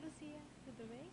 Luzia, tudo bem?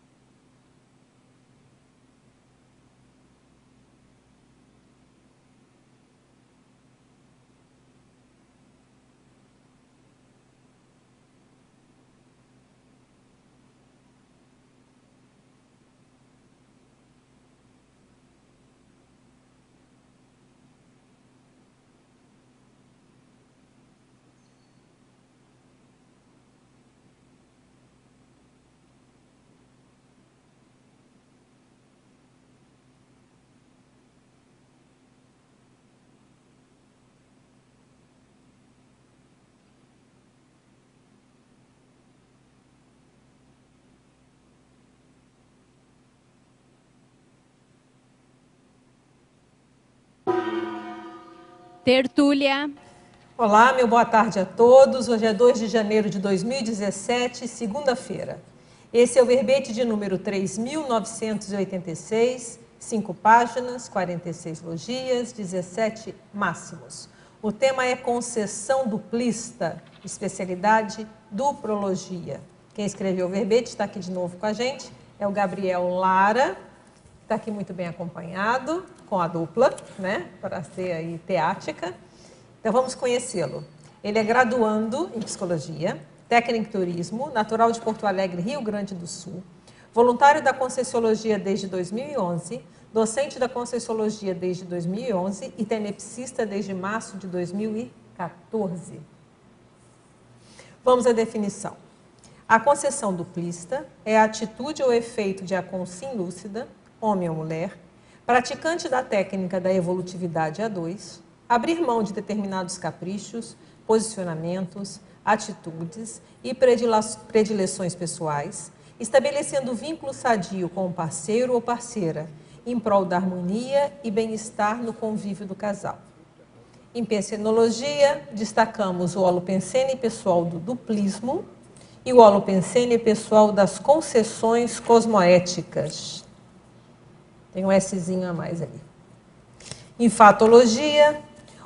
Tertúlia. Olá, meu boa tarde a todos. Hoje é 2 de janeiro de 2017, segunda-feira. Esse é o verbete de número 3.986, 5 páginas, 46 logias, 17 máximos. O tema é concessão duplista, especialidade duprologia. Quem escreveu o verbete está aqui de novo com a gente, é o Gabriel Lara, está aqui muito bem acompanhado, com a dupla, né, para ser aí teática. Então vamos conhecê-lo. Ele é graduando em Psicologia, técnico em Turismo, natural de Porto Alegre, Rio Grande do Sul, voluntário da Conscienciologia desde 2011, docente da Conscienciologia desde 2011 e tenepsista desde março de 2014. Vamos à definição. A concessão duplista é a atitude ou efeito de a consciência lúcida, homem ou mulher, praticante da técnica da evolutividade A2, abrir mão de determinados caprichos, posicionamentos, atitudes e predileções pessoais, estabelecendo vínculo sadio com o parceiro ou parceira, em prol da harmonia e bem-estar no convívio do casal. Em pensenologia, destacamos o holopensene pessoal do duplismo e o holopensene pessoal das concessões cosmoéticas. Tem um Szinho a mais ali. Em fatologia,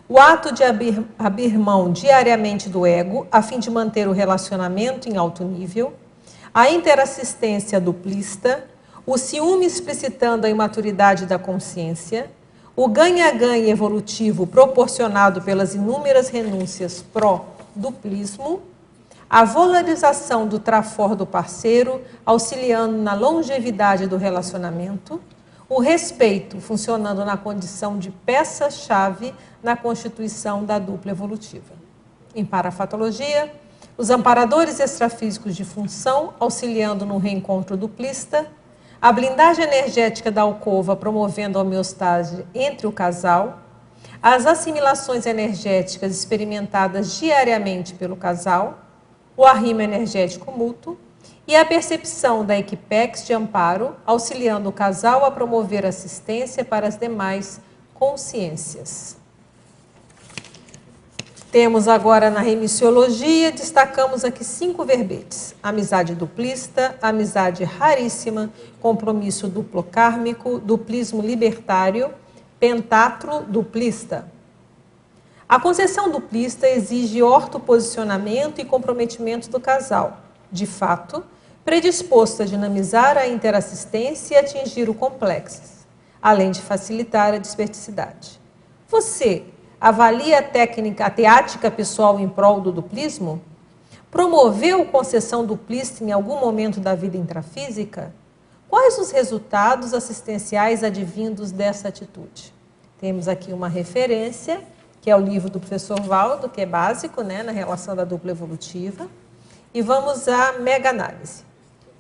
o ato de abrir mão diariamente do ego, a fim de manter o relacionamento em alto nível, a interassistência duplista, o ciúme explicitando a imaturidade da consciência, o ganha-ganha evolutivo proporcionado pelas inúmeras renúncias pró-duplismo, a valorização do trafor do parceiro, auxiliando na longevidade do relacionamento, o respeito funcionando na condição de peça-chave na constituição da dupla evolutiva. Em parafatologia, os amparadores extrafísicos de função, auxiliando no reencontro duplista, a blindagem energética da alcova, promovendo a homeostase entre o casal, as assimilações energéticas experimentadas diariamente pelo casal, o arrimo energético mútuo, e a percepção da equipex de amparo, auxiliando o casal a promover assistência para as demais consciências. Temos agora na remissiologia, destacamos aqui 5 verbetes. Amizade duplista, amizade raríssima, compromisso duplo kármico, duplismo libertário, pentatro duplista. A concessão duplista exige ortoposicionamento e comprometimento do casal. De fato, predisposto a dinamizar a interassistência e atingir o complexo, além de facilitar a desperticidade. Você avalia a técnica, a teática pessoal em prol do duplismo? Promoveu concessão duplista em algum momento da vida intrafísica? Quais os resultados assistenciais advindos dessa atitude? Temos aqui uma referência, que é o livro do professor Valdo, que é básico, né, na relação da dupla evolutiva. E vamos à mega-análise.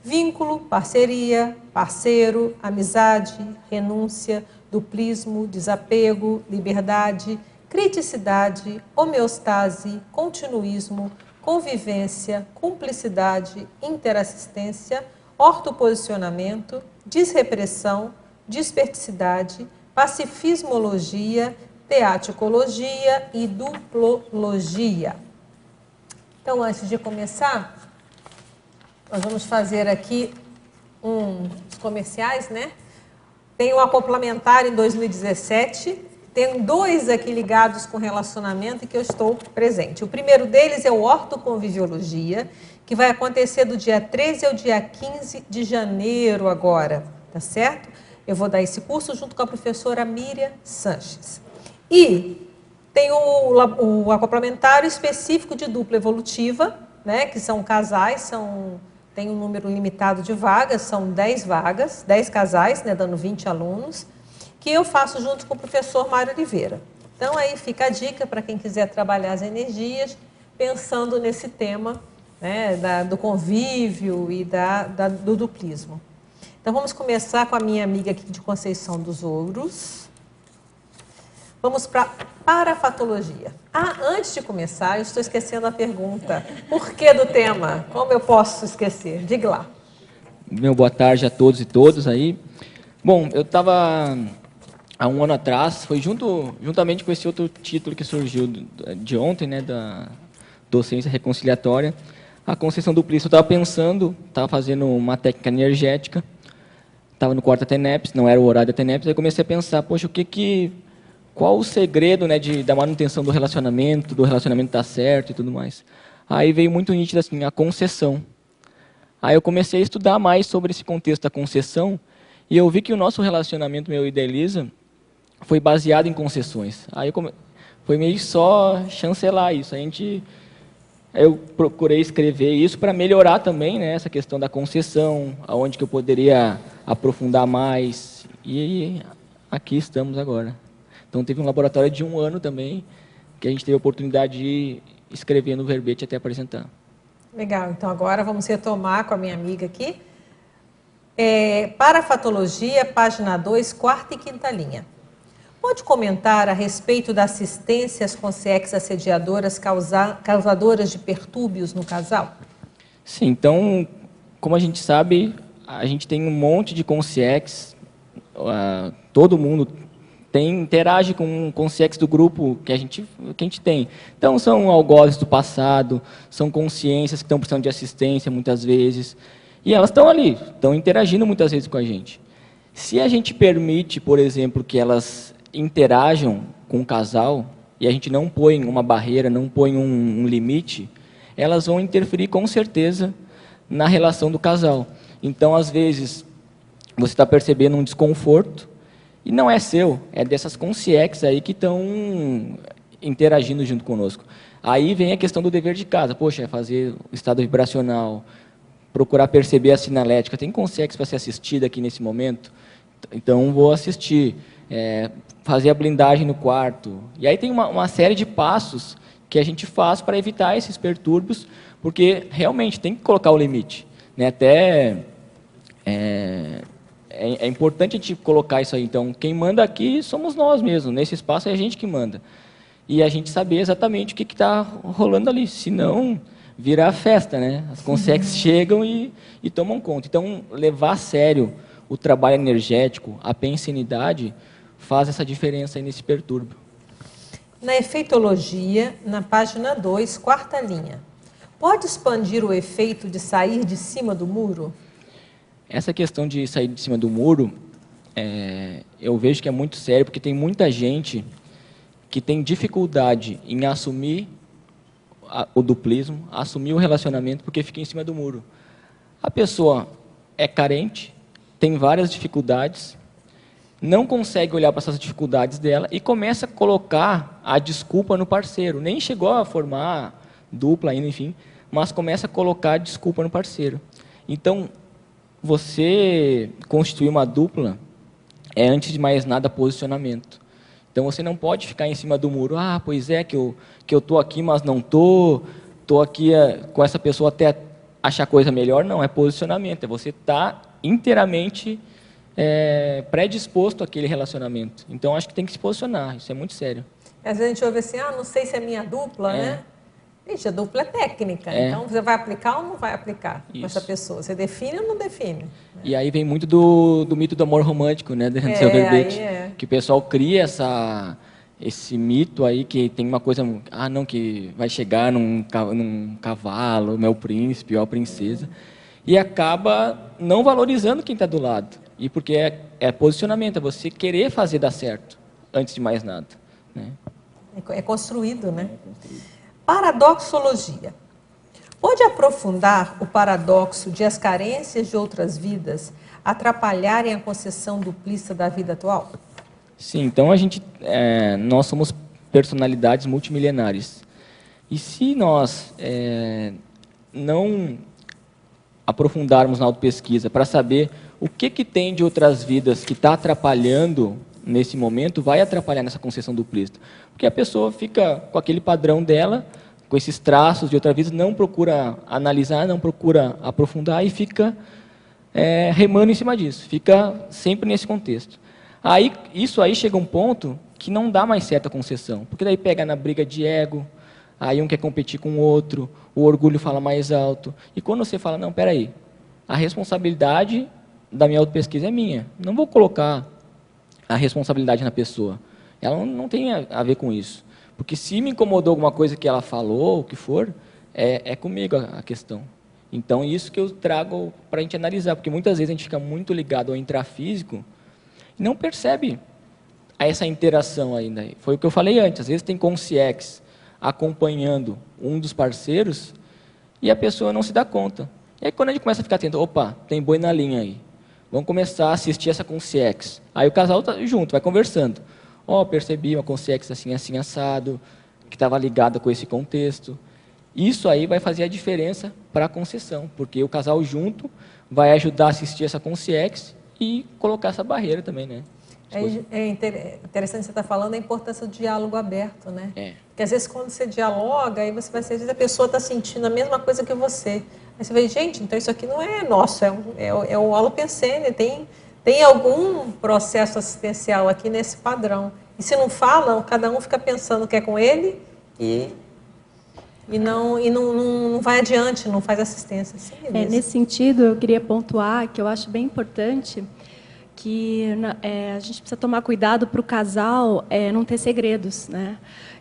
Vínculo, parceria, parceiro, amizade, renúncia, duplismo, desapego, liberdade, criticidade, homeostase, continuismo, convivência, cumplicidade, interassistência, ortoposicionamento, desrepressão, desperticidade, pacifismologia, teaticologia e duplologia. Então, antes de começar, nós vamos fazer aqui uns comerciais, né? Tem um complementar em 2017, Tem dois aqui ligados com relacionamento e que eu estou presente. O primeiro deles é o Ortoconviviologia, que vai acontecer do dia 13 ao dia 15 de janeiro agora, tá certo? Eu vou dar esse curso junto com a professora Miriam Sanches. E tem o acoplamentário específico de dupla evolutiva, né, que são casais, tem um número limitado de vagas, são 10 vagas, 10 casais, né, dando 20 alunos, que eu faço junto com o professor Mário Oliveira. Então, aí fica a dica para quem quiser trabalhar as energias, pensando nesse tema, né, do convívio e do duplismo. Então, vamos começar com a minha amiga aqui de Conceição dos Ouros. Vamos para parafatologia. Antes de começar, eu estou esquecendo a pergunta. Por que do tema? Como eu posso esquecer? Diga lá. Boa tarde a todos e todas aí. Bom, eu estava há um ano atrás, foi juntamente com esse outro título que surgiu de ontem, né, da docência reconciliatória, a Conceição Duplista. Eu estava pensando, estava fazendo uma técnica energética, estava no quarto TENEPS, não era o horário da TENEPS, aí comecei a pensar, poxa, qual o segredo, né, da manutenção do relacionamento estar certo e tudo mais. Aí veio muito nítido assim, a concessão. Aí eu comecei a estudar mais sobre esse contexto da concessão e eu vi que o nosso relacionamento, meu e da Elisa, foi baseado em concessões. Aí foi meio só chancelar isso. Eu procurei escrever isso para melhorar também, né, essa questão da concessão, aonde que eu poderia aprofundar mais. E aqui estamos agora. Então, teve um laboratório de 1 ano também, que a gente teve a oportunidade de escrever no verbete até apresentar. Legal. Então, agora vamos retomar com a minha amiga aqui. Parafatologia, página 2, quarta e quinta linha. Pode comentar a respeito da assistência às consciências assediadoras causadoras de pertúrbios no casal? Sim, então, como a gente sabe, a gente tem um monte de consciências, todo mundo interage com o consciência do grupo que a gente tem. Então, são algozes do passado, são consciências que estão precisando de assistência muitas vezes, e elas estão ali, estão interagindo muitas vezes com a gente. Se a gente permite, por exemplo, que elas interajam com o casal, e a gente não põe uma barreira, não põe um limite, elas vão interferir com certeza na relação do casal. Então, às vezes, você está percebendo um desconforto, e não é seu, é dessas consciências aí que estão interagindo junto conosco. Aí vem a questão do dever de casa. Poxa, é fazer o estado vibracional, procurar perceber a sinalética. Tem consciência para ser assistida aqui nesse momento? Então, vou assistir. Fazer a blindagem no quarto. E aí tem uma série de passos que a gente faz para evitar esses pertúrbios, porque realmente tem que colocar o limite, né? Até é importante a gente colocar isso aí. Então, quem manda aqui somos nós mesmos. Nesse espaço é a gente que manda. E a gente saber exatamente o que está rolando ali. Senão, vira festa, né? As consciências chegam e tomam conta. Então, levar a sério o trabalho energético, a pensenidade, faz essa diferença aí nesse pertúrbio. Na efeitologia, na página 2, quarta linha. Pode expandir o efeito de sair de cima do muro? Essa questão de sair de cima do muro, eu vejo que é muito sério, porque tem muita gente que tem dificuldade em assumir o duplismo, assumir o relacionamento, porque fica em cima do muro. A pessoa é carente, tem várias dificuldades, não consegue olhar para essas dificuldades dela e começa a colocar a desculpa no parceiro. Nem chegou a formar dupla ainda, enfim, mas começa a colocar a desculpa no parceiro. Então, você constituir uma dupla é, antes de mais nada, posicionamento. Então, você não pode ficar em cima do muro. Pois é, que eu estou aqui, mas não estou aqui com essa pessoa até achar coisa melhor. Não, é posicionamento. É você estar inteiramente predisposto àquele relacionamento. Então, acho que tem que se posicionar. Isso é muito sério. Às vezes a gente ouve assim, não sei se é minha dupla, né? Gente, a dupla é técnica. Então, você vai aplicar ou não vai aplicar com essa pessoa? Você define ou não define? E aí vem muito do mito do amor romântico, né? Do seu verbete. Que o pessoal cria esse mito aí que tem uma coisa... não, que vai chegar num cavalo, meu príncipe ou a princesa. E acaba não valorizando quem está do lado. E porque é posicionamento, é você querer fazer dar certo. antes de mais nada, né? É construído, né? Paradoxologia. Pode aprofundar o paradoxo de as carências de outras vidas atrapalharem a concessão duplista da vida atual? Sim, então nós somos personalidades multimilenares. E se nós não aprofundarmos na autopesquisa para saber o que tem de outras vidas que está atrapalhando nesse momento, vai atrapalhar nessa concessão duplista. Porque a pessoa fica com aquele padrão dela, com esses traços de outra vida, não procura analisar, não procura aprofundar e fica remando em cima disso, fica sempre nesse contexto. Isso aí chega um ponto que não dá mais certa concessão, porque daí pega na briga de ego, aí um quer competir com o outro, o orgulho fala mais alto. E quando você fala, não, espera aí, a responsabilidade da minha autopesquisa é minha, não vou colocar a responsabilidade na pessoa. Ela não tem a ver com isso. Porque se me incomodou alguma coisa que ela falou, o que for, é comigo a questão. Então, isso que eu trago para a gente analisar, porque muitas vezes a gente fica muito ligado ao intrafísico e não percebe essa interação ainda. Foi o que eu falei antes, às vezes tem consciex acompanhando um dos parceiros e a pessoa não se dá conta. E aí, quando a gente começa a ficar atento, opa, tem boi na linha aí, vamos começar a assistir essa consciex. Aí o casal está junto, vai conversando. Percebi uma consciex assim, assim, assado, que estava ligada com esse contexto. Isso aí vai fazer a diferença para a concessão, porque o casal junto vai ajudar a assistir essa consciex e colocar essa barreira também, né? É interessante você estar falando da importância do diálogo aberto, né? Porque às vezes quando você dialoga, aí você vai ser, às vezes a pessoa está sentindo a mesma coisa que você. Aí você vê, gente, então isso aqui não é nosso, é o holopensene, tem algum processo assistencial aqui nesse padrão. E se não falam, cada um fica pensando que é com ele e não vai adiante, não faz assistência. Sim, nesse sentido, eu queria pontuar que eu acho bem importante que a gente precisa tomar cuidado para o casal não ter segredos, né?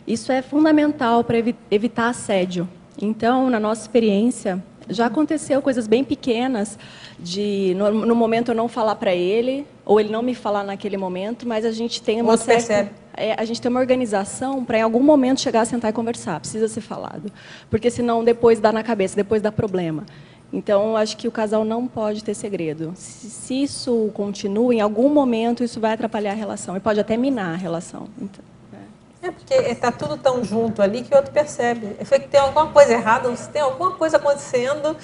Isso é fundamental para evitar assédio. Então, na nossa experiência, já aconteceu coisas bem pequenas de no momento eu não falar para ele ou ele não me falar naquele momento, mas a gente tem uma a gente tem uma organização para em algum momento chegar a sentar e conversar, precisa ser falado, porque senão depois dá na cabeça, depois dá problema. Então, acho que o casal não pode ter segredo. Se isso continua, em algum momento isso vai atrapalhar a relação e pode até minar a relação. Então, porque está tudo tão junto ali que o outro percebe. Foi que tem alguma coisa errada, tem alguma coisa acontecendo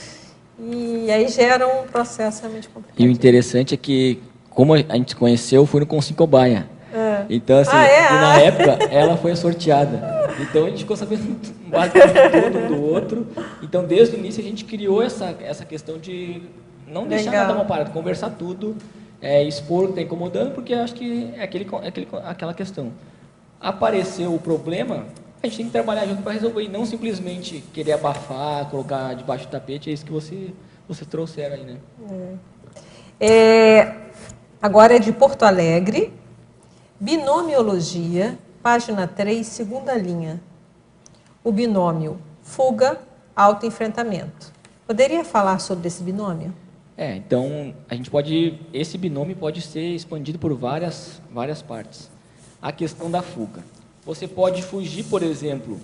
e aí gera um processo realmente complicado. E o interessante é que, como a gente se conheceu, foi no Consim Cobaia. Então, assim, na época, ela foi a sorteada. Então, a gente ficou sabendo basicamente tudo um do outro. Então, desde o início, a gente criou essa questão de não deixar nada mal parado, conversar tudo, expor o que está incomodando, porque acho que é aquela questão. Apareceu o problema, a gente tem que trabalhar junto para resolver, e não simplesmente querer abafar, colocar debaixo do tapete. É isso que você trouxeram aí, né? Agora é de Porto Alegre, binomiologia, página 3, segunda linha. O binômio fuga, autoenfrentamento. Poderia falar sobre esse binômio? Então, esse binômio pode ser expandido por várias partes. A questão da fuga. Você pode fugir, por exemplo,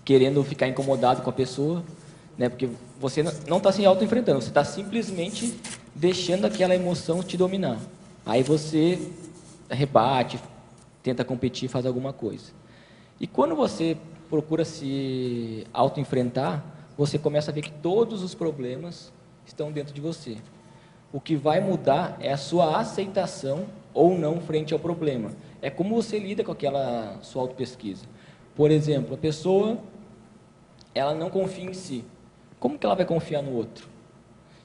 querendo ficar incomodado com a pessoa, né? Porque você não está se autoenfrentando, você está simplesmente deixando aquela emoção te dominar. Aí você rebate, tenta competir, faz alguma coisa. E quando você procura se autoenfrentar, você começa a ver que todos os problemas estão dentro de você. O que vai mudar é a sua aceitação ou não frente ao problema. É como você lida com aquela sua autopesquisa. Por exemplo, a pessoa ela não confia em si. Como que ela vai confiar no outro?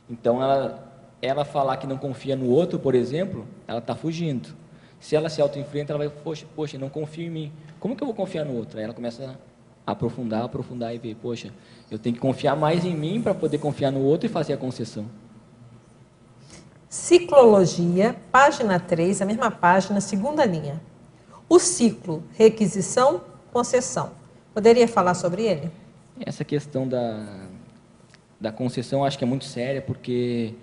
Então, ela falar que não confia no outro, por exemplo, ela está fugindo. Se ela se autoenfrenta, ela vai, poxa, não confio em mim. Como que eu vou confiar no outro? Aí ela começa a aprofundar e ver, poxa, eu tenho que confiar mais em mim para poder confiar no outro e fazer a concessão. Ciclologia, página 3, a mesma página, segunda linha. O ciclo, requisição, concessão. Poderia falar sobre ele? Essa questão da concessão acho que é muito séria, porque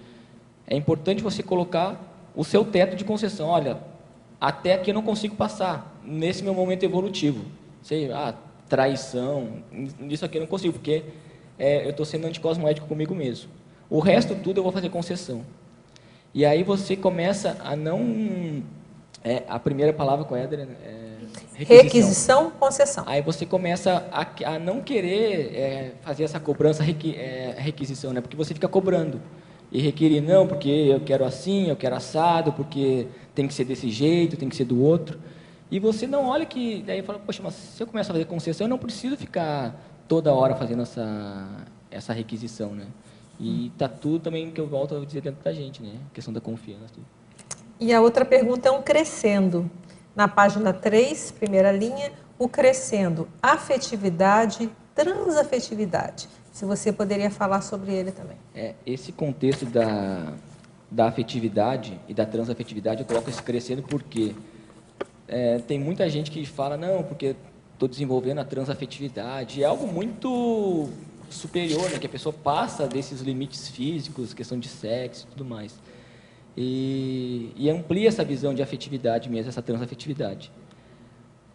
é importante você colocar o seu teto de concessão. Olha, até que eu não consigo passar, nesse meu momento evolutivo. Sei, traição, nisso aqui eu não consigo, porque eu estou sendo anticosmoético comigo mesmo. O resto tudo eu vou fazer concessão. E aí você começa a não... a primeira palavra qual é, Adriana? Requisição, concessão. Aí você começa a não querer fazer essa cobrança, requisição, né? Porque você fica cobrando. E requerir, não, porque eu quero assim, eu quero assado, porque tem que ser desse jeito, tem que ser do outro. E você não olha que... Daí fala, poxa, mas se eu começar a fazer concessão, eu não preciso ficar toda hora fazendo essa requisição, né? E tá tudo também, que eu volto a dizer, dentro da gente, né? A questão da confiança. Tudo. E a outra pergunta é um crescendo. Na página 3, primeira linha, o crescendo, afetividade, transafetividade. Se você poderia falar sobre ele também. Esse contexto da afetividade e da transafetividade, eu coloco esse crescendo porque tem muita gente que fala, não, porque estou desenvolvendo a transafetividade. É algo muito superior, né? Que a pessoa passa desses limites físicos, questão de sexo e tudo mais. E amplia essa visão de afetividade mesmo, essa transafetividade.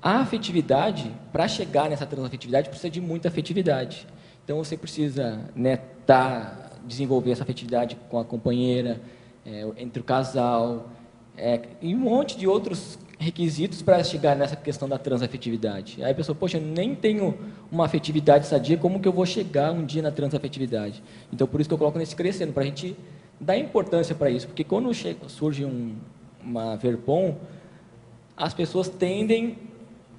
A afetividade, para chegar nessa transafetividade, precisa de muita afetividade. Então, você precisa, né, desenvolver essa afetividade com a companheira, entre o casal, e um monte de outros requisitos para chegar nessa questão da transafetividade. Aí a pessoa, poxa, eu nem tenho uma afetividade sadia, como que eu vou chegar um dia na transafetividade? Então, por isso que eu coloco nesse crescendo, para a gente dar importância para isso, porque quando surge uma Verpom, as pessoas tendem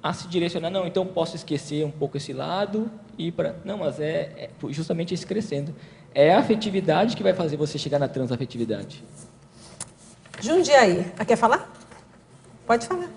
a se direcionar, não, então posso esquecer um pouco esse lado e para... Não, mas é justamente esse crescendo. É a afetividade que vai fazer você chegar na transafetividade. Jundiaí, quer falar? Pode falar.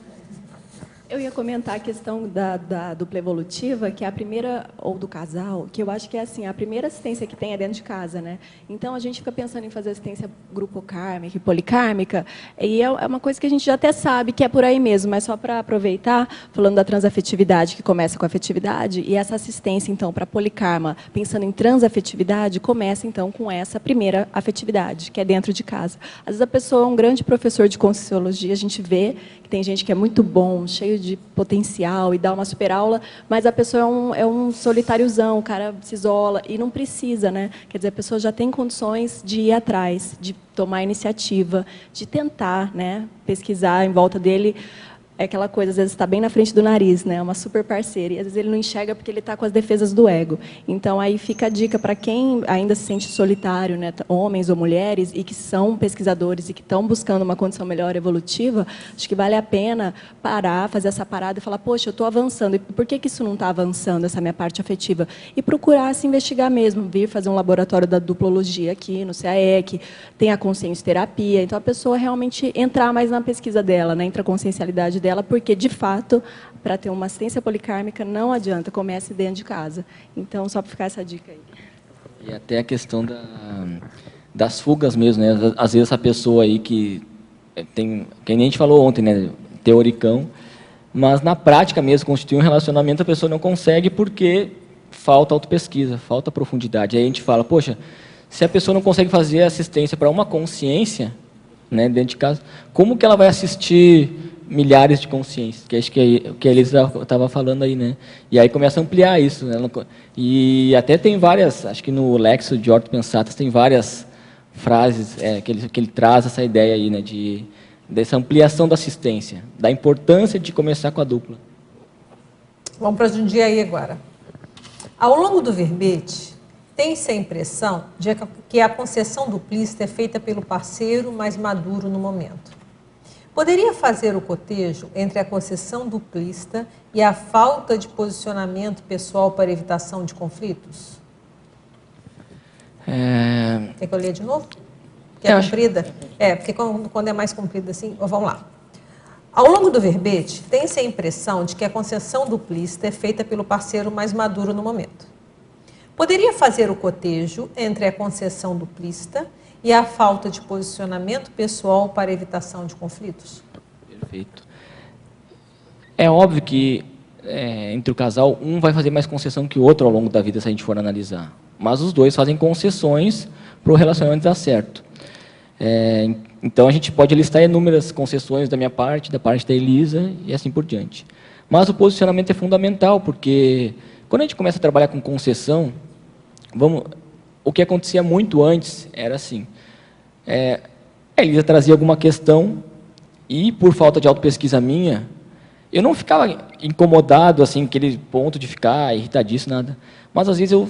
Eu ia comentar a questão da dupla evolutiva, que é a primeira, ou do casal, que eu acho que é assim, a primeira assistência que tem é dentro de casa, né? Então, a gente fica pensando em fazer assistência grupocármica e policármica, e é uma coisa que a gente já até sabe que é por aí mesmo, mas só para aproveitar, falando da transafetividade, que começa com a afetividade, e essa assistência, então, para policarma, pensando em transafetividade, começa, então, com essa primeira afetividade, que é dentro de casa. Às vezes, a pessoa é um grande professor de Conscienciologia, a gente vê que tem gente que é muito bom, cheio de potencial e dá uma super aula, mas a pessoa é um solitáriozão, o cara se isola e não precisa, né? Quer dizer, a pessoa já tem condições de ir atrás, de tomar iniciativa, de tentar, né, pesquisar em volta dele. É aquela coisa, às vezes está bem na frente do nariz, né? Uma super parceira, e às vezes ele não enxerga porque ele está com as defesas do ego. Então, aí fica a dica para quem ainda se sente solitário, né? Homens ou mulheres, e que são pesquisadores e que estão buscando uma condição melhor evolutiva, acho que vale a pena parar, fazer essa parada e falar, poxa, eu estou avançando, e por que isso não está avançando, essa minha parte afetiva? E procurar se investigar mesmo, vir fazer um laboratório da duplologia aqui no CAEC, tem a consciencioterapia, então a pessoa realmente entrar mais na pesquisa dela, na intraconsciencialidade dela, porque, de fato, para ter uma assistência policármica, não adianta, comece dentro de casa. Então, só para ficar essa dica aí. E até a questão das fugas mesmo, né? Às vezes, essa pessoa aí que tem, que nem a gente falou ontem, né? Teoricão, mas, na prática mesmo, constituir um relacionamento, a pessoa não consegue porque falta autopesquisa, falta profundidade. Aí a gente fala, poxa, se a pessoa não consegue fazer assistência para uma consciência, né, dentro de casa, como que ela vai assistir milhares de consciências, que acho que é o que a Elisa estava falando aí, né? E aí começa a ampliar isso, né? E até tem várias, acho que no Lexo de Orto Pensatas tem várias frases que ele traz essa ideia aí, né? Dessa ampliação da assistência, da importância de começar com a dupla. Vamos para Jundiaí agora. Ao longo do verbete, tem-se a impressão de que a concessão duplista é feita pelo parceiro mais maduro no momento. Poderia fazer o cotejo entre a concessão duplista e a falta de posicionamento pessoal para evitação de conflitos? Quer que eu leia de novo? Que é comprida? Porque quando é mais comprida assim... Vamos lá. Ao longo do verbete, tem-se a impressão de que a concessão duplista é feita pelo parceiro mais maduro no momento. Poderia fazer o cotejo entre a concessão duplista e a falta de posicionamento pessoal para evitação de conflitos? Perfeito. É óbvio que entre o casal, um vai fazer mais concessão que o outro ao longo da vida, se a gente for analisar. Mas os dois fazem concessões para o relacionamento dar certo. Então, a gente pode listar inúmeras concessões da minha parte, da parte da Elisa, e assim por diante. Mas o posicionamento é fundamental, porque quando a gente começa a trabalhar com concessão, o que acontecia muito antes era assim, a Elisa trazia alguma questão, e por falta de autopesquisa minha, eu não ficava incomodado, assim, aquele ponto de ficar irritadíssimo, nada. Mas, às vezes, eu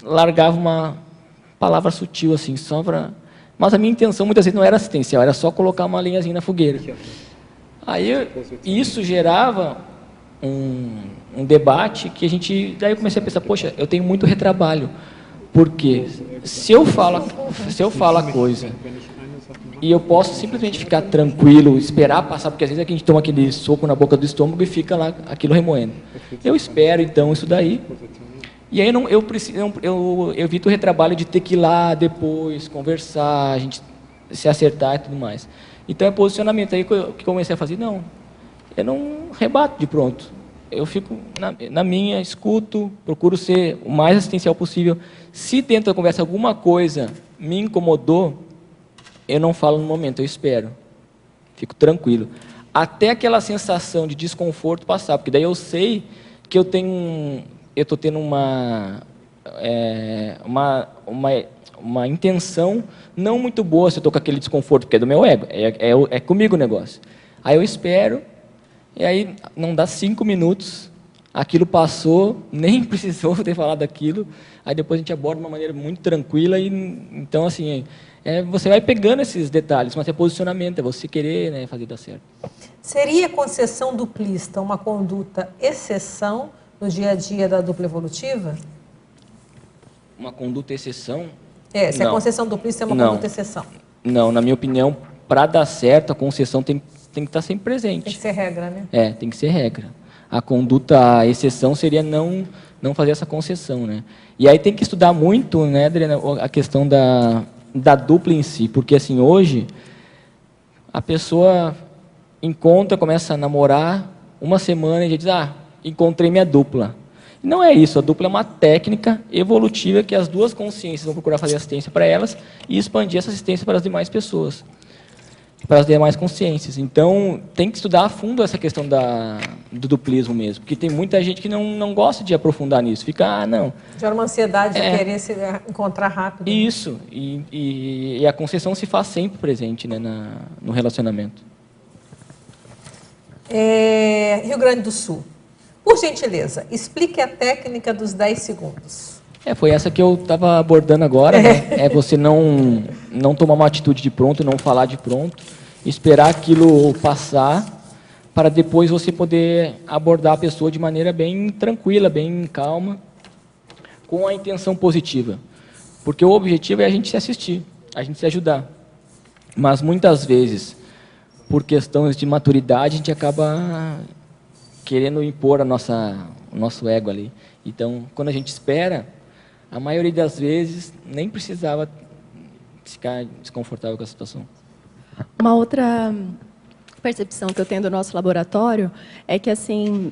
largava uma palavra sutil, assim, só para... Mas a minha intenção, muitas vezes, não era assistencial, era só colocar uma lenhazinha na fogueira. Aí, isso gerava um debate que daí eu comecei a pensar, poxa, eu tenho muito retrabalho, porque se eu falo a coisa e eu posso simplesmente ficar tranquilo, esperar passar, porque às vezes a gente toma aquele soco na boca do estômago e fica lá aquilo remoendo. Eu espero, então, isso daí, e aí eu evito o retrabalho de ter que ir lá depois, conversar, a gente se acertar e tudo mais. Então, é posicionamento. Aí que eu comecei a fazer, não, eu não rebato de pronto. Eu fico na minha, escuto, procuro ser o mais assistencial possível. Se dentro da conversa alguma coisa me incomodou, eu não falo no momento, eu espero. Fico tranquilo. Até aquela sensação de desconforto passar, porque daí eu sei que eu estou tendo uma intenção não muito boa se eu estou com aquele desconforto, porque é do meu ego, é comigo o negócio. Aí eu espero, e aí não dá 5 minutos, aquilo passou, nem precisou ter falado aquilo, aí depois a gente aborda de uma maneira muito tranquila, e então assim, você vai pegando esses detalhes, mas é posicionamento, é você querer, né, fazer dar certo. Seria concessão duplista uma conduta exceção no dia a dia da dupla evolutiva? Uma conduta exceção? Se a concessão duplista é uma conduta exceção. Não, na minha opinião, para dar certo, a concessão tem que estar sempre presente. Tem que ser regra, né? Tem que ser regra. A conduta exceção seria não fazer essa concessão, né? E aí tem que estudar muito, né, Adriana, a questão da dupla em si, porque assim, hoje, a pessoa encontra, começa a namorar, uma semana e já diz, encontrei minha dupla. Não é isso, a dupla é uma técnica evolutiva que as duas consciências vão procurar fazer assistência para elas e expandir essa assistência para as demais pessoas, para as demais consciências. Então, tem que estudar a fundo essa questão do duplismo mesmo, porque tem muita gente que não gosta de aprofundar nisso, fica, não. Gera uma ansiedade de querer se encontrar rápido. Isso, e a concessão se faz sempre presente, né, no relacionamento. Rio Grande do Sul. Por gentileza, explique a técnica dos 10 segundos. Foi essa que eu estava abordando agora, né? É você não tomar uma atitude de pronto, não falar de pronto, esperar aquilo passar, para depois você poder abordar a pessoa de maneira bem tranquila, bem calma, com a intenção positiva. Porque o objetivo é a gente se assistir, a gente se ajudar. Mas muitas vezes, por questões de maturidade, a gente acaba querendo impor o nosso ego ali. Então, quando a gente espera, a maioria das vezes nem precisava ficar desconfortável com a situação. Uma outra percepção que eu tenho do nosso laboratório é que assim,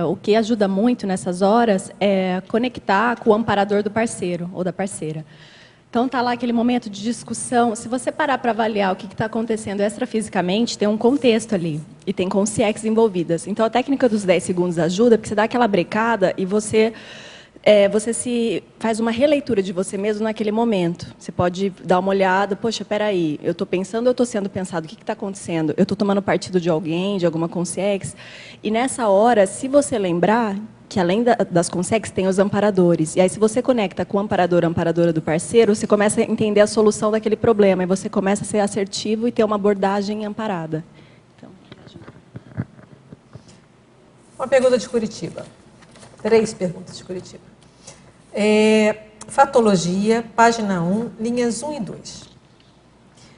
o que ajuda muito nessas horas é conectar com o amparador do parceiro ou da parceira. Então, está lá aquele momento de discussão. Se você parar para avaliar o que está acontecendo extrafisicamente, tem um contexto ali. E tem consciências envolvidas. Então, a técnica dos 10 segundos ajuda, porque você dá aquela brecada e você se faz uma releitura de você mesmo naquele momento. Você pode dar uma olhada, poxa, peraí, eu estou pensando, eu estou sendo pensado, o que está acontecendo? Eu estou tomando partido de alguém, de alguma consciência? E nessa hora, se você lembrar que além das consciências tem os amparadores. E aí, se você conecta com o amparador, a amparadora do parceiro, você começa a entender a solução daquele problema. E você começa a ser assertivo e ter uma abordagem amparada. Então, uma pergunta de Curitiba. 3 perguntas de Curitiba. Fatologia, página 1, linhas 1 e 2.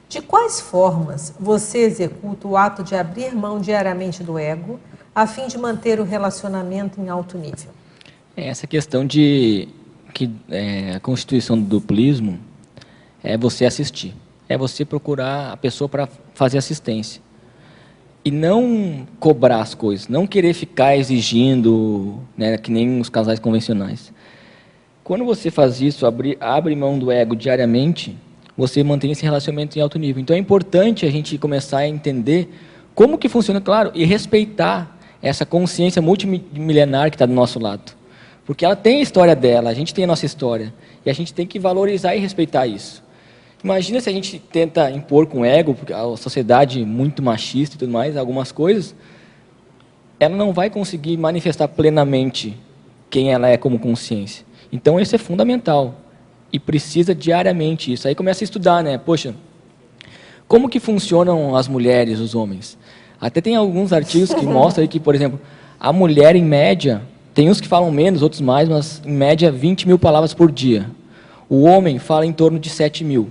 De quais formas você executa o ato de abrir mão diariamente do ego a fim de manter o relacionamento em alto nível? Essa questão a constituição do duplismo é você assistir. É você procurar a pessoa para fazer assistência. E não cobrar as coisas, não querer ficar exigindo, né, que nem os casais convencionais. Quando você faz isso, abre mão do ego diariamente, você mantém esse relacionamento em alto nível. Então é importante a gente começar a entender como que funciona, claro, e respeitar essa consciência multimilenar que está do nosso lado. Porque ela tem a história dela, a gente tem a nossa história, e a gente tem que valorizar e respeitar isso. Imagina se a gente tenta impor com ego, porque a sociedade muito machista e tudo mais, algumas coisas, ela não vai conseguir manifestar plenamente quem ela é como consciência. Então, isso é fundamental. E precisa diariamente isso. Aí começa a estudar, né? Poxa, como que funcionam as mulheres, os homens? Até tem alguns artigos que mostram aí que, por exemplo, a mulher, em média, tem uns que falam menos, outros mais, mas, em média, 20 mil palavras por dia. O homem fala em torno de 7 mil.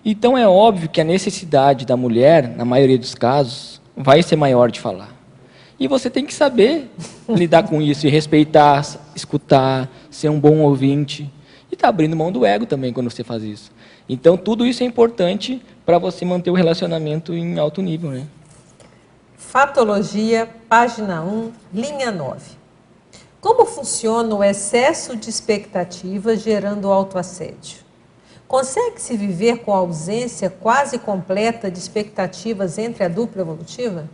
Então, é óbvio que a necessidade da mulher, na maioria dos casos, vai ser maior de falar. E você tem que saber lidar com isso e respeitar, escutar, ser um bom ouvinte. E está abrindo mão do ego também quando você faz isso. Então, tudo isso é importante para você manter o relacionamento em alto nível, né? Fatologia, página 1, linha 9. Como funciona o excesso de expectativas gerando autoassédio? Consegue-se viver com a ausência quase completa de expectativas entre a dupla evolutiva?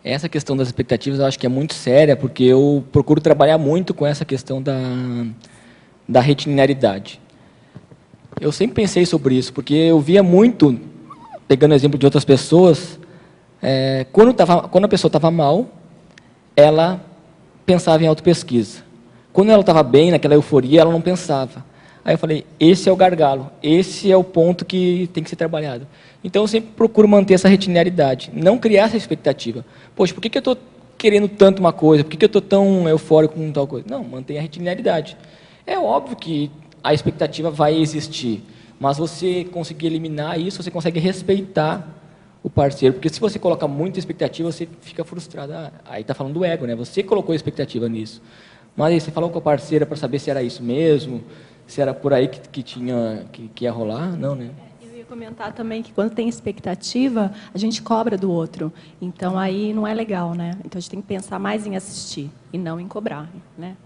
Essa questão das expectativas eu acho que é muito séria, porque eu procuro trabalhar muito com essa questão da retilinearidade. Eu sempre pensei sobre isso, porque eu via muito, pegando exemplo de outras pessoas, quando a pessoa estava mal, ela pensava em autopesquisa. Quando ela estava bem, naquela euforia, ela não pensava. Aí eu falei, esse é o gargalo, esse é o ponto que tem que ser trabalhado. Então eu sempre procuro manter essa retilinearidade, não criar essa expectativa. Poxa, por que eu estou querendo tanto uma coisa? Por que eu estou tão eufórico com tal coisa? Não, mantenha a retilinearidade. É óbvio que a expectativa vai existir, mas você conseguir eliminar isso, você consegue respeitar o parceiro, porque se você coloca muita expectativa, você fica frustrado. Aí está falando do ego, né? Você colocou expectativa nisso. Mas aí você falou com a parceira para saber se era isso mesmo, se era por aí que ia rolar? Não, né? Eu ia comentar também que quando tem expectativa, a gente cobra do outro. Então, aí não é legal, né? Então, a gente tem que pensar mais em assistir e não em cobrar, né?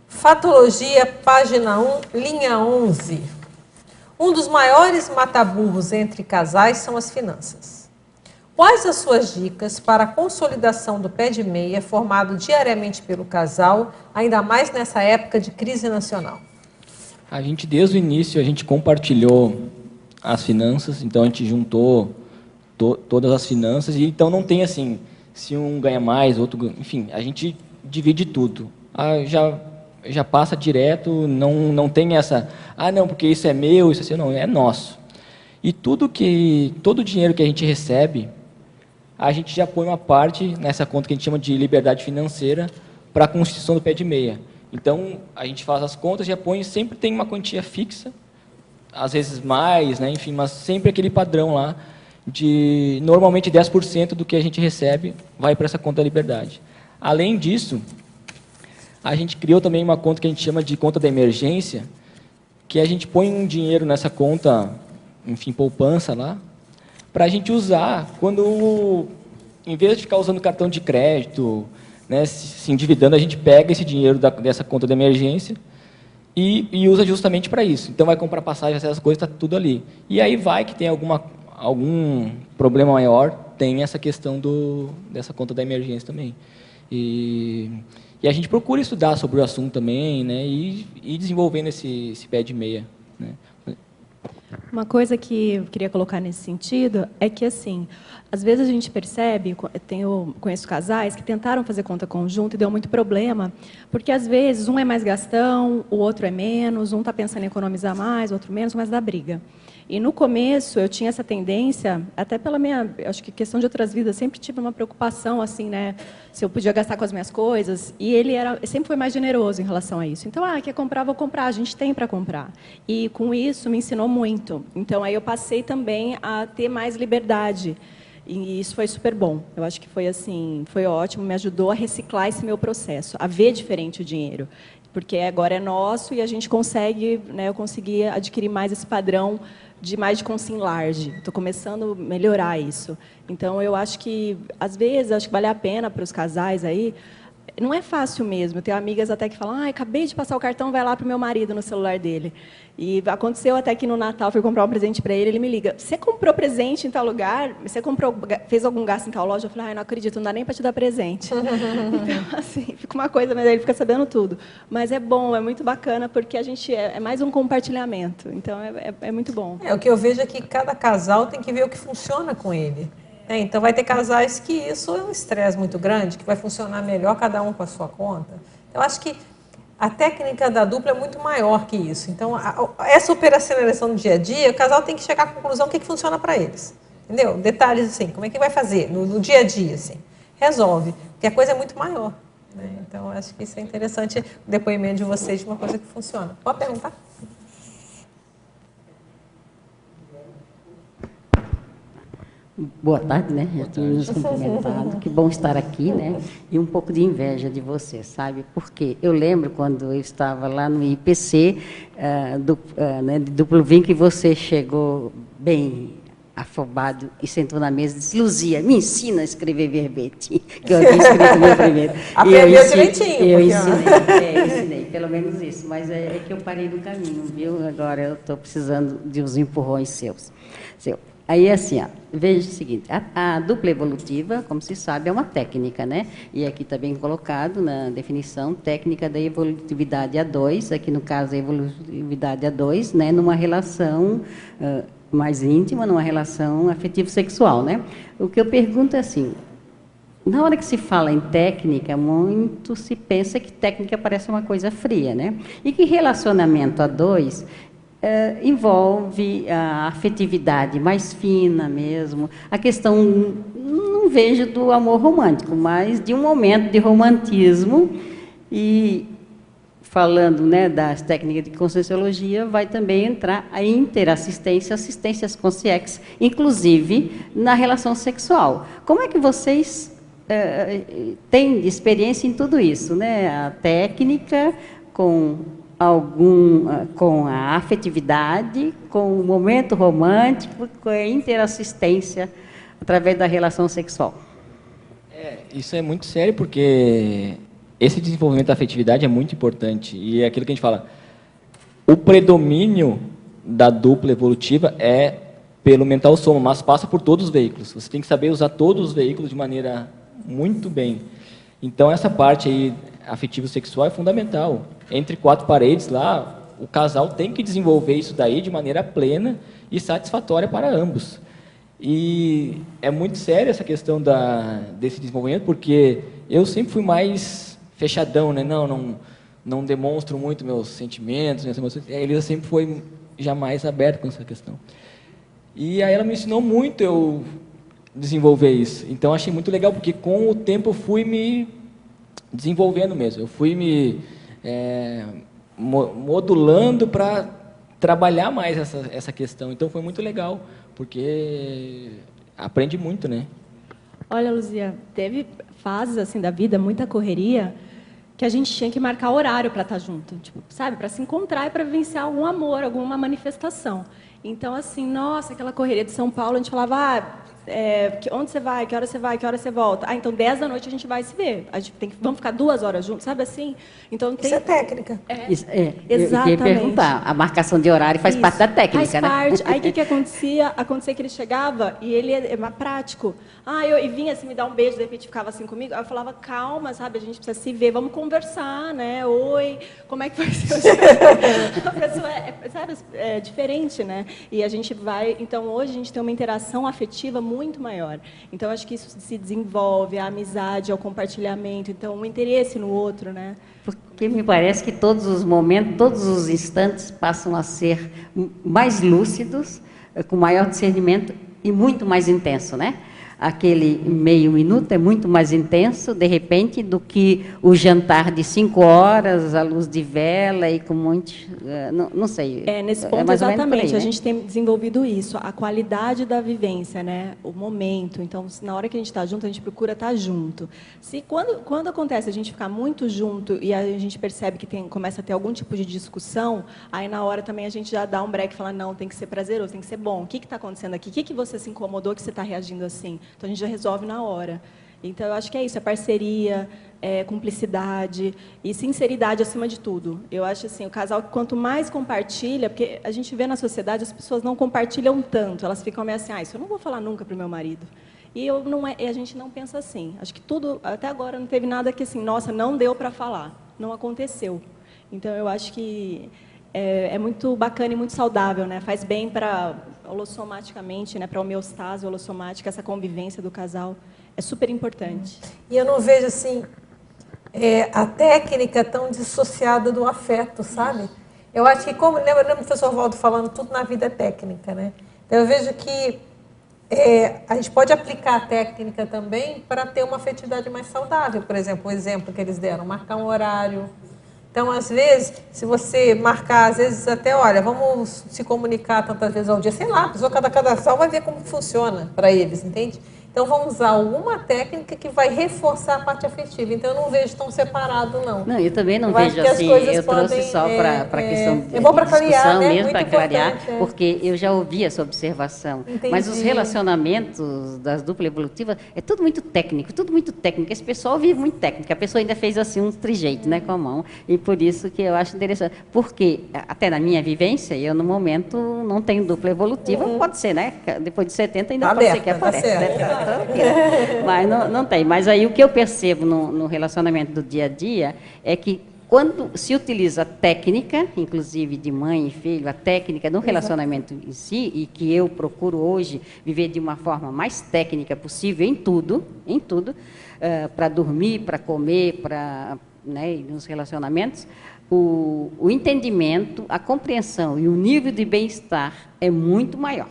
Fatologia, página 1, linha 11. Um dos maiores mataburros entre casais são as finanças. Quais as suas dicas para a consolidação do pé de meia formado diariamente pelo casal, ainda mais nessa época de crise nacional? A gente, desde o início, a gente compartilhou as finanças, então a gente juntou todas as finanças, e então não tem assim, se um ganha mais, outro ganha, enfim, a gente divide tudo. Já passa direto, não tem essa, não, porque isso é meu, isso é seu, não, é nosso. E todo o dinheiro que a gente recebe, a gente já põe uma parte nessa conta que a gente chama de liberdade financeira para a constituição do pé de meia. Então, a gente faz as contas, já põe, sempre tem uma quantia fixa, às vezes mais, né, enfim, mas sempre aquele padrão lá, de normalmente 10% do que a gente recebe vai para essa conta da liberdade. Além disso, a gente criou também uma conta que a gente chama de conta da emergência, que a gente põe um dinheiro nessa conta, enfim, poupança lá, para a gente usar quando, em vez de ficar usando cartão de crédito, né, se endividando, a gente pega esse dinheiro dessa conta de emergência e usa justamente para isso. Então, vai comprar passagem, essas coisas, está tudo ali. E aí vai que tem algum problema maior, tem essa questão dessa conta da emergência também. E a gente procura estudar sobre o assunto também, né, e desenvolvendo esse pé de meia, né. Uma coisa que eu queria colocar nesse sentido é que, assim, às vezes a gente percebe, conheço casais que tentaram fazer conta conjunta e deu muito problema, porque às vezes um é mais gastão, o outro é menos, um está pensando em economizar mais, o outro menos, mas dá briga. E no começo eu tinha essa tendência, até pela minha, acho que questão de outras vidas, sempre tive uma preocupação assim, né, se eu podia gastar com as minhas coisas, e ele sempre foi mais generoso em relação a isso. Então, quer comprar, vou comprar, a gente tem para comprar. E com isso me ensinou muito. Então aí eu passei também a ter mais liberdade. E isso foi super bom. Eu acho que foi assim, foi ótimo, me ajudou a reciclar esse meu processo, a ver diferente o dinheiro. Porque agora é nosso e a gente consegue, né, eu consegui adquirir mais esse padrão de consim large. Estou começando a melhorar isso. Então, eu acho que, às vezes, acho que vale a pena para os casais aí não é fácil mesmo. Eu tenho amigas até que falam, acabei de passar o cartão, vai lá para o meu marido no celular dele. E aconteceu até que no Natal, fui comprar um presente para ele me liga, você comprou presente em tal lugar? Você fez algum gasto em tal loja? Eu falei, não acredito, não dá nem para te dar presente. Então, assim, fica uma coisa, mas ele fica sabendo tudo. Mas é bom, é muito bacana, porque a gente é mais um compartilhamento. Então, é muito bom. O que eu vejo é que cada casal tem que ver o que funciona com ele. Então, vai ter casais que isso é um estresse muito grande, que vai funcionar melhor cada um com a sua conta. Eu acho que a técnica da dupla é muito maior que isso. Então, essa operacionalização no dia a dia, o casal tem que chegar à conclusão o que funciona para eles. Entendeu? Detalhes assim, como é que vai fazer no dia a dia, assim. Resolve, porque a coisa é muito maior. Né? Então, acho que isso é interessante, o depoimento de vocês de uma coisa que funciona. Pode perguntar? Boa tarde, né? Já tinha nos cumprimentado. Que bom estar aqui, né? E um pouco de inveja de você, sabe? Porque eu lembro quando eu estava lá no IPC, né, de duplo vínculo, e você chegou bem afobado e sentou na mesa e disse, Luzia, me ensina a escrever verbete, que eu havia escrito meu primeiro. Aprendeu direitinho. Eu ensinei, pelo menos isso. Mas é que eu parei no caminho, viu? Agora eu estou precisando de uns empurrões seus. Aí, assim, veja o seguinte, a dupla evolutiva, como se sabe, é uma técnica, né? E aqui está bem colocado na definição, técnica da evolutividade A2, aqui no caso a evolutividade A2, né? Numa relação mais íntima, numa relação afetivo-sexual, né? O que eu pergunto é assim, na hora que se fala em técnica, muito se pensa que técnica parece uma coisa fria, né? E que relacionamento a dois envolve a afetividade mais fina mesmo, a questão, não vejo do amor romântico, mas de um momento de romantismo. E falando, né, das técnicas de conscienciologia, vai também entrar a interassistência, assistências consciex, inclusive na relação sexual. Como é que vocês têm experiência em tudo isso, né? A técnica com a afetividade, com o momento romântico, com a interassistência através da relação sexual. Isso é muito sério, porque esse desenvolvimento da afetividade é muito importante. E é aquilo que a gente fala, o predomínio da dupla evolutiva é pelo mental soma, mas passa por todos os veículos. Você tem que saber usar todos os veículos de maneira muito bem. Então, essa parte aí, afetivo-sexual, é fundamental. Entre quatro paredes lá, o casal tem que desenvolver isso daí de maneira plena e satisfatória para ambos. E é muito séria essa questão desse desenvolvimento, porque eu sempre fui mais fechadão, né? Não demonstro muito meus sentimentos, minhas emoções. A Elisa sempre foi jamais aberta com essa questão. E aí ela me ensinou muito eu desenvolver isso. Então, achei muito legal, porque com o tempo eu fui me desenvolvendo mesmo. Eu fui me modulando para trabalhar mais essa questão. Então, foi muito legal, porque aprende muito, né? Olha, Luzia, teve fases assim da vida, muita correria, que a gente tinha que marcar horário para estar junto, tipo, sabe, para se encontrar e para vivenciar algum amor, alguma manifestação. Então, assim, nossa, aquela correria de São Paulo, a gente falava, onde você vai, que hora você vai, que hora você volta? Então 10 da noite a gente vai se ver. A gente vamos ficar 2 horas juntos, sabe assim? Então, isso é técnica. Exatamente. Eu queria perguntar, a marcação de horário faz parte da técnica, né? Faz parte. Aí o que acontecia? Acontecia que ele chegava e ele é prático. E vinha assim, me dar um beijo, de repente ficava assim comigo. Aí eu falava, calma, sabe, a gente precisa se ver, vamos conversar, né? Oi, como é que vai ser? A pessoa é diferente, né? E a gente vai... Então, hoje a gente tem uma interação afetiva muito maior. Então, acho que isso se desenvolve, a amizade, o compartilhamento, então, o interesse no outro, né? Porque me parece que todos os momentos, todos os instantes passam a ser mais lúcidos, com maior discernimento e muito mais intenso, né? Aquele meio minuto é muito mais intenso, de repente, do que o jantar de 5 horas, à luz de vela e com muitos... Não sei. Nesse ponto, exatamente. Aí, né? A gente tem desenvolvido isso, a qualidade da vivência, né? O momento. Então, na hora que a gente está junto, a gente procura estar junto. Quando acontece a gente ficar muito junto e a gente percebe que começa a ter algum tipo de discussão, aí, na hora, também a gente já dá um break e fala, não, tem que ser prazeroso, tem que ser bom. O que está acontecendo aqui? O que você se incomodou que você está reagindo assim? Então, a gente já resolve na hora. Então, eu acho que é isso, é parceria, é cumplicidade e sinceridade acima de tudo. Eu acho assim, o casal, quanto mais compartilha, porque a gente vê na sociedade, as pessoas não compartilham tanto, elas ficam meio assim, isso eu não vou falar nunca para o meu marido. E a gente não pensa assim. Acho que tudo, até agora, não teve nada que assim, nossa, não deu para falar, não aconteceu. Então, eu acho que é muito bacana e muito saudável, né? Faz bem para holossomaticamente, né? Para a homeostase holossomática, essa convivência do casal. É super importante. E eu não vejo assim a técnica tão dissociada do afeto, sabe? Eu acho que, como lembra o professor Waldo falando, tudo na vida é técnica, né? Então eu vejo que a gente pode aplicar a técnica também para ter uma afetividade mais saudável. Por exemplo, o exemplo que eles deram, marcar um horário. Então, às vezes, se você marcar, às vezes até, olha, vamos se comunicar tantas vezes ao dia, sei lá, a pessoa, cada casal vai ver como funciona para eles, entende? Então, vamos usar alguma técnica que vai reforçar a parte afetiva. Então, eu não vejo tão separado, não. Não, eu também não vejo assim, eu trouxe só para a questão de discussão, né? Mesmo para clarear, porque eu já ouvi essa observação. Entendi. Mas os relacionamentos das duplas evolutivas é tudo muito técnico, tudo muito técnico. Esse pessoal vive muito técnico. A pessoa ainda fez assim um trijeito, né, com a mão. E por isso que eu acho interessante. Porque, até na minha vivência, eu no momento não tenho dupla evolutiva, pode ser, né? Depois de 70 ainda pode ser que apareça. Né? Mas não tem. Mas aí o que eu percebo no relacionamento do dia a dia é que quando se utiliza a técnica, inclusive de mãe e filho, a técnica no relacionamento em si, e que eu procuro hoje viver de uma forma mais técnica possível em tudo, para dormir, para comer, né, nos relacionamentos, o entendimento, a compreensão e o nível de bem-estar é muito maior.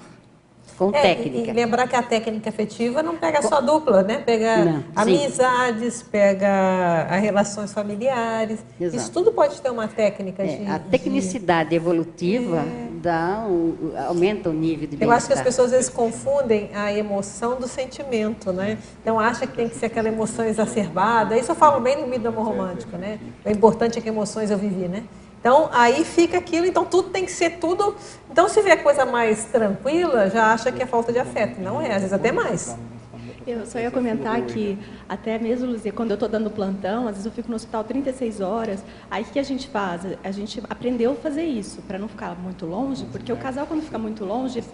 Com técnica. E lembrar que a técnica afetiva não pega só a dupla, né? Pega amizades, pega as relações familiares. Exato. Isso tudo pode ter uma técnica a tecnicidade evolutiva aumenta o nível de bem-estar. Eu acho que as pessoas às vezes confundem a emoção do sentimento, né? Então acha que tem que ser aquela emoção exacerbada. Isso eu falo bem no mito do amor romântico, né? O importante é que emoções eu vivi, né? Então, aí fica aquilo, então tudo tem que ser tudo... Então, se vê coisa mais tranquila, já acha que é falta de afeto. Não é, às vezes até mais. Eu só ia comentar que, até mesmo, Luzia, quando eu estou dando plantão, às vezes eu fico no hospital 36 horas, aí o que a gente faz? A gente aprendeu a fazer isso, para não ficar muito longe, porque o casal, quando fica muito longe,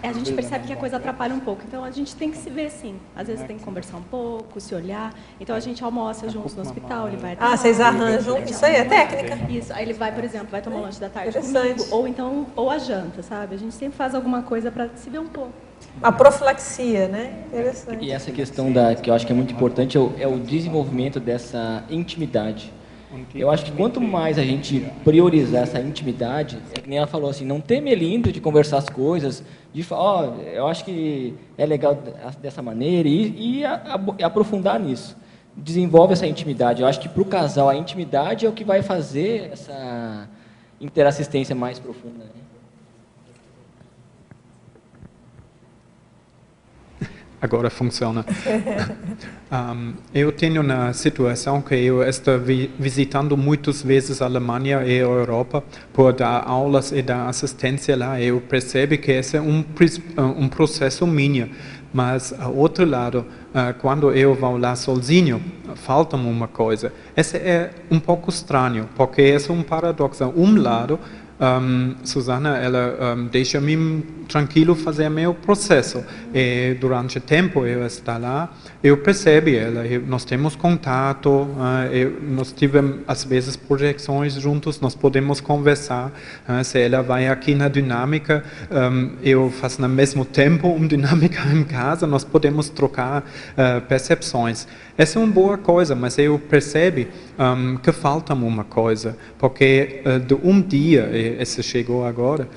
a gente percebe que a coisa atrapalha um pouco. Então, a gente tem que se ver assim. Às vezes tem que conversar um pouco, se olhar. Então, a gente almoça juntos no hospital, ele vai... vocês arranjam, isso aí é técnica. Isso, aí ele vai, por exemplo, vai tomar um lanche da tarde comigo, ou a janta, sabe? A gente sempre faz alguma coisa para se ver um pouco. A profilaxia, né? Interessante. E essa questão que eu acho que é muito importante é o desenvolvimento dessa intimidade. Eu acho que quanto mais a gente priorizar essa intimidade, é que nem ela falou assim, não ter melindre de conversar as coisas, de falar, eu acho que é legal dessa maneira e aprofundar nisso. Desenvolve essa intimidade. Eu acho que para o casal a intimidade é o que vai fazer essa interassistência mais profunda, né? Agora funciona. Eu tenho uma situação que eu estou visitando muitas vezes a Alemanha e a Europa por dar aulas e dar assistência lá. Eu percebo que esse é um processo minha. Mas, ao outro lado, quando eu vou lá sozinho, falta-me uma coisa. Esse é um pouco estranho, porque esse é um paradoxo. Lado, Susana, ela deixa-me tranquilo fazer meu processo. E durante o tempo eu estou lá, eu percebo ela, nós temos contato, nós tivemos às vezes projeções juntos, nós podemos conversar. Se ela vai aqui na dinâmica, eu faço no mesmo tempo uma dinâmica em casa, nós podemos trocar percepções. Essa é uma boa coisa, mas eu percebo que falta uma coisa, porque de dia, e esse chegou agora,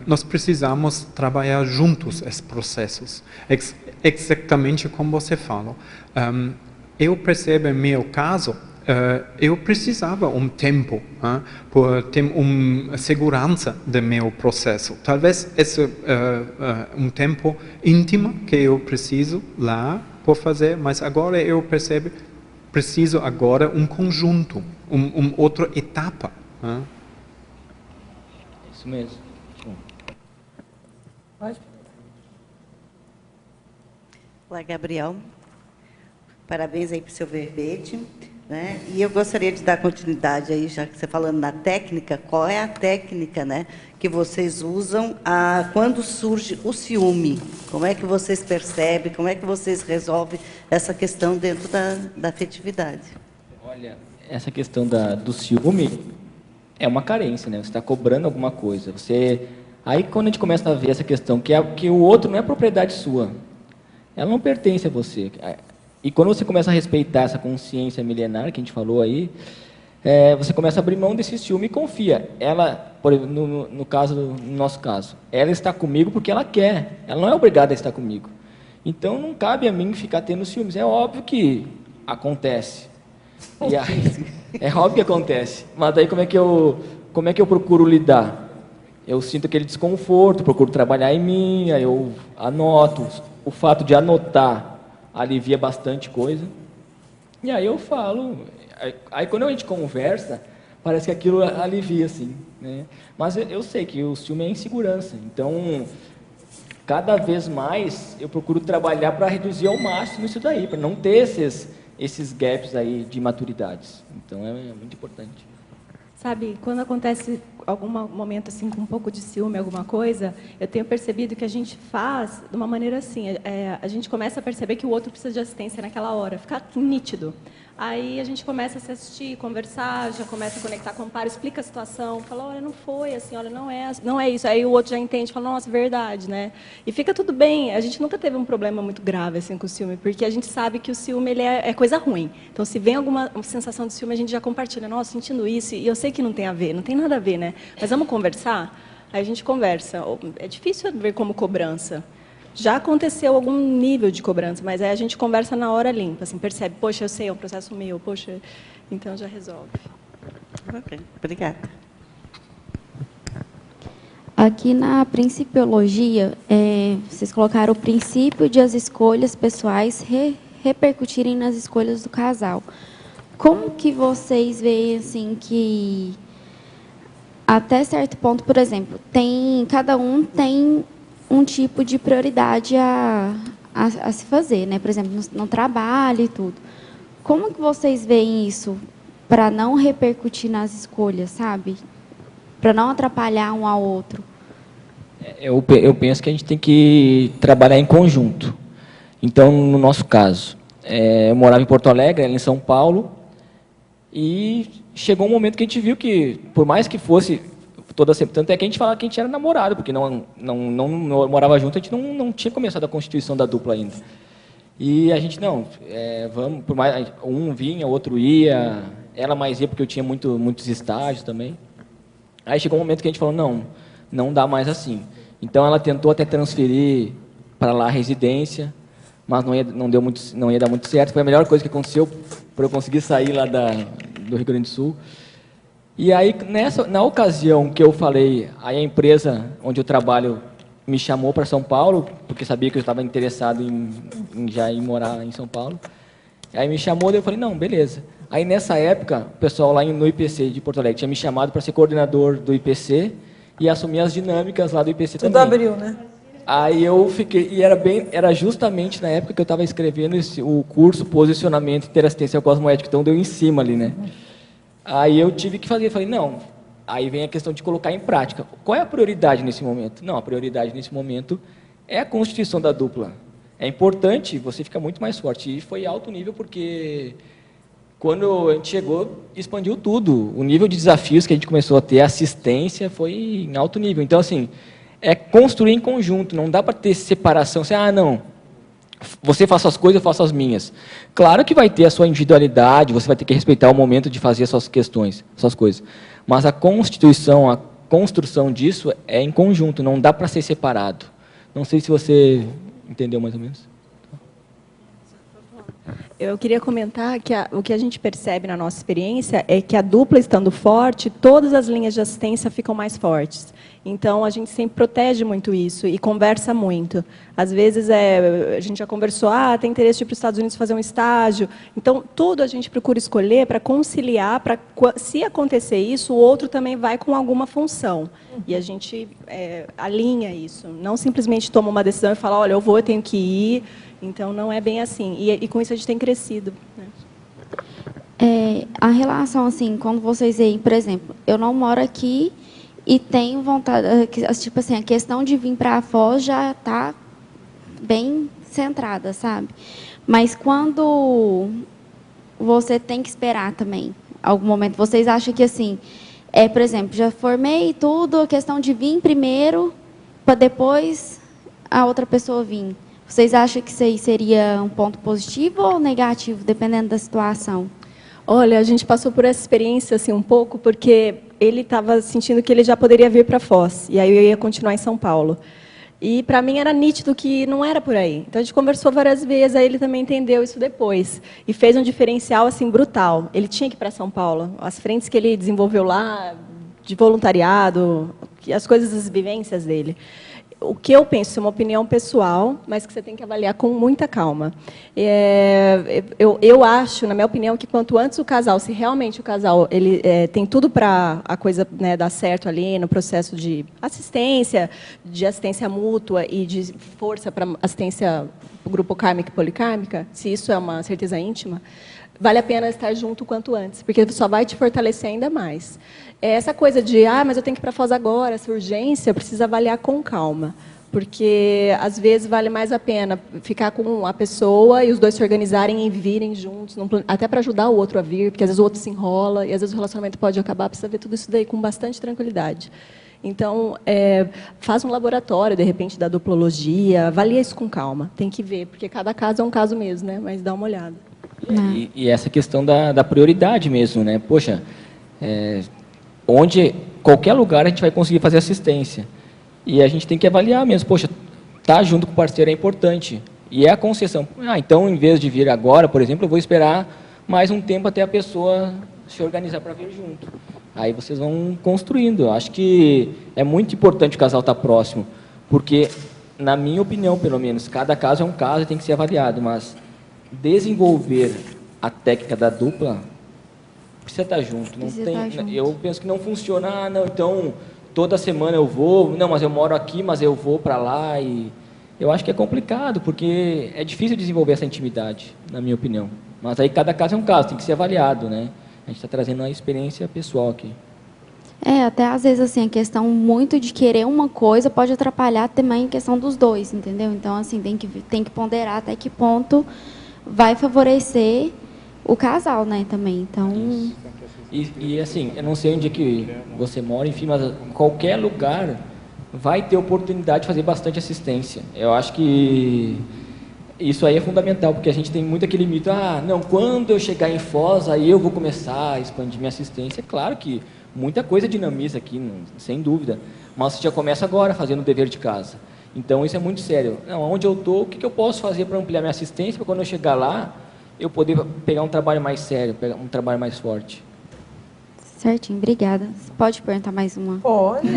nós precisamos trabalhar juntos esses processos, exatamente como você falou. Eu percebo, em meu caso, eu precisava tempo por ter uma segurança do meu processo. Talvez esse um tempo íntimo que eu preciso lá por fazer, mas agora eu percebo, preciso agora um conjunto, uma outra etapa. Isso mesmo. Olá, Gabriel. Parabéns aí para o seu verbete. Né? E eu gostaria de dar continuidade aí, já que você falando na técnica, qual é a técnica, né, que vocês usam quando surge o ciúme? Como é que vocês percebem, como é que vocês resolvem essa questão dentro da afetividade? Olha, essa questão do ciúme é uma carência, né? Você está cobrando alguma coisa. Aí quando a gente começa a ver essa questão, que o outro não é propriedade sua, ela não pertence a você. E quando você começa a respeitar essa consciência milenar que a gente falou aí, você começa a abrir mão desse ciúme e confia. Ela, por exemplo, no nosso caso, ela está comigo porque ela quer. Ela não é obrigada a estar comigo. Então não cabe a mim ficar tendo ciúmes. É óbvio que acontece. E aí, é óbvio que acontece. Mas daí como é que eu procuro lidar? Eu sinto aquele desconforto, procuro trabalhar em mim, aí eu anoto. O fato de anotar alivia bastante coisa. E aí eu falo. Aí quando a gente conversa, parece que aquilo alivia, assim, né? Mas eu sei que o ciúme é insegurança. Então, cada vez mais, eu procuro trabalhar para reduzir ao máximo isso daí, para não ter esses gaps aí de maturidades. Então, é muito importante. Sabe, quando acontece algum momento assim com um pouco de ciúme, alguma coisa, eu tenho percebido que a gente faz de uma maneira assim, a gente começa a perceber que o outro precisa de assistência naquela hora, fica nítido. Aí a gente começa a se assistir, conversar, já começa a conectar com o par, explica a situação, fala, olha, não foi assim, olha, não é isso. Aí o outro já entende, fala, nossa, verdade, né? E fica tudo bem. A gente nunca teve um problema muito grave assim com o ciúme, porque a gente sabe que o ciúme ele é coisa ruim. Então, se vem alguma sensação de ciúme, a gente já compartilha, nossa, sentindo isso, e eu sei que não tem a ver, não tem nada a ver, né? Mas vamos conversar? Aí a gente conversa. É difícil ver como cobrança. Já aconteceu algum nível de cobrança, mas aí a gente conversa na hora limpa, assim, percebe, poxa, eu sei, é um processo meu, poxa, então já resolve. Ok, obrigada. Aqui na Principiologia, vocês colocaram o princípio de as escolhas pessoais repercutirem nas escolhas do casal. Como que vocês veem, assim, que até certo ponto, por exemplo, cada um tem um tipo de prioridade a se fazer, né? Por exemplo, no trabalho e tudo. Como que vocês veem isso para não repercutir nas escolhas, sabe? Para não atrapalhar um ao outro? Eu penso que a gente tem que trabalhar em conjunto. Então, no nosso caso, eu morava em Porto Alegre, ela em São Paulo, e chegou um momento que a gente viu que, por mais que fosse tanto é que a gente falava que a gente era namorado, porque não morava junto, a gente não tinha começado a constituição da dupla ainda. E a gente, vamos, por mais, um vinha, outro ia, ela mais ia porque eu tinha muitos estágios também. Aí chegou um momento que a gente falou, não dá mais assim. Então ela tentou até transferir para lá a residência, mas não ia dar muito certo. Foi a melhor coisa que aconteceu para eu conseguir sair lá do Rio Grande do Sul. E aí, na ocasião que eu falei, aí a empresa onde eu trabalho me chamou para São Paulo, porque sabia que eu estava interessado em morar em São Paulo. Aí me chamou, daí eu falei, não, beleza. Aí nessa época, o pessoal lá no IPC de Porto Alegre tinha me chamado para ser coordenador do IPC e assumir as dinâmicas lá do IPC também. Tudo abriu, né? Aí eu fiquei, e era justamente na época que eu estava escrevendo o curso Posicionamento e Interassistência Cosmoética, então deu em cima ali, né? Aí eu tive que fazer, falei, não, aí vem a questão de colocar em prática. Qual é a prioridade nesse momento? Não, a prioridade nesse momento é a constituição da dupla. É importante, você fica muito mais forte. E foi alto nível porque quando a gente chegou, expandiu tudo. O nível de desafios que a gente começou a ter, a assistência, foi em alto nível. Então, assim, é construir em conjunto, não dá para ter separação. Você, você faz suas coisas, eu faço as minhas. Claro que vai ter a sua individualidade, você vai ter que respeitar o momento de fazer as suas questões, suas coisas. Mas a constituição, a construção disso é em conjunto, não dá para ser separado. Não sei se você entendeu mais ou menos. Eu queria comentar que o que a gente percebe na nossa experiência é que a dupla estando forte, todas as linhas de assistência ficam mais fortes. Então, a gente sempre protege muito isso e conversa muito. Às vezes, a gente já conversou, tem interesse de ir para os Estados Unidos fazer um estágio. Então, tudo a gente procura escolher para conciliar, para, se acontecer isso, o outro também vai com alguma função. E a gente alinha isso. Não simplesmente toma uma decisão e fala, olha, eu tenho que ir, Então, não é bem assim. E com isso a gente tem crescido, né? A relação, assim, quando vocês veem, por exemplo, eu não moro aqui e tenho vontade, tipo assim, a questão de vir para a Foz já está bem centrada, sabe? Mas quando você tem que esperar também, algum momento, vocês acham que, assim, por exemplo, já formei tudo, a questão de vir primeiro, para depois a outra pessoa vir. Vocês acham que isso aí seria um ponto positivo ou negativo, dependendo da situação? Olha, a gente passou por essa experiência assim um pouco, porque ele estava sentindo que ele já poderia vir para Foz, e aí eu ia continuar em São Paulo. E para mim era nítido que não era por aí. Então a gente conversou várias vezes, aí ele também entendeu isso depois e fez um diferencial assim brutal. Ele tinha que ir para São Paulo. As frentes que ele desenvolveu lá, de voluntariado, as coisas, as vivências dele. O que eu penso é uma opinião pessoal, mas que você tem que avaliar com muita calma. Eu acho, na minha opinião, que quanto antes o casal, se realmente o casal ele tem tudo para a coisa, né, dar certo ali no processo de assistência mútua e de força para assistência para o grupo kármica e policármica, se isso é uma certeza íntima, vale a pena estar junto o quanto antes, porque só vai te fortalecer ainda mais. Essa coisa de, mas eu tenho que ir para a Foz agora, essa urgência, precisa avaliar com calma, porque, às vezes, vale mais a pena ficar com a pessoa e os dois se organizarem e virem juntos, até para ajudar o outro a vir, porque, às vezes, o outro se enrola e, às vezes, o relacionamento pode acabar, precisa ver tudo isso daí com bastante tranquilidade. Então, faz um laboratório, de repente, da duplologia, avalia isso com calma, tem que ver, porque cada caso é um caso mesmo, né? Mas dá uma olhada. E essa questão da prioridade mesmo, né? Poxa, qualquer lugar a gente vai conseguir fazer assistência. E a gente tem que avaliar mesmo. Poxa, estar junto com o parceiro é importante. E é a concessão. Então, em vez de vir agora, por exemplo, eu vou esperar mais um tempo até a pessoa se organizar para vir junto. Aí vocês vão construindo. Eu acho que é muito importante o casal estar próximo, porque, na minha opinião, pelo menos, cada caso é um caso e tem que ser avaliado, mas desenvolver a técnica da dupla precisa estar junto. Eu penso que não funciona, então toda semana eu vou, mas eu moro aqui, mas eu vou para lá. E eu acho que é complicado, porque é difícil desenvolver essa intimidade, na minha opinião. Mas aí cada caso é um caso, tem que ser avaliado, né? A gente está trazendo uma experiência pessoal aqui. Até às vezes assim, a questão muito de querer uma coisa pode atrapalhar também a questão dos dois, entendeu? Então, assim, tem que ponderar até que ponto vai favorecer o casal, né, também. Então... E assim, eu não sei onde é que você mora, enfim, mas qualquer lugar vai ter oportunidade de fazer bastante assistência. Eu acho que isso aí é fundamental, porque a gente tem muito aquele mito, quando eu chegar em Foz, aí eu vou começar a expandir minha assistência. É claro que muita coisa dinamiza aqui, sem dúvida, mas você já começa agora fazendo o dever de casa. Então, isso é muito sério. Onde eu estou, o que eu posso fazer para ampliar minha assistência, para quando eu chegar lá, eu poder pegar um trabalho mais sério, pegar um trabalho mais forte. Certinho, obrigada. Você pode perguntar mais uma? Pode.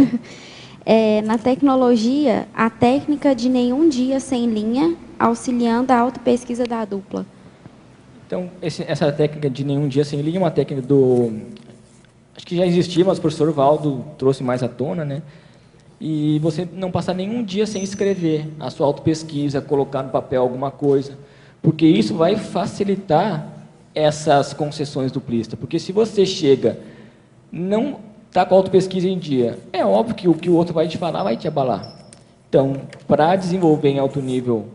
Na tecnologia, a técnica de nenhum dia sem linha, auxiliando a autopesquisa da dupla. Então, essa técnica de nenhum dia sem linha é uma técnica acho que já existia, mas o professor Valdo trouxe mais à tona, né? E você não passar nenhum dia sem escrever a sua autopesquisa, colocar no papel alguma coisa, porque isso vai facilitar essas concessões duplistas. Porque se você chega, não está com a autopesquisa em dia, é óbvio que o que o outro vai te falar vai te abalar. Então, para desenvolver em alto nível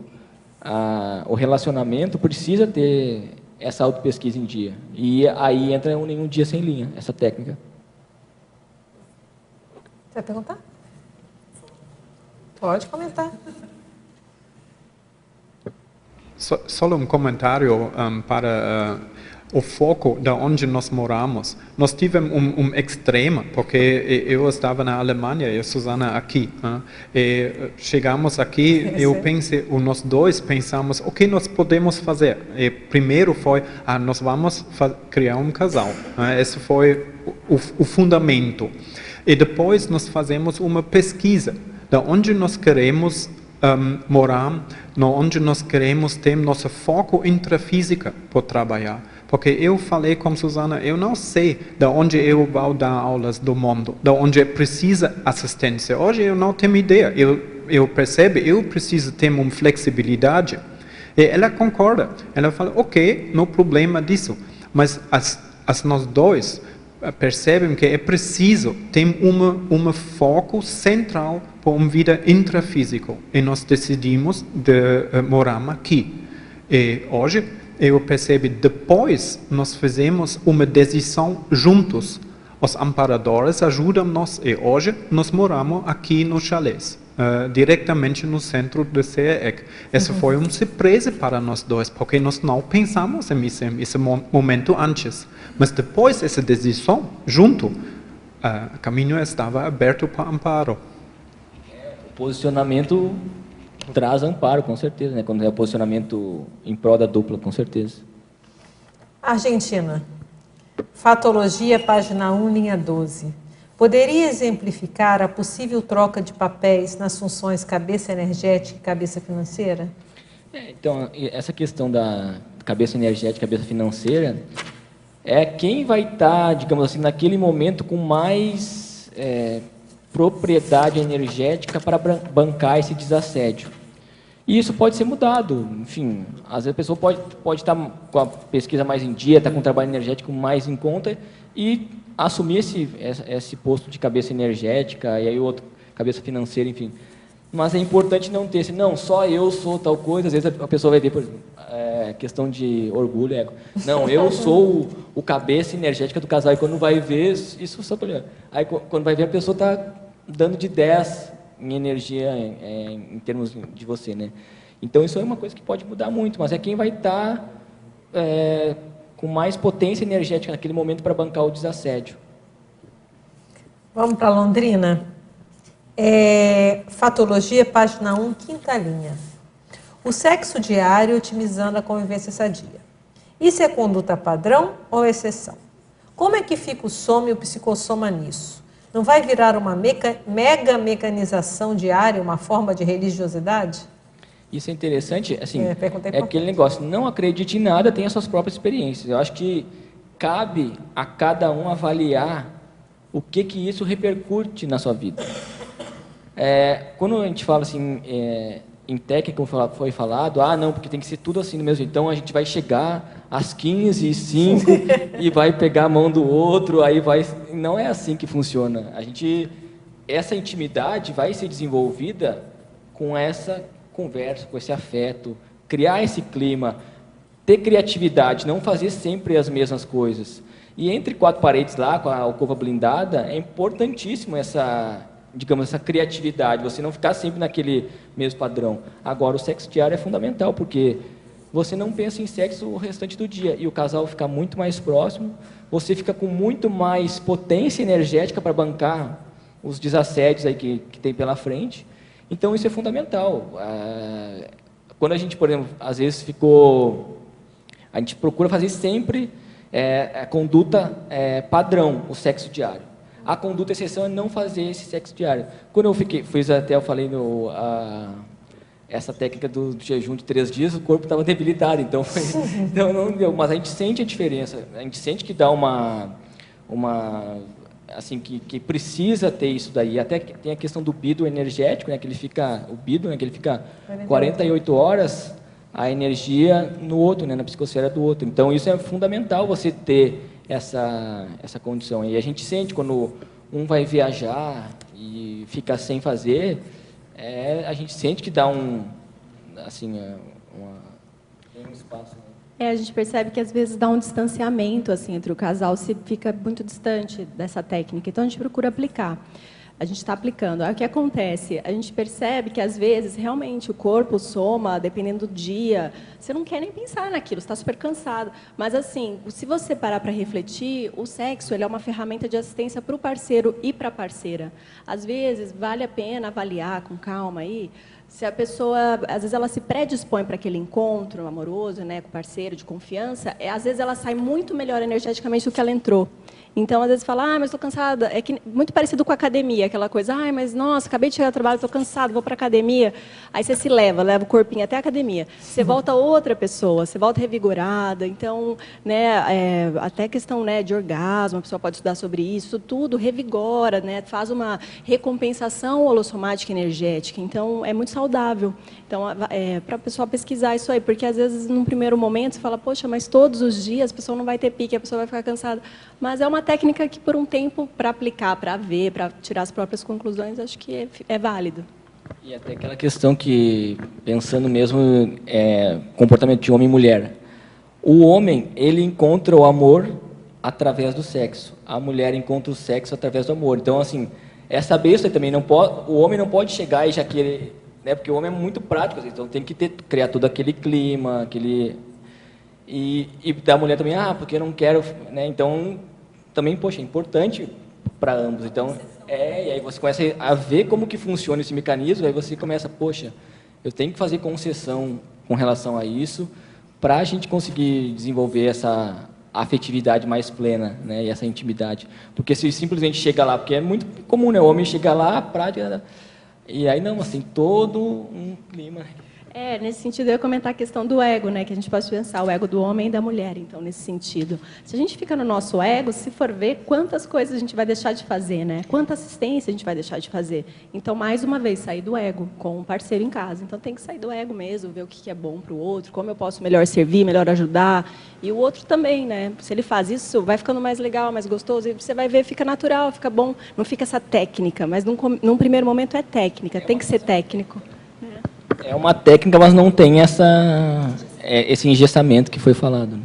o relacionamento, precisa ter essa autopesquisa em dia. E aí entra um nenhum dia sem linha, essa técnica. Você vai perguntar? Pode comentar. Só um comentário para o foco de onde nós moramos. Nós tivemos extremo, porque eu estava na Alemanha e a Susana aqui. E chegamos aqui, nós dois pensamos, o que nós podemos fazer? E primeiro foi, nós vamos criar um casal. Esse foi o fundamento. E depois nós fazemos uma pesquisa de onde nós queremos morar, onde nós queremos ter nosso foco intrafísica para trabalhar. Porque eu falei com Susana, eu não sei de onde eu vou dar aulas do mundo, de onde precisa assistência. Hoje eu não tenho ideia. Eu percebo, eu preciso ter uma flexibilidade. E ela concorda. Ela fala, ok, não problema disso. Mas nós dois percebem que é preciso ter um foco central para uma vida intrafísica. E nós decidimos de morar aqui. E hoje, eu percebo, depois nós fizemos uma decisão juntos. Os amparadores ajudam-nos e hoje nós moramos aqui no chalés, diretamente no centro de CEEC. Essa foi uma surpresa para nós dois, porque nós não pensamos nesse momento antes. Mas depois dessa decisão, junto, o caminho estava aberto para amparo. O posicionamento traz amparo, com certeza, né? Quando é o posicionamento em prol da dupla, com certeza. Argentina. Fatologia, página 1, linha 12. Poderia exemplificar a possível troca de papéis nas funções cabeça energética e cabeça financeira? Então, essa questão da cabeça energética e cabeça financeira é quem vai estar, digamos assim, naquele momento com mais propriedade energética para bancar esse desassédio. E isso pode ser mudado, enfim, às vezes a pessoa pode estar com a pesquisa mais em dia, estar com o trabalho energético mais em conta e assumir esse posto de cabeça energética e aí o outro cabeça financeira, enfim. Mas é importante não ter, não, só eu sou tal coisa, às vezes a pessoa vai ver, por exemplo, questão de orgulho, ego. Não, eu sou o cabeça energética do casal, e quando vai ver, isso só para olhar. Aí quando vai ver, a pessoa está dando de 10 em energia em termos de você, né? Então isso é uma coisa que pode mudar muito, mas é quem vai estar com mais potência energética naquele momento para bancar o desassédio. Vamos para Londrina. Fatologia, página 1, quinta linha. O sexo diário otimizando a convivência sadia. Isso é conduta padrão ou exceção? Como é que fica o soma e o psicossoma nisso? Não vai virar uma mega mecanização diária, uma forma de religiosidade? Isso é interessante, assim, é aquele negócio, não acredite em nada, tenha suas próprias experiências. Eu acho que cabe a cada um avaliar o que isso repercute na sua vida. Quando a gente fala assim, em técnica, como foi falado, não, porque tem que ser tudo assim mesmo, então a gente vai chegar às 15h05 e vai pegar a mão do outro, aí vai... Não é assim que funciona. Essa intimidade vai ser desenvolvida com essa conversa, com esse afeto, criar esse clima, ter criatividade, não fazer sempre as mesmas coisas. E entre quatro paredes lá, com a alcova blindada, é importantíssimo essa criatividade, você não ficar sempre naquele mesmo padrão. Agora, o sexo diário é fundamental, porque você não pensa em sexo o restante do dia, e o casal fica muito mais próximo, você fica com muito mais potência energética para bancar os desassédios aí que tem pela frente. Então, isso é fundamental. Quando a gente, por exemplo, às vezes a gente procura fazer sempre a conduta padrão, o sexo diário. A conduta exceção é não fazer esse sexo diário. Quando eu falei essa técnica do jejum de 3 dias, o corpo estava debilitado, então não deu. Mas a gente sente a diferença, a gente sente que dá assim, que precisa ter isso daí. Até que tem a questão do bido energético, né, que ele fica 48 horas a energia no outro, né, na psicosfera do outro. Então isso é fundamental, você ter essa condição. E a gente sente quando um vai viajar e fica sem fazer, a gente sente que dá um espaço. A gente percebe que às vezes dá um distanciamento assim, entre o casal, se fica muito distante dessa técnica. Então a gente procura aplicar. A gente está aplicando. Aí o que acontece? A gente percebe que às vezes realmente o corpo soma, dependendo do dia, você não quer nem pensar naquilo, você está super cansado. Mas assim, se você parar para refletir, o sexo ele é uma ferramenta de assistência para o parceiro e para a parceira. Às vezes vale a pena avaliar com calma aí. Se a pessoa, às vezes ela se predispõe para aquele encontro amoroso, né, com o parceiro, de confiança, às vezes ela sai muito melhor energeticamente do que ela entrou. Então, às vezes fala, mas estou cansada. É que, muito parecido com a academia, aquela coisa, mas nossa, acabei de chegar do trabalho, estou cansado, vou para a academia. Aí você se leva o corpinho até a academia. Você volta outra pessoa, você volta revigorada. Então, né, até questão, né, de orgasmo, a pessoa pode estudar sobre isso, tudo revigora, né, faz uma recompensação holossomática energética. Então, é muito saudável. Então, para a pessoa pesquisar isso aí, porque às vezes, num primeiro momento, você fala, poxa, mas todos os dias a pessoa não vai ter pique, a pessoa vai ficar cansada. Mas é uma técnica que, por um tempo, para aplicar, para ver, para tirar as próprias conclusões, acho que é válido. E até aquela questão que, pensando mesmo, comportamento de homem e mulher. O homem, ele encontra o amor através do sexo. A mulher encontra o sexo através do amor. Então, assim, essa besta também não pode... O homem não pode chegar e já querer... Né, porque o homem é muito prático, então tem que criar todo aquele clima, aquele... E da mulher também, porque eu não quero... Né, então, também, poxa, é importante para ambos. Então, e aí você começa a ver como que funciona esse mecanismo, aí você começa, poxa, eu tenho que fazer concessão com relação a isso para a gente conseguir desenvolver essa afetividade mais plena, né, e essa intimidade. Porque se simplesmente chega lá, porque é muito comum, né, o homem chega lá, prática... E aí não, assim, todo um clima... Nesse sentido, eu ia comentar a questão do ego, né, que a gente pode pensar, o ego do homem e da mulher, então, nesse sentido. Se a gente fica no nosso ego, se for ver, quantas coisas a gente vai deixar de fazer, né? Quanta assistência a gente vai deixar de fazer. Então, mais uma vez, sair do ego com um parceiro em casa. Então, tem que sair do ego mesmo, ver o que é bom para o outro, como eu posso melhor servir, melhor ajudar. E o outro também, né? Se ele faz isso, vai ficando mais legal, mais gostoso, e você vai ver, fica natural, fica bom. Não fica essa técnica, mas num primeiro momento é técnica, tem que ser técnico. É uma técnica, mas não tem esse engessamento que foi falado.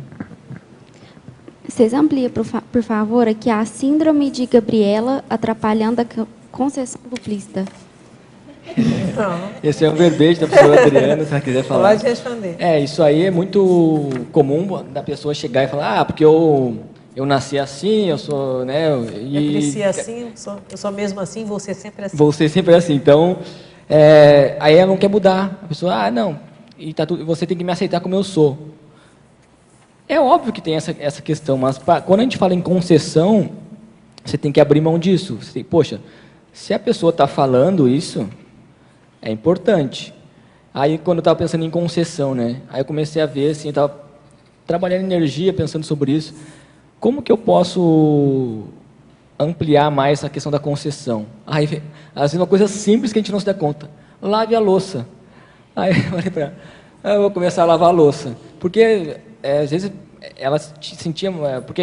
Vocês ampliam, por favor, aqui a síndrome de Gabriela atrapalhando a concessão duplista. Esse é um verbete da professora Adriana, se ela quiser falar. Pode responder. Isso aí é muito comum da pessoa chegar e falar, porque eu nasci assim, eu sou... Né, eu cresci assim, eu sou mesmo assim, vou ser sempre assim. Vou ser sempre assim, então... aí ela não quer mudar. A pessoa, não, e você tem que me aceitar como eu sou. É óbvio que tem essa questão, mas quando a gente fala em concessão, você tem que abrir mão disso. Você tem, poxa, se a pessoa está falando isso, é importante. Aí, quando eu estava pensando em concessão, né, aí eu comecei a ver, assim, eu estava trabalhando energia, pensando sobre isso. Como que eu posso ampliar mais a questão da concessão? Aí, às vezes, uma coisa simples que a gente não se dá conta. Lave a louça. Aí eu falei para ela, eu vou começar a lavar a louça. Porque, às vezes, ela sentia... Porque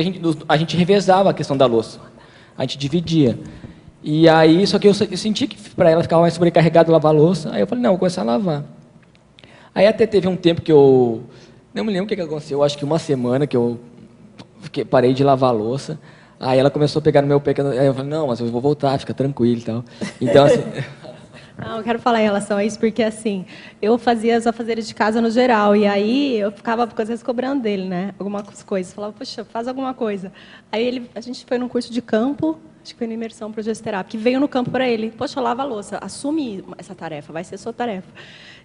a gente revezava a questão da louça. A gente dividia. E aí, só que eu senti que para ela ficava mais sobrecarregado lavar a louça. Aí eu falei, não, vou começar a lavar. Aí até teve um tempo que eu... Não me lembro o que aconteceu. Acho que uma semana que eu parei de lavar a louça. Aí ela começou a pegar no meu pé, aí eu falei, não, mas eu vou voltar, fica tranquilo e tal. Então, assim... Não, eu quero falar em relação a isso, porque, assim, eu fazia os afazeres de casa no geral, e aí eu ficava, às vezes, cobrando dele, né, algumas coisas. Falava, poxa, faz alguma coisa. Aí a gente foi num curso de campo, acho que foi na imersão progesterapia, que veio no campo para ele, poxa, lava a louça, assume essa tarefa, vai ser sua tarefa.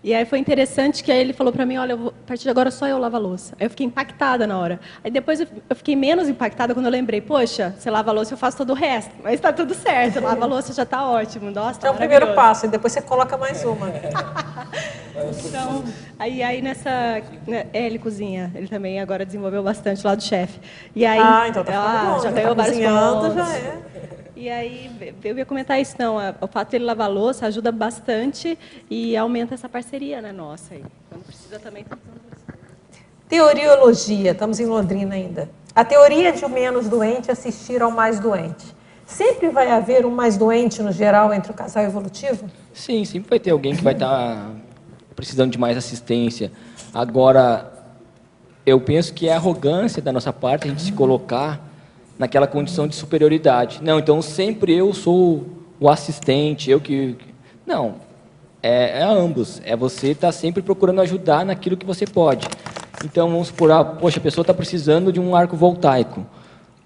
E aí foi interessante que aí ele falou para mim, olha, a partir de agora só eu lavo a louça. Aí eu fiquei impactada na hora. Aí depois eu fiquei menos impactada quando eu lembrei, poxa, você lava a louça, eu faço todo o resto. Mas está tudo certo, lava a louça já está ótimo. Nossa, tá é o primeiro passo, e depois você coloca mais uma. Então, aí nessa... ele cozinha, ele também agora desenvolveu bastante lá do chefe. E aí, então tá bom, já ganhou vários pontos. Já é. E aí, eu ia comentar isso, não, o fato de ele lavar a louça ajuda bastante e aumenta essa parceria, né, nossa. Aí, quando precisa também... Teoriologia, estamos em Londrina ainda. A teoria de o menos doente assistir ao mais doente. Sempre vai haver um mais doente, no geral, entre o casal evolutivo? Sim, sempre vai ter alguém que vai estar precisando de mais assistência. Agora, eu penso que é arrogância da nossa parte a gente se colocar naquela condição de superioridade. Não, então sempre eu sou o assistente, eu que... Não, é ambos. É você estar sempre procurando ajudar naquilo que você pode. Então, vamos supor, poxa, a pessoa está precisando de um arco voltaico.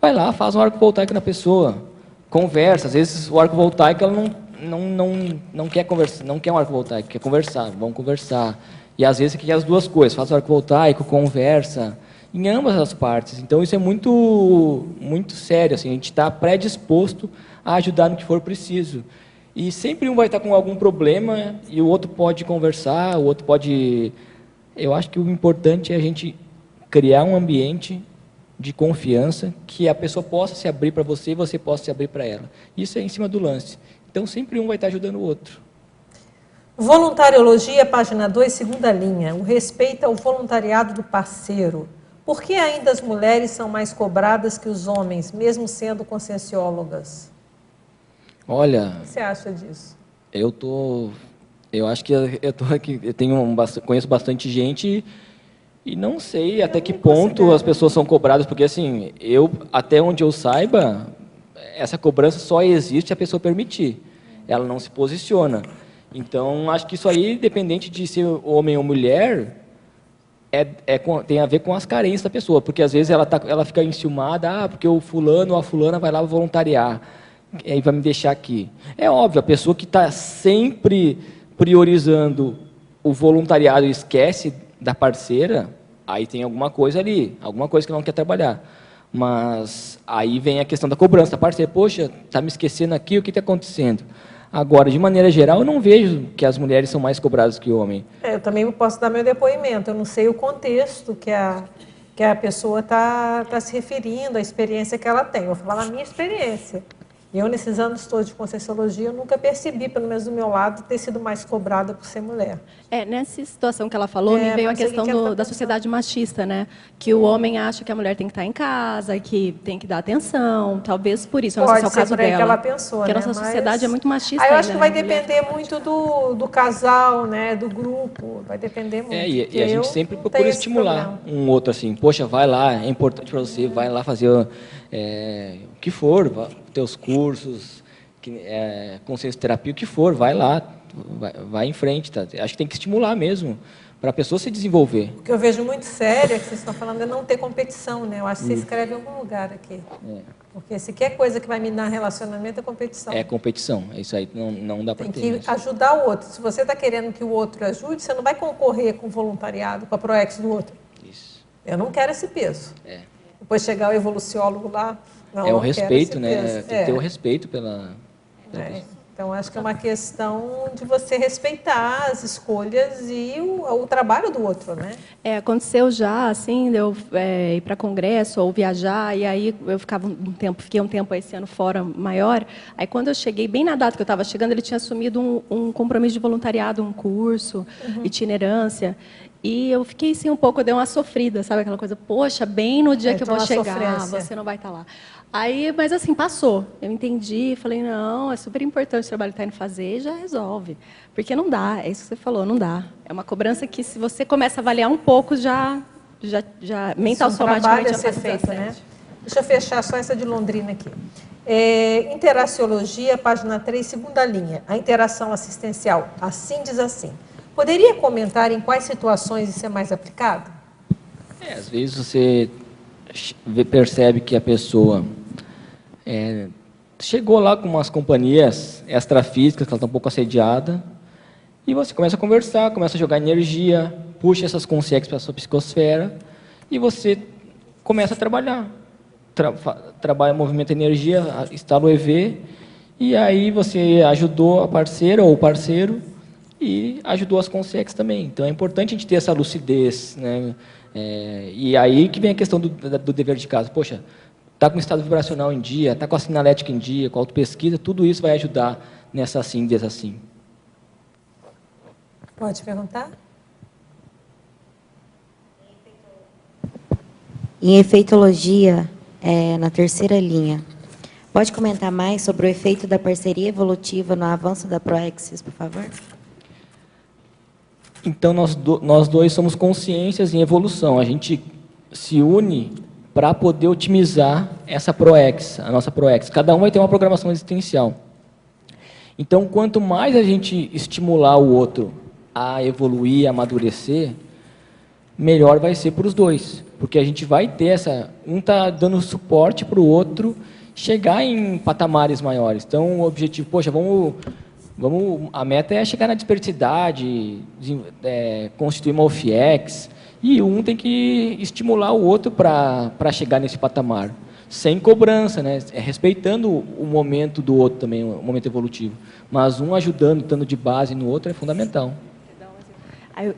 Vai lá, faz um arco voltaico na pessoa. Conversa. Às vezes o arco voltaico ela não quer conversar, não quer um arco voltaico, quer conversar. Vamos conversar. E às vezes você quer as duas coisas. Faz o arco voltaico, conversa. em ambas as partes. Então, isso é muito sério. Assim, a gente está predisposto a ajudar no que for preciso. E sempre um vai estar com algum problema e o outro pode conversar, o outro pode... Eu acho que o importante é a gente criar um ambiente de confiança que a pessoa possa se abrir para você e você possa se abrir para ela. Isso é em cima do lance. Então, sempre um vai estar ajudando o outro. Voluntariologia, página 2, segunda linha. O respeito ao voluntariado do parceiro. Por que ainda as mulheres são mais cobradas que os homens, mesmo sendo conscienciólogas? Olha... O que você acha disso? Eu acho que eu tô aqui, conheço bastante gente e não sei até que ponto as pessoas são cobradas, porque assim, até onde eu saiba, essa cobrança só existe se a pessoa permitir. Ela não se posiciona. Então, acho que isso aí, independente de ser homem ou mulher, tem a ver com as carências da pessoa, porque às vezes ela fica enciumada, porque o fulano ou a fulana vai lá voluntariar, aí vai me deixar aqui. É óbvio, a pessoa que está sempre priorizando o voluntariado e esquece da parceira, aí tem alguma coisa ali, alguma coisa que não quer trabalhar. Mas aí vem a questão da cobrança da parceira. Poxa, está me esquecendo aqui, o que está acontecendo? Agora, de maneira geral, eu não vejo que as mulheres são mais cobradas que o homem. Eu também posso dar meu depoimento. Eu não sei o contexto que a pessoa está se referindo, a experiência que ela tem. Eu vou falar na minha experiência. Eu, nesses anos todos de Conscienciologia, eu nunca percebi, pelo menos do meu lado, ter sido mais cobrada por ser mulher. Nessa situação que ela falou, me veio a questão da sociedade machista, né? Que o homem acha que a mulher tem que estar em casa, que tem que dar atenção, talvez por isso, não sei se é o caso dela. Que ela pensou, porque né? a nossa sociedade é muito machista. Aí eu acho que vai né? depender muito do casal, né? Do grupo, vai depender muito. E a gente sempre procura estimular um outro assim, poxa, vai lá, é importante para você, vai lá fazer o que for, teus cursos, consciência terapia, o que for, vai lá, vai em frente, tá? Acho que tem que estimular mesmo, para a pessoa se desenvolver. O que eu vejo muito sério é que vocês estão falando é não ter competição, né? Eu acho que você escreve em algum lugar aqui. Porque se quer coisa que vai minar relacionamento é competição. É competição, é isso aí, não dá para ter. Tem que ajudar o outro. Se você está querendo que o outro ajude, você não vai concorrer com o voluntariado, com a ProEx do outro. Isso. Eu não quero esse peso. Depois chegar o evoluciólogo lá... É o respeito, né? Tem que ter o respeito pela Então, acho que é uma questão de você respeitar as escolhas e o trabalho do outro, né? Aconteceu já, assim, de eu ir para congresso ou viajar, e aí eu fiquei um tempo esse ano fora maior. Aí, quando eu cheguei, bem na data que eu estava chegando, ele tinha assumido um compromisso de voluntariado, um curso, itinerância. E eu fiquei assim, dei uma sofrida, sabe? Aquela coisa, poxa, bem no dia que eu vou chegar, você não vai estar lá. Aí, mas assim, passou. Eu entendi, falei, não, é super importante o trabalho que está indo fazer, já resolve. Porque não dá, é isso que você falou, não dá. É uma cobrança que, se você começa a avaliar um pouco, já mental somaticamente já faz feito, né? Deixa eu fechar só essa de Londrina aqui. Interaciologia, página 3, segunda linha. A interação assistencial, assim diz assim. Poderia comentar em quais situações isso é mais aplicado? Às vezes você percebe que a pessoa chegou lá com umas companhias extrafísicas, que ela está um pouco assediada, e você começa a conversar, começa a jogar energia, puxa essas consciências para a sua psicosfera, e você começa a trabalhar. Trabalha movimento energia, instala o EV, e aí você ajudou a parceira ou o parceiro, e ajudou as consciências também. Então, é importante a gente ter essa lucidez, né? E aí que vem a questão do dever de casa. Poxa, está com o estado vibracional em dia, está com a sinalética em dia, com a autopesquisa, tudo isso vai ajudar nessa assim, desassim. Pode perguntar? Em efeitologia, na terceira linha, pode comentar mais sobre o efeito da parceria evolutiva no avanço da Proexis, por favor? Então, nós dois somos consciências em evolução. A gente se une para poder otimizar essa ProEx, a nossa ProEx. Cada um vai ter uma programação existencial. Então, quanto mais a gente estimular o outro a evoluir, a amadurecer, melhor vai ser para os dois. Porque a gente vai ter um está dando suporte para o outro chegar em patamares maiores. Então, o objetivo, poxa, a meta é chegar na dispersidade, constituir uma OFIEX, e um tem que estimular o outro para chegar nesse patamar, sem cobrança, né? Respeitando o momento do outro também, o momento evolutivo. Mas um ajudando, estando de base no outro é fundamental.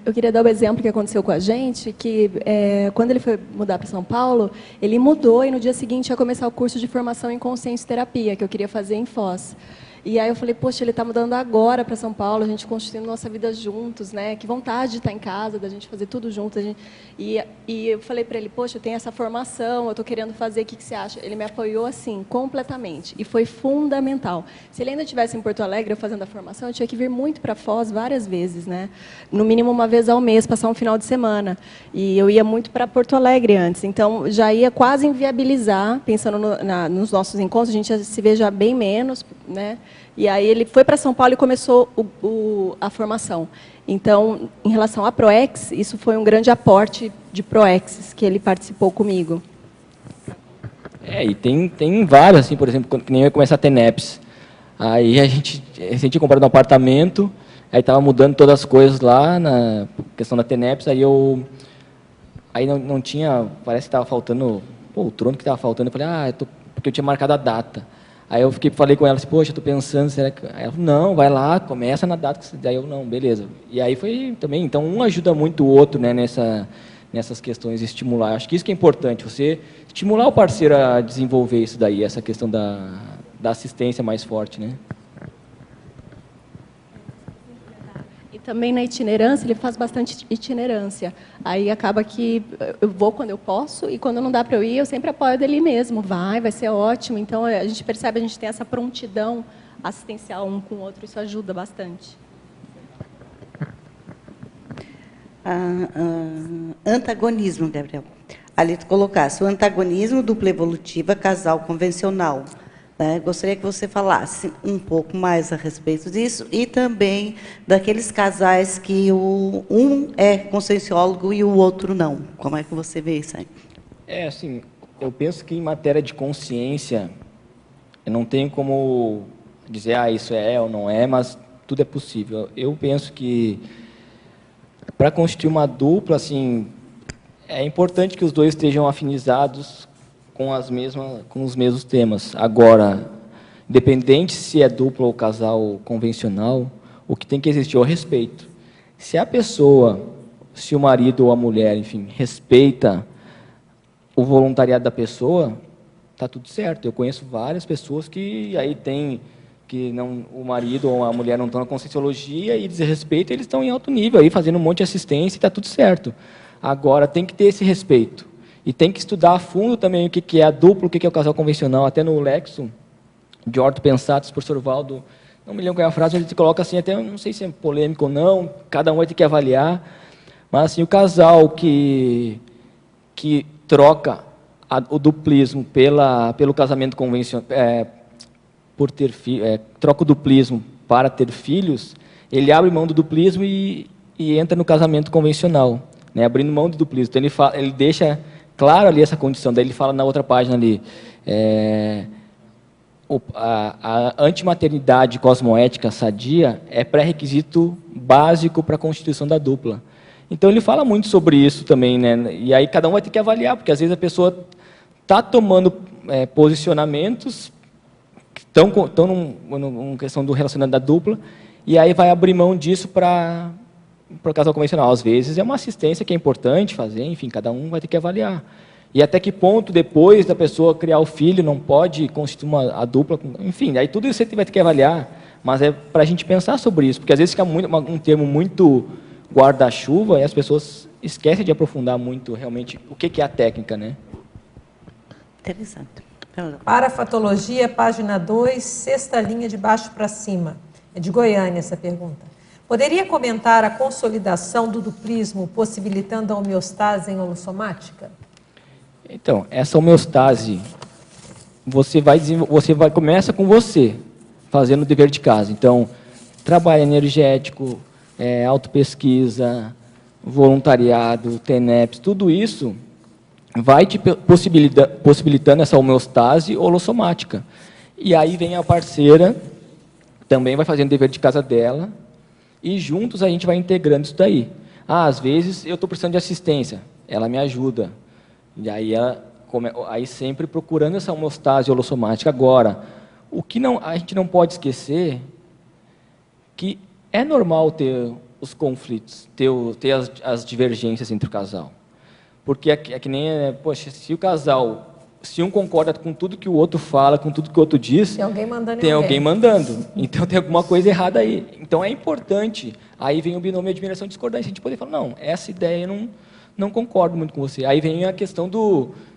Eu queria dar o exemplo que aconteceu com a gente, que quando ele foi mudar para São Paulo, ele mudou e no dia seguinte ia começar o curso de formação em consciência terapia, que eu queria fazer em Foz. E aí eu falei, poxa, ele está mudando agora para São Paulo, a gente construindo nossa vida juntos, né? Que vontade de estar em casa, da gente fazer tudo junto. E eu falei para ele, poxa, eu tenho essa formação, eu estou querendo fazer, o que você acha? Ele me apoiou assim, completamente, e foi fundamental. Se ele ainda estivesse em Porto Alegre, eu fazendo a formação, eu tinha que vir muito para Foz várias vezes, né? No mínimo uma vez ao mês, passar um final de semana. E eu ia muito para Porto Alegre antes, então já ia quase inviabilizar, pensando nos nossos encontros, a gente ia se ver já bem menos, né? E aí ele foi para São Paulo e começou a formação. Então, em relação à ProEx, isso foi um grande aporte de ProEx que ele participou comigo. E tem vários, assim, por exemplo, que nem eu ia começar a ter NEPs. Aí a gente tinha comprado um apartamento, aí estava mudando todas as coisas lá na questão da TENEPS, aí não tinha, parece que estava faltando, o trono que estava faltando, eu falei, porque eu tinha marcado a data. Aí eu falei com ela, assim, poxa, estou pensando, será que... Aí ela falou, não, vai lá, começa na data. Daí eu, não, beleza. E aí foi também, então um ajuda muito o outro, né, nessas questões de estimular. Acho que isso que é importante, você estimular o parceiro a desenvolver isso daí, essa questão da assistência mais forte, né? Também na itinerância, ele faz bastante itinerância. Aí acaba que eu vou quando eu posso, e quando não dá para eu ir, eu sempre apoio dele mesmo. Vai ser ótimo. Então, a gente percebe, a gente tem essa prontidão assistencial um com o outro, isso ajuda bastante. Antagonismo, Gabriel. Ali tu colocasse o antagonismo, dupla evolutiva, casal convencional. Gostaria que você falasse um pouco mais a respeito disso e também daqueles casais que um é conscienciólogo e o outro não. Como é que você vê isso aí? Assim, eu penso que em matéria de consciência, eu não tenho como dizer, isso é ou não é, mas tudo é possível. Eu penso que, para constituir uma dupla, assim, é importante que os dois estejam afinizados com os mesmos temas. Agora, independente se é dupla ou casal convencional, o que tem que existir é o respeito. Se a pessoa, se o marido ou a mulher, enfim, respeita o voluntariado da pessoa, está tudo certo. Eu conheço várias pessoas que aí tem que não, o marido ou a mulher não estão na conscienciologia e desrespeito, eles estão em alto nível aí fazendo um monte de assistência e está tudo certo. Agora tem que ter esse respeito. E tem que estudar a fundo também o que é a dupla, o que é o casal convencional. Até no Lexo, de Orto Pensatis, professor Valdo, não me lembro qual é a frase, ele coloca assim, até não sei se é polêmico ou não, cada um vai ter que avaliar, mas assim, o casal que troca o duplismo pelo casamento convencional, troca o duplismo para ter filhos, ele abre mão do duplismo e entra no casamento convencional, né, abrindo mão do duplismo. Então ele deixa claro ali essa condição, daí ele fala na outra página ali, a antimaternidade cosmoética sadia é pré-requisito básico para a constituição da dupla. Então ele fala muito sobre isso também, né? E aí cada um vai ter que avaliar, porque às vezes a pessoa está tomando posicionamentos que estão numa questão do relacionamento da dupla, e aí vai abrir mão disso para o casal convencional. Às vezes é uma assistência que é importante fazer, enfim, cada um vai ter que avaliar. E até que ponto, depois da pessoa criar o filho, não pode constituir a dupla, enfim, aí tudo isso você vai ter que avaliar, mas é para a gente pensar sobre isso, porque às vezes fica um termo muito guarda-chuva e as pessoas esquecem de aprofundar muito realmente o que é a técnica, né? Interessante. Parafatologia, página 2, sexta linha de baixo para cima. É de Goiânia essa pergunta. Poderia comentar a consolidação do duplismo possibilitando a homeostase em holossomática? Então, essa homeostase, começa com você, fazendo o dever de casa. Então, trabalho energético, autopesquisa, voluntariado, TENEPS, tudo isso vai te possibilitando essa homeostase holossomática. E aí vem a parceira, também vai fazendo o dever de casa dela, e juntos a gente vai integrando isso daí. às vezes eu estou precisando de assistência, ela me ajuda. E aí, aí sempre procurando essa homeostase holossomática. Agora, o que a gente não pode esquecer que é normal ter os conflitos, ter as divergências entre o casal. Porque é que nem, poxa, se o casal, se um concorda com tudo que o outro fala, com tudo que o outro diz, Tem alguém mandando. Tem alguém mandando. Então tem alguma coisa errada aí. Então é importante. Aí vem o binômio admiração e discordância. A gente poder falar, não, essa ideia eu não concordo muito com você. Aí vem a questão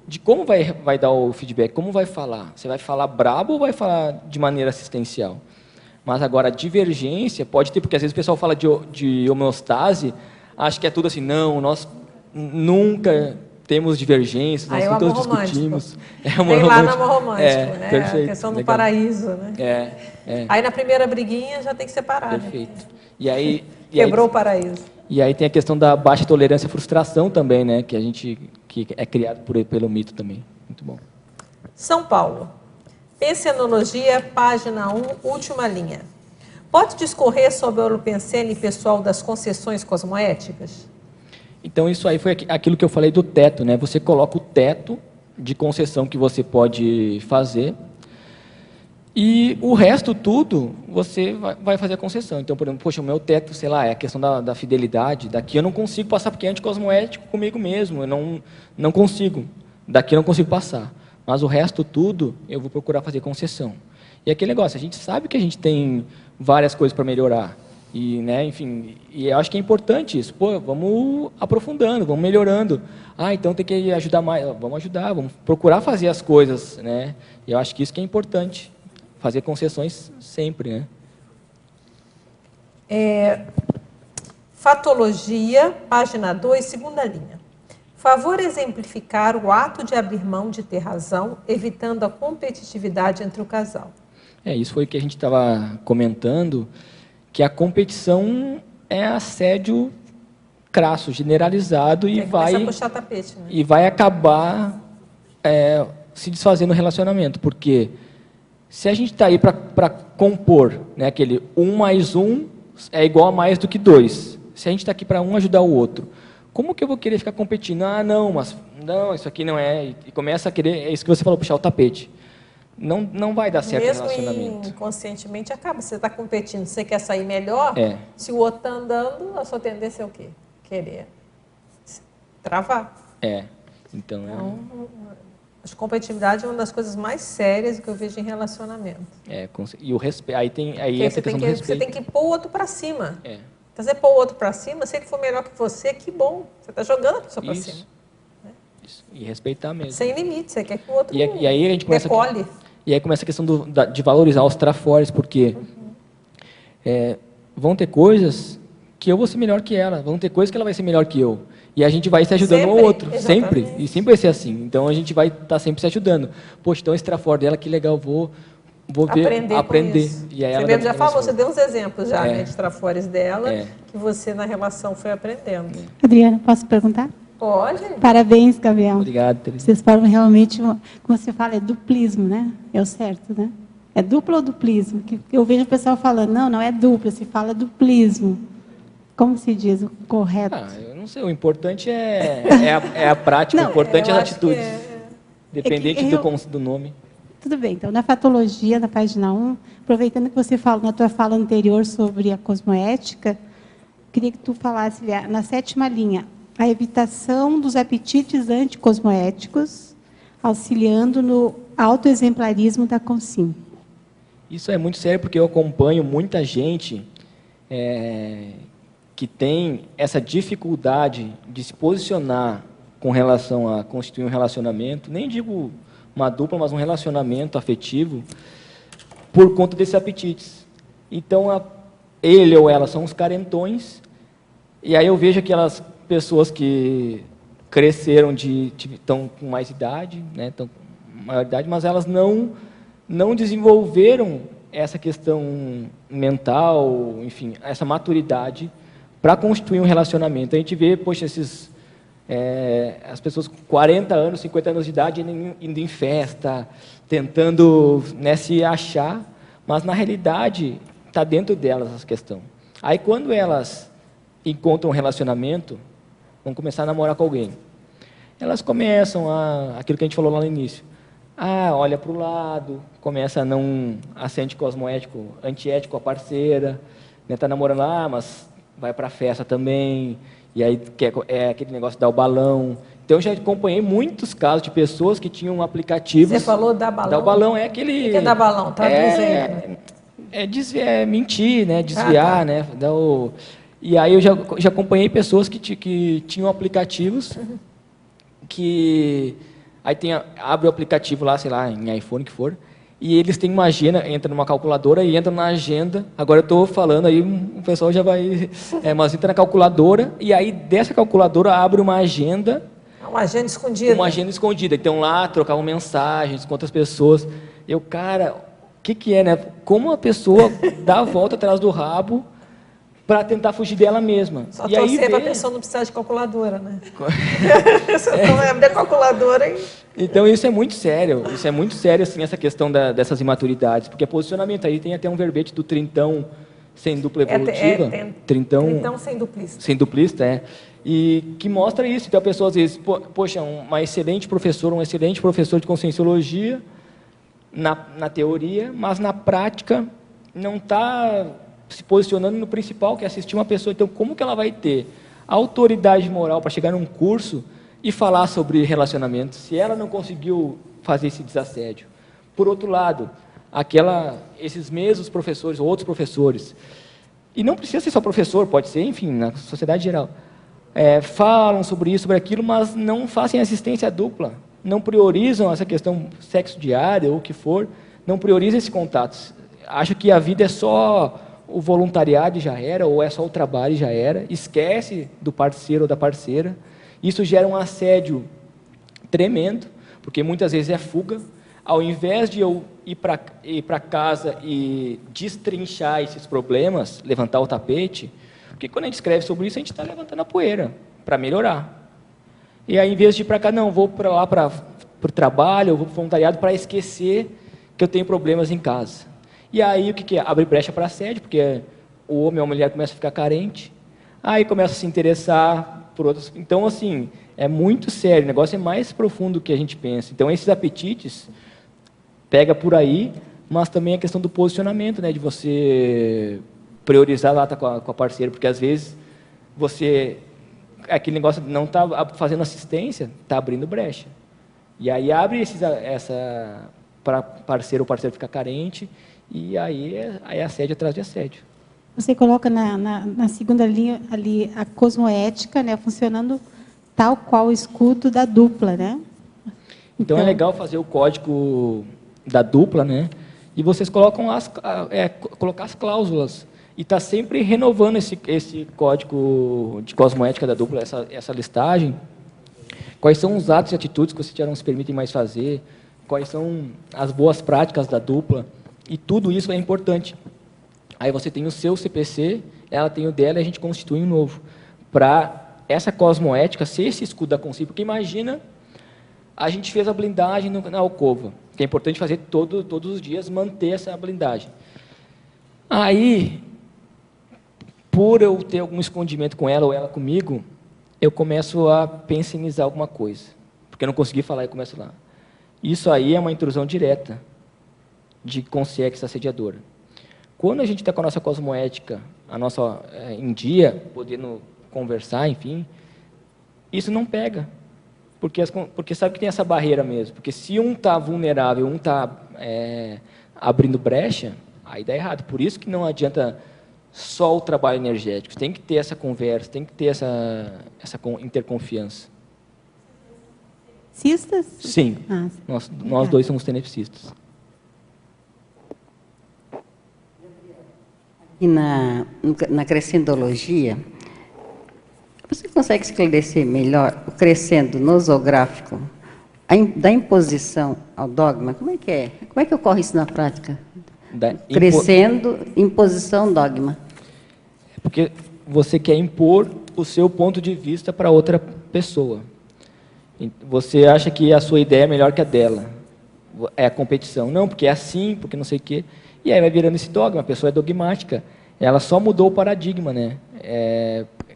de como vai dar o feedback, como vai falar. Você vai falar brabo ou vai falar de maneira assistencial? Mas agora, a divergência pode ter, porque às vezes o pessoal fala de homeostase, acha que é tudo assim, não, nós nunca temos divergências, nós o todos amor discutimos. Tem lá no amor romântico, né? Perfeito, A questão do legal. paraíso, né? Aí na primeira briguinha já tem que separar. Perfeito. Né? E aí, Quebrou o paraíso. E aí tem a questão da baixa tolerância à frustração também, né? Que é criado pelo mito também. Muito bom. São Paulo. Pensenologia, página 1, última linha. Pode discorrer sobre o holopensene pessoal das concessões cosmoéticas? Então, isso aí foi aquilo que eu falei do teto, né? Você coloca o teto de concessão que você pode fazer e o resto tudo você vai fazer a concessão. Então, por exemplo, poxa, o meu teto, sei lá, é a questão da fidelidade. Daqui eu não consigo passar porque é anticosmoético comigo mesmo. Eu não consigo. Daqui eu não consigo passar. Mas o resto tudo, eu vou procurar fazer concessão. E aquele negócio, a gente sabe que a gente tem várias coisas para melhorar. E, né, enfim, e eu acho que é importante isso. Pô, vamos aprofundando, vamos melhorando. Então tem que ajudar mais. Vamos ajudar, vamos procurar fazer as coisas, né? E eu acho que isso que é importante. Fazer concessões sempre, né? Fatologia, página 2, segunda linha. Favor exemplificar o ato de abrir mão de ter razão, evitando a competitividade entre o casal. Isso foi o que a gente estava comentando, que a competição é assédio crasso, generalizado e vai puxar tapete, né? E vai acabar se desfazendo o relacionamento, porque se a gente está aí para compor, né, aquele 1 mais 1 é igual a mais do que 2. Se a gente está aqui para um ajudar o outro, como que eu vou querer ficar competindo? Mas não, isso aqui não é. E começa a querer, é isso que você falou, puxar o tapete. Não vai dar certo o relacionamento. Mesmo inconscientemente acaba. Você está competindo, você quer sair melhor, se o outro está andando, a sua tendência é o quê? Querer travar. Então, a competitividade é uma das coisas mais sérias que eu vejo em relacionamento. E o respeito. Aí essa questão do respeito. Você tem que pôr o outro para cima. Então, você pôr o outro para cima, se ele for melhor que você, que bom. Você está jogando a pessoa para cima. Isso. E respeitar mesmo. Sem limite, você quer que o outro e aí a gente começa decole. E aí começa a questão de valorizar os trafores, porque vão ter coisas que eu vou ser melhor que ela, vão ter coisas que ela vai ser melhor que eu. E a gente vai se ajudando um ao outro, sempre. E sempre vai ser assim. Então, a gente vai estar sempre se ajudando. Poxa, então esse trafor dela, que legal, vou aprender. E aí você mesmo já falou, você deu uns exemplos já, né, de trafores dela, que você na relação foi aprendendo. Adriana, posso perguntar? Pode. Parabéns, Gabriel. Obrigado, Teresa. Vocês falam realmente, como você fala, é duplismo, né? É o certo, né? É duplo ou duplismo? Que eu vejo o pessoal falando, não é duplo, se fala duplismo. Como se diz o correto? Eu não sei, o importante é a prática, o importante é as atitudes. Dependente do nome. Tudo bem, então, na fatologia, na página 1, aproveitando que você falou na tua fala anterior sobre a cosmoética, queria que tu falasse na 7ª linha, a evitação dos apetites anticosmoéticos, auxiliando no autoexemplarismo da consim. Isso é muito sério, porque eu acompanho muita gente que tem essa dificuldade de se posicionar com relação a constituir um relacionamento, nem digo uma dupla, mas um relacionamento afetivo, por conta desses apetites. Então, ele ou ela são os carentões, e aí eu vejo aquelas pessoas que cresceram, estão com mais idade, né, estão com maior idade, mas elas não desenvolveram essa questão mental, enfim, essa maturidade para constituir um relacionamento. A gente vê, poxa, as pessoas com 40 anos, 50 anos de idade indo em festa, tentando, né, se achar, mas na realidade está dentro delas essa questão. Aí quando elas encontram um relacionamento, vão começar a namorar com alguém. Elas começam aquilo que a gente falou lá no início. Olha para o lado, começa a não ser cosmoético, antiético com a parceira, né, tá namorando mas vai para a festa também, e aí é aquele negócio de dar o balão. Então, eu já acompanhei muitos casos de pessoas que tinham aplicativos... Você falou dar balão? Dar o balão é aquele... O que é dar balão? Traduz aí. É mentir, né? Desviar, né? E aí eu já acompanhei pessoas que tinham aplicativos que... Aí abre o aplicativo lá, sei lá, em iPhone que for, e eles têm uma agenda, entra numa calculadora e entra na agenda. Agora eu estou falando aí, o pessoal já vai... mas entra na calculadora, e aí dessa calculadora abre uma agenda... Uma agenda escondida. Uma agenda escondida. Então lá trocavam mensagens com outras pessoas. Cara, o que é, né? Como a pessoa dá a volta atrás do rabo para tentar fugir dela mesma. Só torcer para a pessoa não precisar de calculadora, né? Você não lembra da calculadora, hein? Então isso é muito sério. Isso é muito sério, assim, essa questão dessas imaturidades. Porque é posicionamento. Aí tem até um verbete do trintão sem dupla evolutiva. Trintão sem duplista. Sem duplista, E que mostra isso. Então a pessoa às vezes, poxa, um excelente professor de conscienciologia na teoria, mas na prática não está se posicionando no principal, que é assistir uma pessoa. Então, como que ela vai ter autoridade moral para chegar num curso e falar sobre relacionamento, se ela não conseguiu fazer esse desassédio? Por outro lado, esses mesmos professores, ou outros professores, e não precisa ser só professor, pode ser, enfim, na sociedade geral, falam sobre isso, sobre aquilo, mas não fazem assistência dupla, não priorizam essa questão sexo diário ou o que for, não priorizam esses contatos. Acho que a vida é só o voluntariado e já era, ou é só o trabalho e já era, esquece do parceiro ou da parceira. Isso gera um assédio tremendo, porque muitas vezes é fuga. Ao invés de eu ir para casa e destrinchar esses problemas, levantar o tapete, porque quando a gente escreve sobre isso, a gente está levantando a poeira para melhorar. E aí, em vez de ir para cá, não, vou para lá para o trabalho, eu vou para o voluntariado para esquecer que eu tenho problemas em casa. E aí, o que é? Abre brecha para assédio, porque o homem ou a mulher começa a ficar carente, aí começa a se interessar por outros. Então, assim, é muito sério, o negócio é mais profundo do que a gente pensa. Então, esses apetites pega por aí, mas também a questão do posicionamento, né, de você priorizar lá com a parceira, porque às vezes aquele negócio não está fazendo assistência, está abrindo brecha. E aí abre para parceiro ou parceiro ficar carente, e aí é assédio atrás de assédio. Você coloca na segunda linha ali a cosmoética, né, funcionando tal qual o escudo da dupla, né? Então é legal fazer o código da dupla, né? E vocês colocam colocar as cláusulas. E está sempre renovando esse código de cosmoética da dupla, essa listagem. Quais são os atos e atitudes que vocês já não se permitem mais fazer? Quais são as boas práticas da dupla? E tudo isso é importante. Aí você tem o seu CPC, ela tem o dela e a gente constitui um novo. Para essa cosmoética ser esse escudo da consciência, porque imagina, a gente fez a blindagem na alcova, que é importante fazer todos os dias, manter essa blindagem. Aí, por eu ter algum escondimento com ela ou ela comigo, eu começo a pensionizar alguma coisa. Porque eu não consegui falar e começo lá. Isso aí é uma intrusão direta de consciência assediadora. Quando a gente está com a nossa cosmoética, em dia, podendo conversar, enfim, isso não pega. Porque sabe que tem essa barreira mesmo. Porque se um está vulnerável, um está abrindo brecha, aí dá errado. Por isso que não adianta só o trabalho energético. Tem que ter essa conversa, tem que ter essa interconfiança. Tenepsistas? Sim. Nós dois somos tenepsistas. E na crescendologia, você consegue esclarecer melhor o crescendo nosográfico da imposição ao dogma? Como é que é? Como é que ocorre isso na prática? Crescendo, imposição, dogma. Porque você quer impor o seu ponto de vista para outra pessoa. Você acha que a sua ideia é melhor que a dela. É a competição. Não, porque é assim, porque não sei o quê. E aí vai virando esse dogma. A pessoa é dogmática. Ela só mudou o paradigma, né?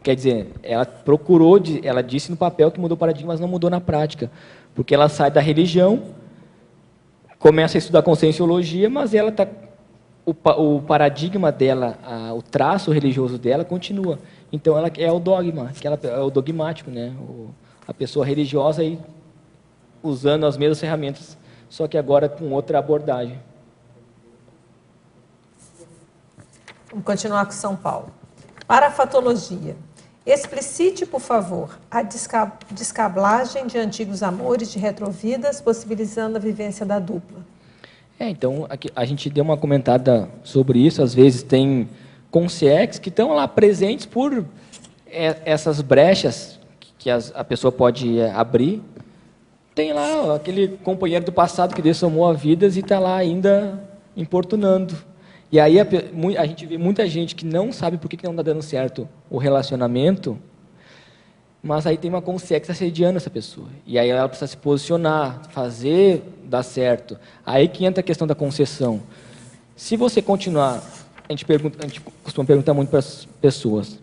quer dizer, ela procurou, ela disse no papel que mudou o paradigma, mas não mudou na prática, porque ela sai da religião, começa a estudar Conscienciologia, mas ela o paradigma dela, o traço religioso dela continua. Então, ela é o dogma, é o dogmático, né? A pessoa religiosa aí, usando as mesmas ferramentas, só que agora com outra abordagem. Vamos continuar com São Paulo. Para a fatologia, explicite, por favor, a descablagem de antigos amores de retrovidas, possibilitando a vivência da dupla. Então, aqui, a gente deu uma comentada sobre isso. Às vezes tem consciex que estão lá presentes por essas brechas que a pessoa pode abrir. Tem lá aquele companheiro do passado que dessomou a vidas e está lá ainda importunando. E aí a gente vê muita gente que não sabe por que não está dando certo o relacionamento, mas aí tem uma consciência assediando essa pessoa. E aí ela precisa se posicionar, fazer dar certo. Aí que entra a questão da concessão. Se você continuar, a gente costuma perguntar muito para as pessoas,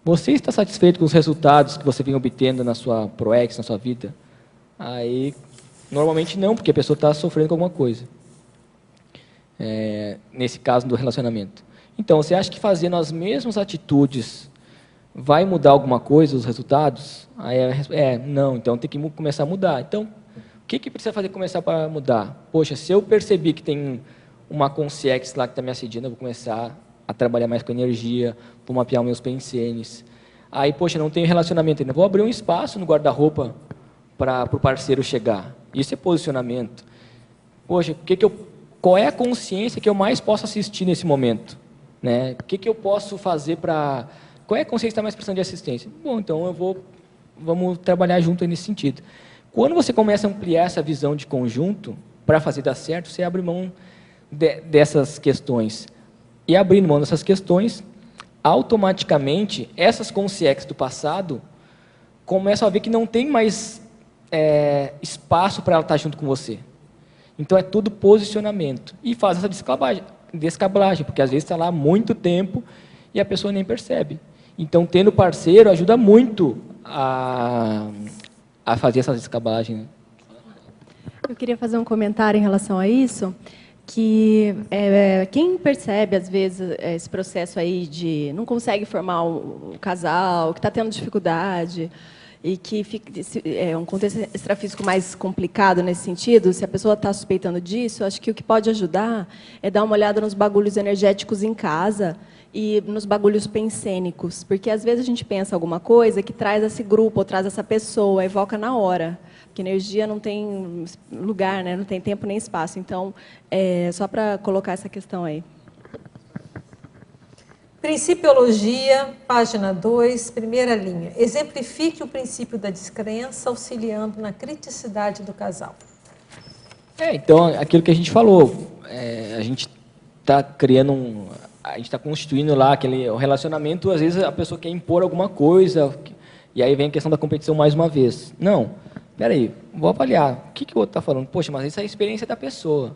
você está satisfeito com os resultados que você vem obtendo na sua ProEx, na sua vida? Aí, normalmente não, porque a pessoa está sofrendo com alguma coisa. Nesse caso do relacionamento. Então, você acha que fazendo as mesmas atitudes vai mudar alguma coisa, os resultados? Aí não, então tem que começar a mudar. Então, o que precisa fazer começar para mudar? Poxa, se eu percebi que tem uma consciex lá que está me assediando, eu vou começar a trabalhar mais com energia, vou mapear meus pensenes. Aí, poxa, não tenho relacionamento ainda, vou abrir um espaço no guarda-roupa para o parceiro chegar. Isso é posicionamento. Poxa, qual é a consciência que eu mais posso assistir nesse momento? Né? O que eu posso fazer para... Qual é a consciência que está mais precisando de assistência? Bom, então vamos trabalhar junto aí nesse sentido. Quando você começa a ampliar essa visão de conjunto, para fazer dar certo, você abre mão dessas questões. E abrindo mão dessas questões, automaticamente, essas consciências do passado começam a ver que não tem mais espaço para ela estar junto com você. Então, é tudo posicionamento. E faz essa descablagem, porque às vezes está lá há muito tempo e a pessoa nem percebe. Então, tendo parceiro ajuda muito a fazer essa descablagem. Eu queria fazer um comentário em relação a isso, que quem percebe, às vezes, esse processo aí de não consegue formar um casal, que está tendo dificuldade, e que é um contexto extrafísico mais complicado nesse sentido, se a pessoa está suspeitando disso, acho que o que pode ajudar é dar uma olhada nos bagulhos energéticos em casa e nos bagulhos pensênicos, porque às vezes a gente pensa alguma coisa que traz esse grupo, ou traz essa pessoa, evoca na hora, porque energia não tem lugar, né? Não tem tempo nem espaço. Então, só para colocar essa questão aí. Principiologia, página 2, primeira linha. Exemplifique o princípio da descrença, auxiliando na criticidade do casal. Então, aquilo que a gente falou, a gente está criando a gente está constituindo lá o relacionamento, às vezes a pessoa quer impor alguma coisa, e aí vem a questão da competição mais uma vez. Não, espera aí, vou avaliar. O que o outro está falando? Poxa, mas essa é a experiência da pessoa.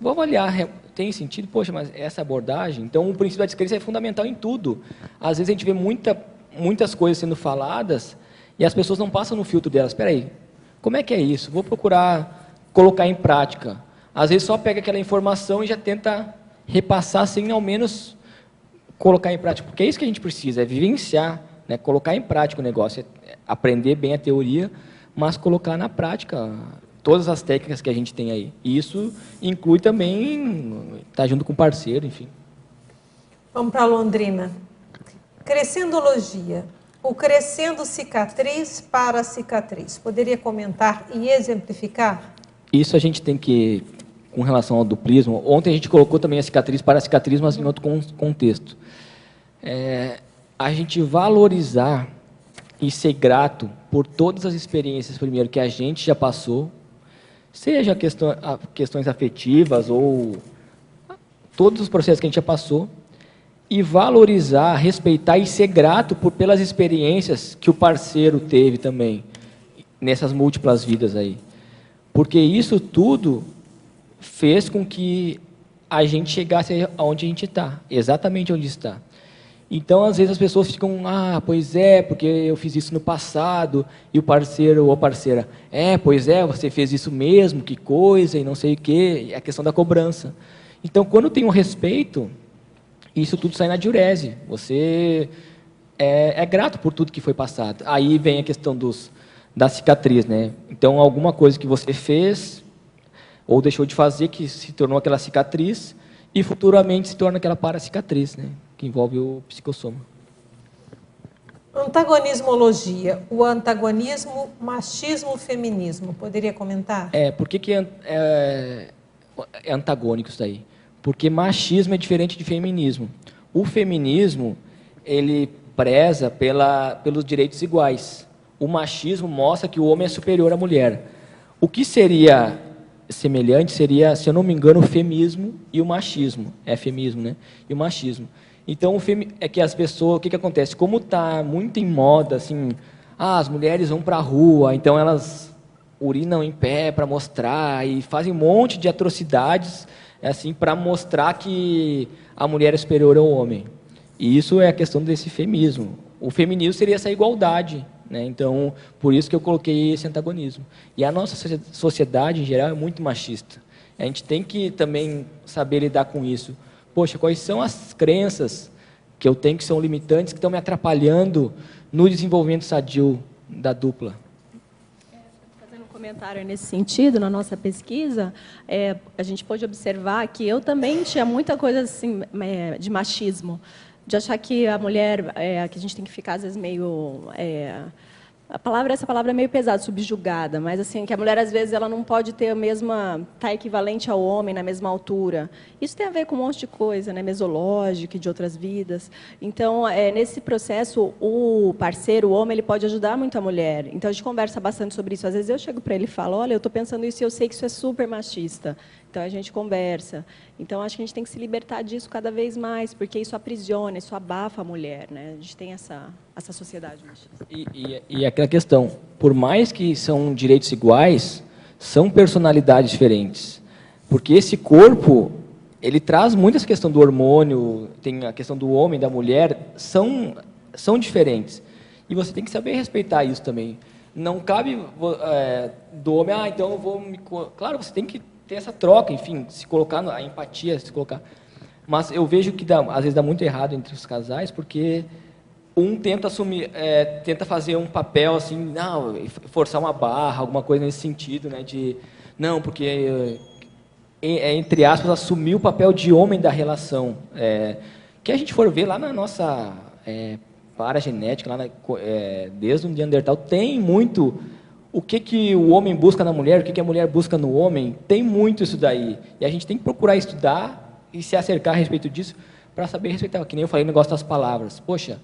Vou avaliar, tem sentido? Poxa, mas essa abordagem... Então, o princípio da descrença é fundamental em tudo. Às vezes, a gente vê muitas coisas sendo faladas e as pessoas não passam no filtro delas. Espera aí, como é que é isso? Vou procurar colocar em prática. Às vezes, só pega aquela informação e já tenta repassar sem, ao menos, colocar em prática. Porque é isso que a gente precisa, é vivenciar, né? Colocar em prática o negócio, aprender bem a teoria, mas colocar na prática todas as técnicas que a gente tem aí. E isso inclui também estar junto com o parceiro, enfim. Vamos para Londrina. Crescendologia. O crescendo cicatriz para cicatriz. Poderia comentar e exemplificar? Isso a gente tem que, com relação ao duplismo, ontem a gente colocou também a cicatriz para a cicatriz, mas em outro contexto. A gente valorizar e ser grato por todas as experiências, primeiro, que a gente já passou, seja questões afetivas ou todos os processos que a gente já passou, e valorizar, respeitar e ser grato pelas experiências que o parceiro teve também, nessas múltiplas vidas aí. Porque isso tudo fez com que a gente chegasse aonde a gente está, exatamente onde está. Então, às vezes, as pessoas ficam, pois é, porque eu fiz isso no passado, e o parceiro ou a parceira, pois é, você fez isso mesmo, que coisa, e não sei o quê, é a questão da cobrança. Então, quando tem um respeito, isso tudo sai na diurese, você é grato por tudo que foi passado. Aí vem a questão da cicatriz, né? Então, alguma coisa que você fez, ou deixou de fazer, que se tornou aquela cicatriz, e futuramente se torna aquela paracicatriz, né? Que envolve o psicossoma. Antagonismologia, o antagonismo, machismo, feminismo. Poderia comentar? Por que é antagônico isso daí? Porque machismo é diferente de feminismo. O feminismo, ele preza pelos direitos iguais. O machismo mostra que o homem é superior à mulher. O que seria semelhante seria, se eu não me engano, o feminismo e o machismo. É feminismo, né? E o machismo. Então, é que as pessoas, o que acontece? Como está muito em moda, assim, as mulheres vão para a rua, então elas urinam em pé para mostrar e fazem um monte de atrocidades, assim, para mostrar que a mulher é superior ao homem. E isso é a questão desse feminismo. O feminismo seria essa igualdade, né? Então, por isso que eu coloquei esse antagonismo. E a nossa sociedade, em geral, é muito machista. A gente tem que também saber lidar com isso. Poxa, quais são as crenças que eu tenho que são limitantes, que estão me atrapalhando no desenvolvimento sadio da dupla? Fazendo um comentário nesse sentido, na nossa pesquisa, a gente pôde observar que eu também tinha muita coisa assim, de machismo, de achar que a mulher, que a gente tem que ficar, às vezes, meio... essa palavra é meio pesada, subjugada, mas assim, que a mulher, às vezes, ela não pode ter tá equivalente ao homem na mesma altura. Isso tem a ver com um monte de coisa, né, mesológica e de outras vidas. Então, nesse processo, o parceiro, o homem, ele pode ajudar muito a mulher. Então, a gente conversa bastante sobre isso. Às vezes, eu chego para ele e falo, olha, eu estou pensando isso e eu sei que isso é super machista. Então, a gente conversa. Então, acho que a gente tem que se libertar disso cada vez mais, porque isso aprisiona, isso abafa a mulher, né? A gente tem essa sociedade machista. E aquela questão, por mais que são direitos iguais, são personalidades diferentes. Porque esse corpo, ele traz muito essa questão do hormônio, tem a questão do homem, da mulher, são diferentes. E você tem que saber respeitar isso também. Não cabe do homem, então eu vou me... Claro, você tem que ter essa troca, enfim, se colocar a empatia, se colocar. Mas eu vejo que às vezes dá muito errado entre os casais, porque um tenta assumir, tenta fazer um papel assim, não, forçar uma barra, alguma coisa nesse sentido, né, de não, porque entre aspas assumir o papel de homem da relação. Que a gente for ver lá na nossa paragenética, lá desde o Neandertal, tem muito o que o homem busca na mulher, o que a mulher busca no homem, tem muito isso daí. E a gente tem que procurar estudar e se acercar a respeito disso para saber respeitar. Que nem eu falei no negócio das palavras. Poxa,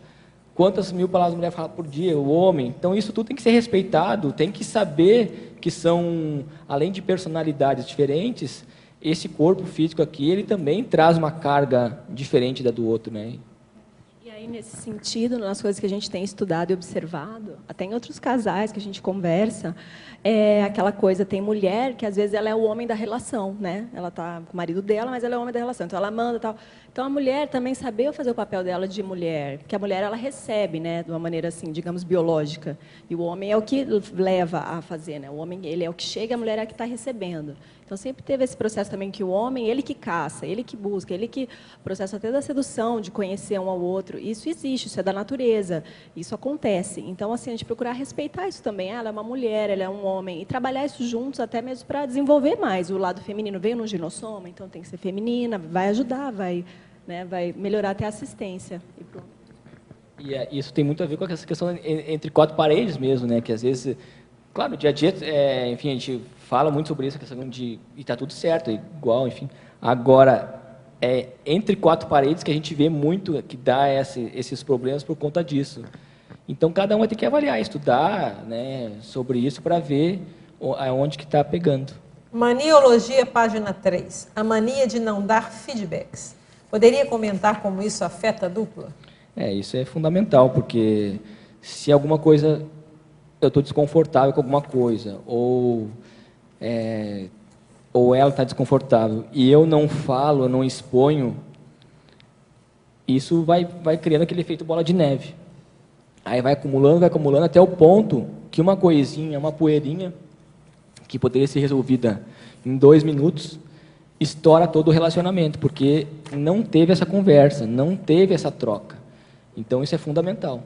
quantas 1000 palavras a mulher fala por dia, o homem? Então, isso tudo tem que ser respeitado, tem que saber que são, além de personalidades diferentes, esse corpo físico aqui, ele também traz uma carga diferente da do outro, né? E aí, nesse sentido, nas coisas que a gente tem estudado e observado, até em outros casais que a gente conversa, aquela coisa, tem mulher que, às vezes, ela é o homem da relação, né? Ela está com o marido dela, mas ela é o homem da relação, então ela manda e tal. Então, a mulher também saber fazer o papel dela de mulher, porque a mulher, ela recebe, né, de uma maneira, assim, digamos, biológica, e o homem é o que leva a fazer, né? O homem, ele é o que chega, a mulher é a que está recebendo. Então, sempre teve esse processo também que o homem, ele que caça, ele que busca, ele que... O processo até da sedução, de conhecer um ao outro, isso existe, isso é da natureza, isso acontece. Então, assim, a gente procurar respeitar isso também. Ela é uma mulher, ela é um homem, e trabalhar isso juntos até mesmo para desenvolver mais. O lado feminino veio no ginossoma, então tem que ser feminina, vai ajudar, vai melhorar até a assistência. E pronto. E isso tem muito a ver com essa questão entre quatro paredes mesmo, né? Que às vezes... Claro, no dia a dia, enfim, a gente fala muito sobre isso, a questão de... E está tudo certo, é igual, enfim. Agora, entre quatro paredes que a gente vê muito que dá esses problemas por conta disso. Então, cada um vai ter que avaliar, estudar, né, sobre isso para ver aonde que está pegando. Maniologia, página 3. A mania de não dar feedbacks. Poderia comentar como isso afeta a dupla? Isso é fundamental, porque se alguma coisa... eu estou desconfortável com alguma coisa, ou ela está desconfortável, e eu não falo, eu não exponho, Isso vai criando aquele efeito bola de neve. Aí vai acumulando até o ponto que uma coisinha, uma poeirinha, que poderia ser resolvida em 2 minutos, estoura todo o relacionamento, porque não teve essa conversa, não teve essa troca. Então, isso é fundamental.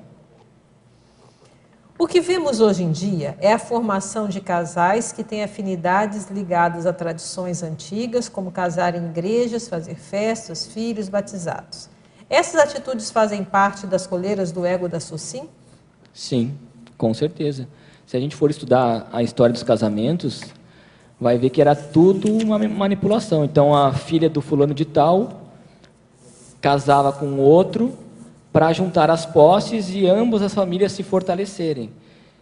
O que vemos hoje em dia é a formação de casais que têm afinidades ligadas a tradições antigas, como casar em igrejas, fazer festas, filhos batizados. Essas atitudes fazem parte das coleiras do ego da Socim? Sim, com certeza. Se a gente for estudar a história dos casamentos, vai ver que era tudo uma manipulação. Então, a filha do fulano de tal casava com outro para juntar as posses e ambas as famílias se fortalecerem.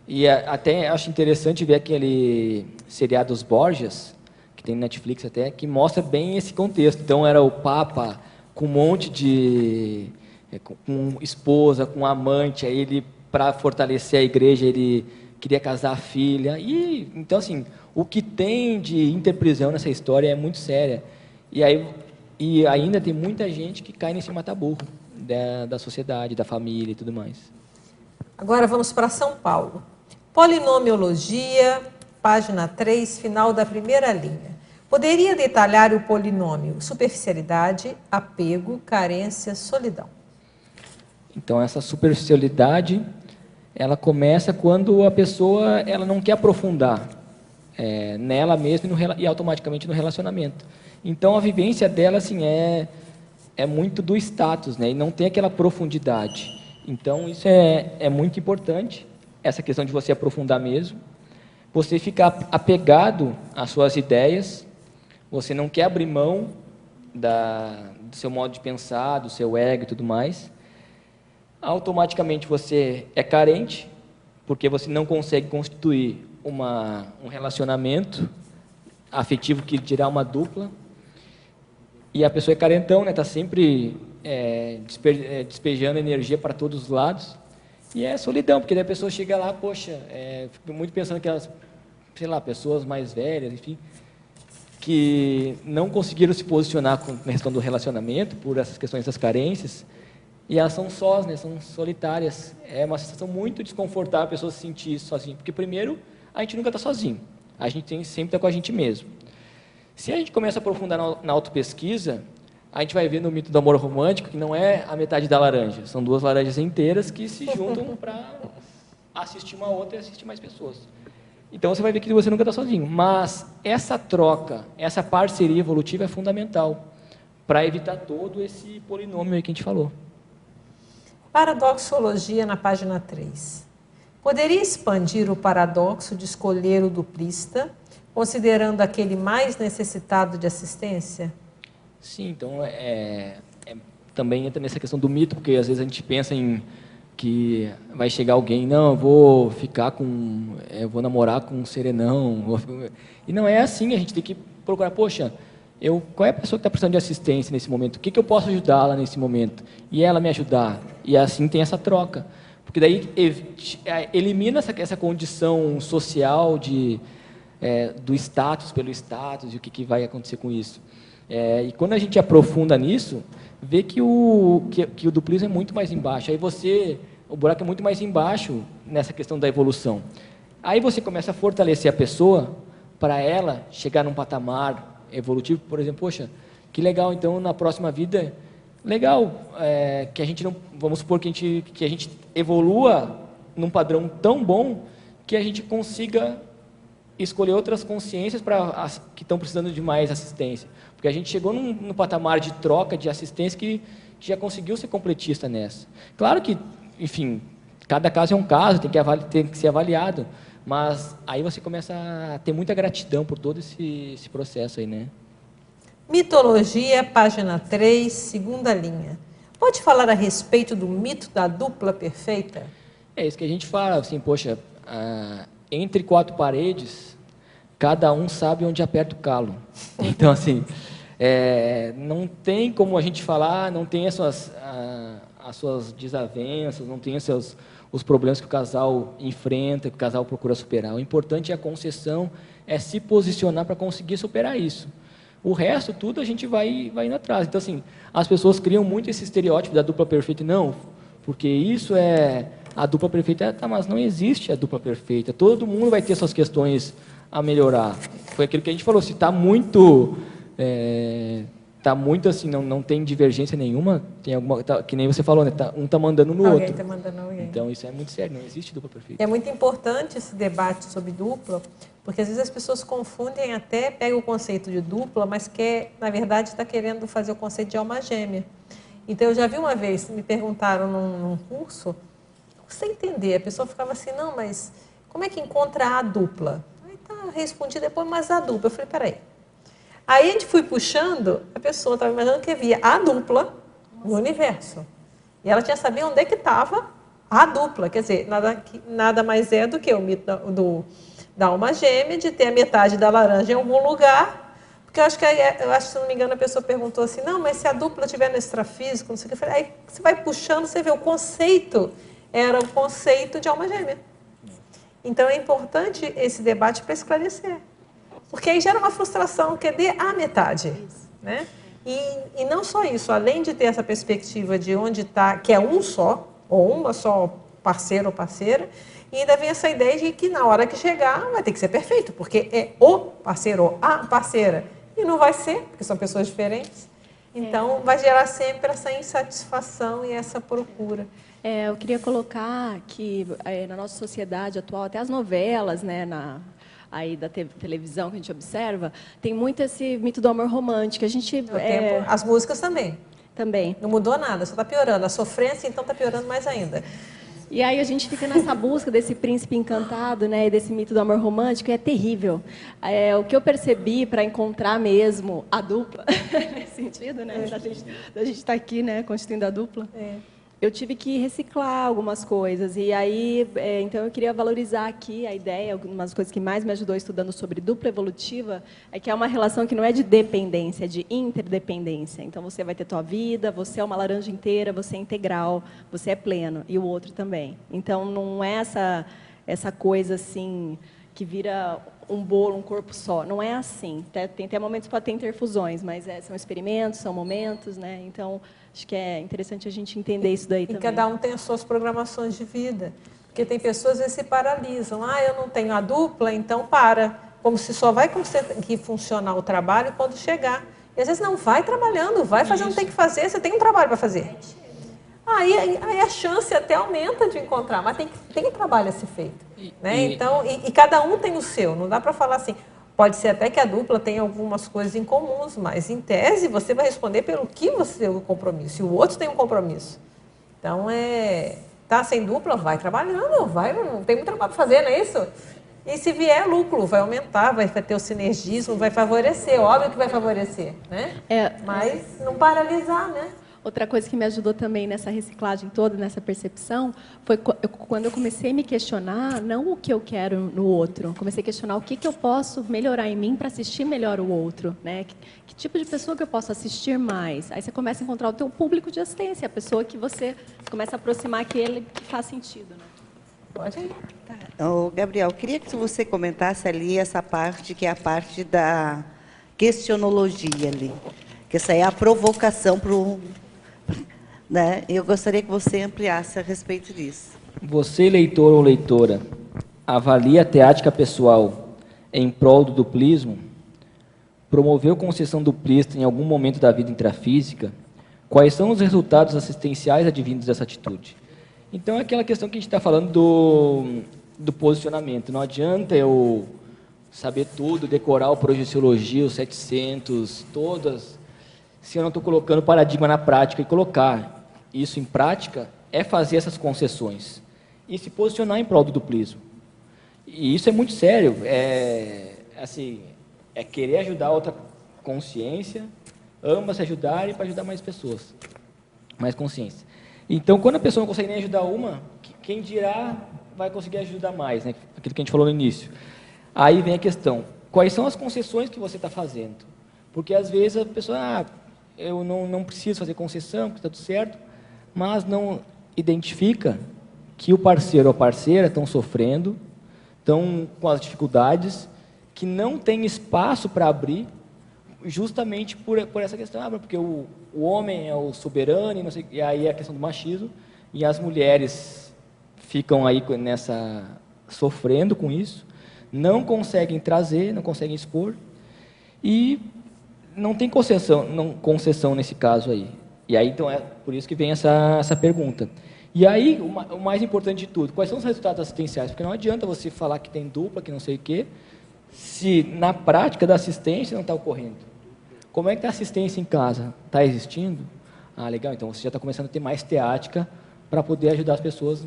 E até acho interessante ver aquele seriado Os Borgias, que tem no Netflix até, que mostra bem esse contexto. Então, era o Papa com um monte de... com esposa, com amante, aí ele, para fortalecer a igreja, ele queria casar a filha. E, então, assim, o que tem de interprisão nessa história é muito séria. E ainda tem muita gente que cai nesse mata-burro da sociedade, da família e tudo mais. Agora vamos para São Paulo. Polinomiologia, página 3, final da primeira linha. Poderia detalhar o polinômio superficialidade, apego, carência, solidão? Então, essa superficialidade, ela começa quando a pessoa ela não quer aprofundar nela mesma e automaticamente no relacionamento. Então, a vivência dela assim, é muito do status, né? E não tem aquela profundidade. Então, isso é muito importante, essa questão de você aprofundar mesmo. Você ficar apegado às suas ideias, você não quer abrir mão do seu modo de pensar, do seu ego e tudo mais. Automaticamente você é carente, porque você não consegue constituir um relacionamento afetivo que dirá uma dupla. E a pessoa é carentão, né? Está sempre despejando energia para todos os lados. E é solidão, porque daí a pessoa chega lá, poxa, fico muito pensando aquelas, sei lá, pessoas mais velhas, enfim, que não conseguiram se posicionar com a questão do relacionamento, por essas questões das carências, e elas são sós, né? São solitárias. É uma sensação muito desconfortável a pessoa se sentir sozinha, porque primeiro, a gente nunca está sozinho, a gente sempre está com a gente mesmo. Se a gente começa a aprofundar na autopesquisa, a gente vai ver no mito do amor romântico que não é a metade da laranja, são 2 laranjas inteiras que se juntam para assistir uma outra e assistir mais pessoas. Então você vai ver que você nunca está sozinho, mas essa troca, essa parceria evolutiva é fundamental para evitar todo esse polinômio aí que a gente falou. Paradoxologia na página 3. Poderia expandir o paradoxo de escolher o duplista, considerando aquele mais necessitado de assistência? Sim, então também entra nessa questão do mito, porque às vezes a gente pensa em que vai chegar alguém, não, eu vou vou namorar com um serenão, e não é assim, a gente tem que procurar, poxa, qual é a pessoa que está precisando de assistência nesse momento, o que eu posso ajudá-la nesse momento, e ela me ajudar, e assim tem essa troca, porque daí elimina essa condição social do status pelo status, e o que vai acontecer com isso. E quando a gente aprofunda nisso, vê que o duplismo é muito mais embaixo. Aí o buraco é muito mais embaixo nessa questão da evolução. Aí você começa a fortalecer a pessoa para ela chegar num patamar evolutivo, por exemplo, poxa, que legal, então na próxima vida, legal, que a gente não, vamos supor que a gente evolua num padrão tão bom que a gente consiga escolher outras consciências que estão precisando de mais assistência. Porque a gente chegou num patamar de troca, de assistência, que já conseguiu ser completista nessa. Claro que, enfim, cada caso é um caso, tem que ser avaliado, mas aí você começa a ter muita gratidão por todo esse processo aí, né? Mitologia, página 3, segunda linha. Pode falar a respeito do mito da dupla perfeita? É isso que a gente fala, assim, poxa, entre 4 paredes, cada um sabe onde aperta o calo. Então, assim, não tem como a gente falar, não tem as suas desavenças, não tem os problemas que o casal enfrenta, que o casal procura superar. O importante é a concessão, é se posicionar para conseguir superar isso. O resto, tudo, a gente vai indo atrás. Então, assim, as pessoas criam muito esse estereótipo da dupla perfeita. Não, porque isso é a dupla perfeita. Tá, mas não existe a dupla perfeita. Todo mundo vai ter suas questões a melhorar. Foi aquilo que a gente falou. Se está muito... Tá muito assim, não tem divergência nenhuma, tem alguma, que nem você falou, né? Um está mandando no Alguém outro. está mandando alguém. Então, isso é muito sério, não existe dupla perfeita. É muito importante esse debate sobre dupla, porque às vezes as pessoas confundem até, pegam o conceito de dupla, mas quer, na verdade, está querendo fazer o conceito de alma gêmea. Então, eu já vi uma vez, me perguntaram num curso, sem entender, a pessoa ficava assim, não, mas como é que encontra a dupla? Aí tá, respondi depois, mas a dupla. Eu falei, peraí. Aí a gente foi puxando, a pessoa estava imaginando que havia a dupla no universo. E ela tinha sabido onde é que estava a dupla. Quer dizer, nada mais é do que o mito da alma gêmea, de ter a metade da laranja em algum lugar. Porque eu acho que, se não me engano, a pessoa perguntou assim, não, mas se a dupla estiver no extrafísico, não sei o que. Eu falei, aí você vai puxando, você vê o conceito, era o conceito de alma gêmea. Então é importante esse debate para esclarecer. Porque aí gera uma frustração, que é de a metade. Né? E não só isso, além de ter essa perspectiva de onde está, que é um só, ou uma só parceiro ou parceira, e ainda vem essa ideia de que na hora que chegar vai ter que ser perfeito, porque é o parceiro ou a parceira. E não vai ser, porque são pessoas diferentes. Então, vai gerar sempre essa insatisfação e essa procura. Eu queria colocar que na nossa sociedade atual, até as novelas, né, aí da televisão que a gente observa, tem muito esse mito do amor romântico. A gente, as músicas também. Também. Não mudou nada, só está piorando. A sofrência, então, está piorando mais ainda. E aí a gente fica nessa busca desse príncipe encantado, né, e desse mito do amor romântico, e é terrível. O que eu percebi para encontrar mesmo a dupla, nesse sentido, né, da gente estar aqui, né, constituindo a dupla, eu tive que reciclar algumas coisas. E aí, então, eu queria valorizar aqui a ideia, algumas coisas que mais me ajudou estudando sobre dupla evolutiva, é que é uma relação que não é de dependência, é de interdependência. Então, você vai ter tua vida, você é uma laranja inteira, você é integral, você é pleno, e o outro também. Então, não é essa coisa assim que vira um bolo, um corpo só. Não é assim. Tem até momentos que pode ter interfusões, mas são experimentos, são momentos, né? Então, acho que é interessante a gente entender isso daí também. E cada um tem as suas programações de vida. Porque tem pessoas que às vezes se paralisam. Eu não tenho a dupla, então para. Como se só vai conseguir funcionar o trabalho quando chegar. E às vezes não, vai trabalhando, vai fazendo, tem que fazer, você tem um trabalho para fazer. Aí a chance até aumenta de encontrar, mas tem um trabalho a ser feito. Né? Então, e cada um tem o seu, não dá para falar assim. Pode ser até que a dupla tenha algumas coisas em comuns, mas, em tese, você vai responder pelo que você tem o compromisso, e o outro tem um compromisso. Então, tá sem dupla, vai trabalhando, não tem muito trabalho para fazer, não é isso? E se vier lucro, vai aumentar, vai ter o sinergismo, vai favorecer, óbvio que vai favorecer, né? Mas não paralisar, né? Outra coisa que me ajudou também nessa reciclagem toda, nessa percepção, foi quando eu comecei a me questionar, não o que eu quero no outro, comecei a questionar o que eu posso melhorar em mim para assistir melhor o outro, né? Que tipo de pessoa que eu posso assistir mais? Aí você começa a encontrar o teu público de assistência, a pessoa que você começa a aproximar aquele que faz sentido, né? Pode ir. Gabriel, queria que você comentasse ali essa parte, que é a parte da questionologia ali, que essa é a provocação para o... Né? Eu gostaria que você ampliasse a respeito disso. Você, leitor ou leitora, avalia a teática pessoal em prol do duplismo? Promoveu concessão duplista em algum momento da vida intrafísica? Quais são os resultados assistenciais advindos dessa atitude? Então, é aquela questão que a gente está falando do posicionamento. Não adianta eu saber tudo, decorar o Projeciologia, os 700, todas, se eu não estou colocando o paradigma na prática. E colocar isso em prática é fazer essas concessões e se posicionar em prol do duplismo. E isso é muito sério, é querer ajudar a outra consciência, ambas se ajudarem para ajudar mais pessoas, mais consciência. Então, quando a pessoa não consegue nem ajudar uma, quem dirá vai conseguir ajudar mais, né? Aquilo que a gente falou no início. Aí vem a questão, quais são as concessões que você está fazendo? Porque, às vezes, a pessoa, eu não preciso fazer concessão, porque está tudo certo, mas não identifica que o parceiro ou a parceira estão sofrendo, estão com as dificuldades, que não tem espaço para abrir, justamente por essa questão, porque o homem é o soberano, e, não sei, e aí a questão do machismo, e as mulheres ficam aí sofrendo com isso, não conseguem trazer, não conseguem expor, e não tem concessão nesse caso aí. E aí, então, é por isso que vem essa pergunta. E aí, o mais importante de tudo, quais são os resultados assistenciais? Porque não adianta você falar que tem dupla, que não sei o quê, se na prática da assistência não está ocorrendo. Como é que está a assistência em casa? Está existindo? Ah, legal, então você já está começando a ter mais teática para poder ajudar as pessoas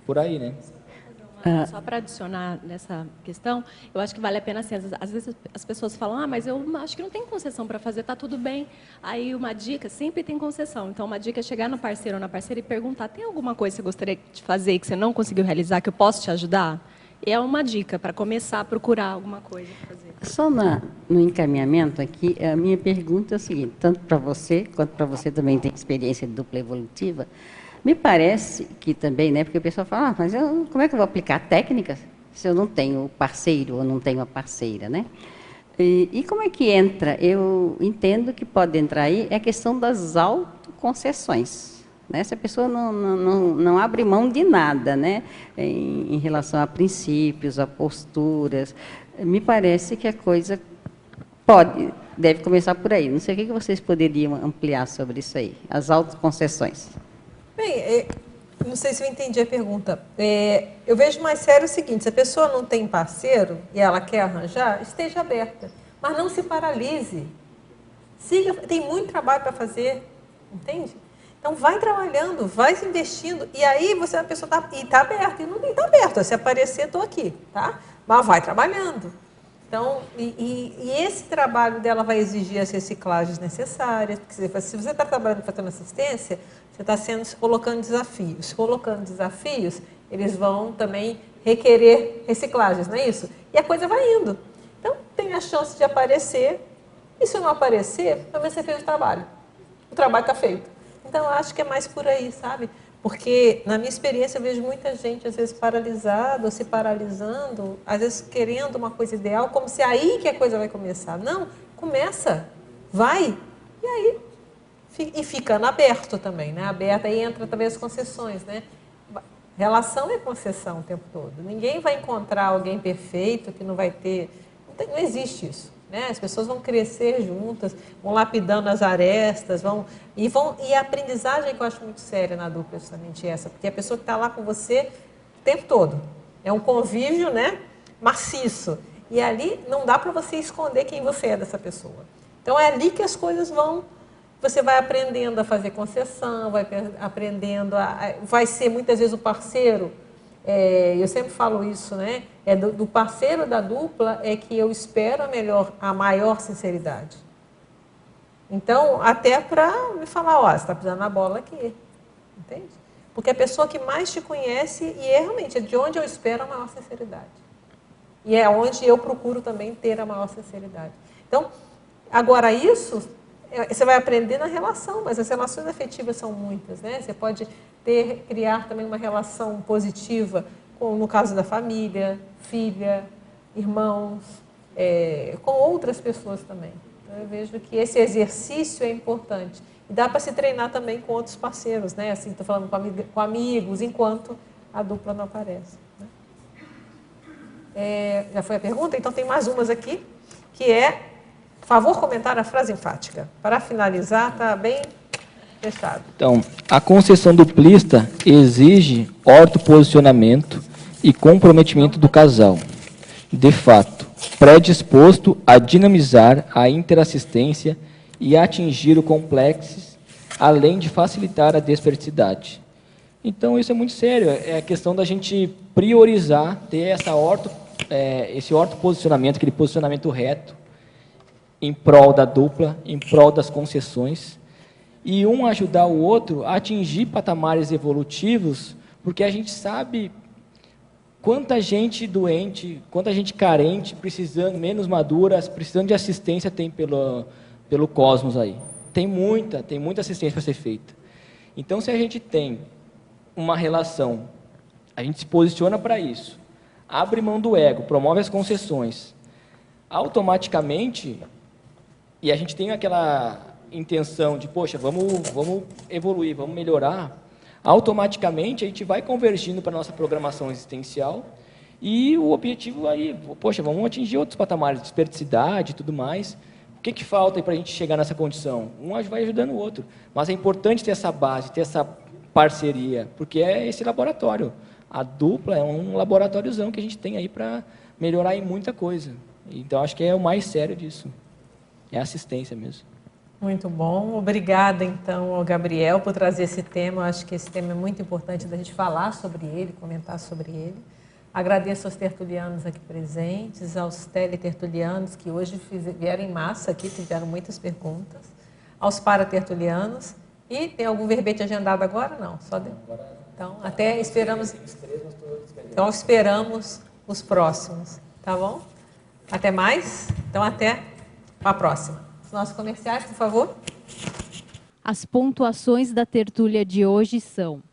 por aí, né? Só para adicionar nessa questão, eu acho que vale a pena, assim, às vezes as pessoas falam, mas eu acho que não tem concessão para fazer, está tudo bem. Aí uma dica, sempre tem concessão. Então, uma dica é chegar no parceiro ou na parceira e perguntar, tem alguma coisa que você gostaria de fazer e que você não conseguiu realizar, que eu posso te ajudar? E é uma dica para começar a procurar alguma coisa para fazer. Só no encaminhamento aqui, a minha pergunta é a seguinte, tanto para você, quanto para você também tem experiência de dupla evolutiva, me parece que também, né, porque o pessoal fala, mas como é que eu vou aplicar técnicas se eu não tenho parceiro ou não tenho a parceira, né? E como é que entra? Eu entendo que pode entrar aí é a questão das autoconcessões, né? Se a pessoa não abre mão de nada, né, em relação a princípios, a posturas, me parece que a coisa deve começar por aí. Não sei o que vocês poderiam ampliar sobre isso aí, as autoconcessões. Bem, não sei se eu entendi a pergunta. Eu vejo mais sério o seguinte, se a pessoa não tem parceiro e ela quer arranjar, esteja aberta, mas não se paralise. Tem muito trabalho para fazer, entende? Então, vai trabalhando, vai se investindo, e aí a pessoa está aberta, e não está aberto, se aparecer, estou aqui, tá? Mas vai trabalhando. Então, e esse trabalho dela vai exigir as reciclagens necessárias, porque se você está trabalhando fazendo assistência, você está se colocando desafios. Se colocando desafios, eles vão também requerer reciclagens, não é isso? E a coisa vai indo. Então, tem a chance de aparecer, e se não aparecer, também você fez o trabalho. O trabalho está feito. Então, eu acho que é mais por aí, sabe? Porque, na minha experiência, eu vejo muita gente, às vezes, paralisada, ou se paralisando, às vezes querendo uma coisa ideal, como se aí que a coisa vai começar. Não, começa, vai, e aí, e ficando aberto também, né? Aberto, aí entra também as concessões, né? Relação é concessão o tempo todo. Ninguém vai encontrar alguém perfeito que não vai ter... Não existe isso. Né? As pessoas vão crescer juntas, vão lapidando as arestas, e a aprendizagem que eu acho muito séria na dupla é justamente essa, porque a pessoa que está lá com você o tempo todo. É um convívio, né, maciço. E ali não dá para você esconder quem você é dessa pessoa. Então é ali que as coisas você vai aprendendo a fazer concessão, vai aprendendo vai ser muitas vezes o parceiro. Eu sempre falo isso, né? Do parceiro da dupla é que eu espero a maior sinceridade. Então, até para me falar, você está pisando na bola aqui, entende? Porque a pessoa que mais te conhece, e realmente é de onde eu espero a maior sinceridade. E é onde eu procuro também ter a maior sinceridade. Então, agora isso, você vai aprender na relação, mas as relações afetivas são muitas, né? Você pode criar também uma relação positiva, no caso da família, filha, irmãos, com outras pessoas também. Então, eu vejo que esse exercício é importante. E dá para se treinar também com outros parceiros, né? Assim, estou falando com amigos, enquanto a dupla não aparece. Né? Já foi a pergunta? Então, tem mais umas aqui, que é, favor comentar a frase enfática. Para finalizar, está bem fechado. Então, a concessão duplista exige ortoposicionamento e comprometimento do casal, de fato, predisposto a dinamizar a interassistência e atingir o complexo, além de facilitar a desperticidade. Então, isso é muito sério, é a questão da gente priorizar, ter esse ortoposicionamento, aquele posicionamento reto, em prol da dupla, em prol das concessões, e um ajudar o outro a atingir patamares evolutivos, porque a gente sabe quanta gente doente, quanta gente carente, precisando, menos maduras, precisando de assistência tem pelo cosmos aí. Tem muita assistência para ser feita. Então, se a gente tem uma relação, a gente se posiciona para isso, abre mão do ego, promove as concessões, automaticamente, e a gente tem aquela intenção de, poxa, vamos evoluir, vamos melhorar, automaticamente a gente vai convergindo para a nossa programação existencial e o objetivo aí, poxa, vamos atingir outros patamares de esperticidade e tudo mais. O que falta para a gente chegar nessa condição? Um vai ajudando o outro, mas é importante ter essa base, ter essa parceria, porque é esse laboratório. A dupla é um laboratóriozão que a gente tem aí para melhorar em muita coisa. Então, acho que é o mais sério disso. É a assistência mesmo. Muito bom. Obrigada, então, ao Gabriel por trazer esse tema. Eu acho que esse tema é muito importante da gente falar sobre ele, comentar sobre ele. Agradeço aos tertulianos aqui presentes, aos teletertulianos que hoje vieram em massa aqui, tiveram muitas perguntas, aos paratertulianos. E tem algum verbete agendado agora? Não, só de... Então, até esperamos... Então, esperamos os próximos, tá bom? Até mais? Então, até a próxima. Os nossos comerciais, por favor. As pontuações da tertúlia de hoje são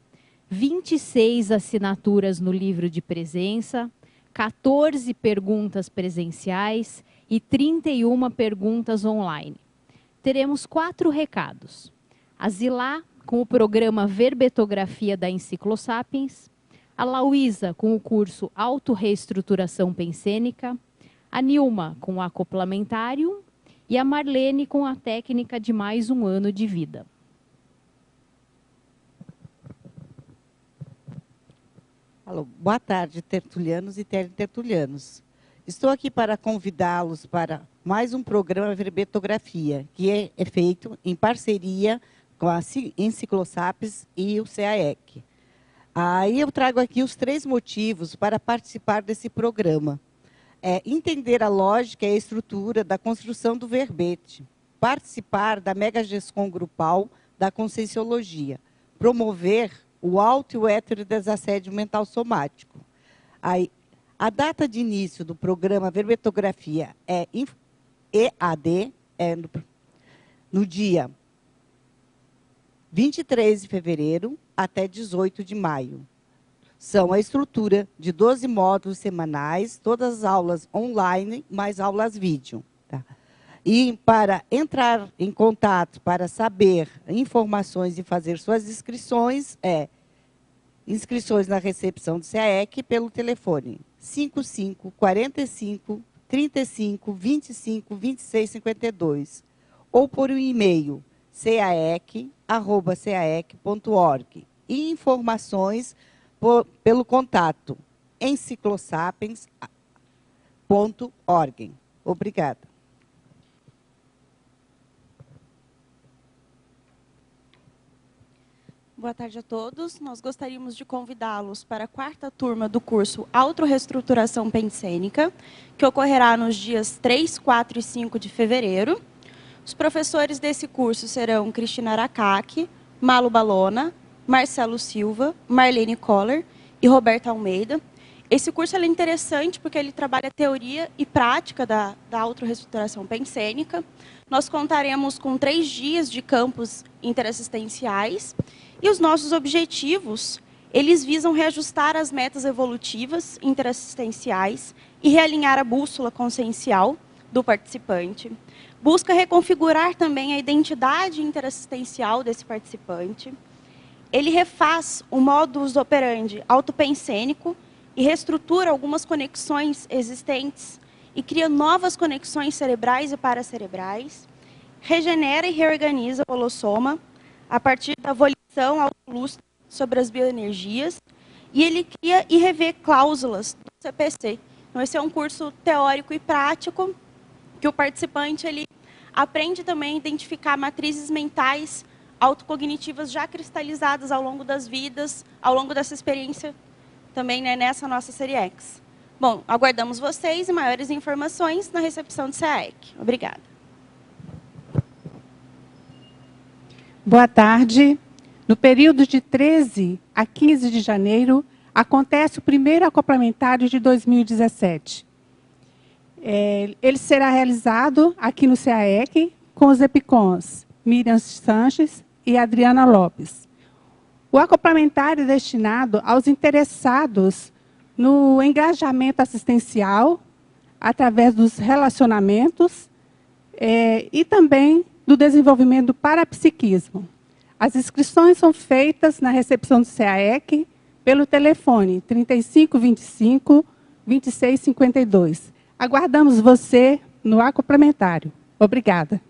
26 assinaturas no livro de presença, 14 perguntas presenciais e 31 perguntas online. Teremos 4 recados. A Zilá, com o programa Verbetografia da Enciclosapiens, a Lauísa, com o curso Autorreestruturação Pensênica, a Nilma, com o acoplamentário, e a Marlene, com a técnica de mais um ano de vida. Alô, boa tarde, tertulianos e teletertulianos. Estou aqui para convidá-los para mais um programa Verbetografia, que é feito em parceria com a Enciclosapiens e o CAEC. Aí eu trago aqui os 3 motivos para participar desse programa. Entender a lógica e a estrutura da construção do verbete, participar da megagescom grupal da Conscienciologia, promover o auto e o heterodesassédio mental somático. Aí, a data de início do programa Verbetografia é EAD, no dia 23 de fevereiro até 18 de maio. São a estrutura de 12 módulos semanais, todas as aulas online, mais aulas vídeo. Tá? E para entrar em contato, para saber informações e fazer suas inscrições, inscrições na recepção do CAEC pelo telefone 55 45 35 25 26 52 ou por um e-mail caec@caec.org e informações pelo contato enciclosapiens.org. Obrigada. Boa tarde a todos. Nós gostaríamos de convidá-los para a 4ª turma do curso Autorreestruturação Pensênica, que ocorrerá nos dias 3, 4 e 5 de fevereiro. Os professores desse curso serão Cristina Aracaki, Malu Balona, Marcelo Silva, Marlene Koller e Roberta Almeida. Esse curso é interessante porque ele trabalha teoria e prática da autorreestruturação pensênica. Nós contaremos com 3 dias de campos interassistenciais e os nossos objetivos, eles visam reajustar as metas evolutivas interassistenciais e realinhar a bússola consciencial do participante. Busca reconfigurar também a identidade interassistencial desse participante. Ele refaz o modus operandi autopensênico e reestrutura algumas conexões existentes e cria novas conexões cerebrais e paracerebrais, regenera e reorganiza o holossoma a partir da volição autolúcida sobre as bioenergias e ele cria e revê cláusulas do CPC. Então, esse é um curso teórico e prático que o participante ele aprende também a identificar matrizes mentais autocognitivas já cristalizadas ao longo das vidas, ao longo dessa experiência também, né, nessa nossa série X. Bom, aguardamos vocês e maiores informações na recepção do CAEC. Obrigada. Boa tarde. No período de 13 a 15 de janeiro, acontece o primeiro acoplamentário de 2017. Ele será realizado aqui no CAEC com os EPICONs Miriam Sanches e Adriana Lopes. O acoplamentário é destinado aos interessados no engajamento assistencial, através dos relacionamentos e também do desenvolvimento do parapsiquismo. As inscrições são feitas na recepção do CAEC pelo telefone 3525-2652. Aguardamos você no ar complementário. Obrigada.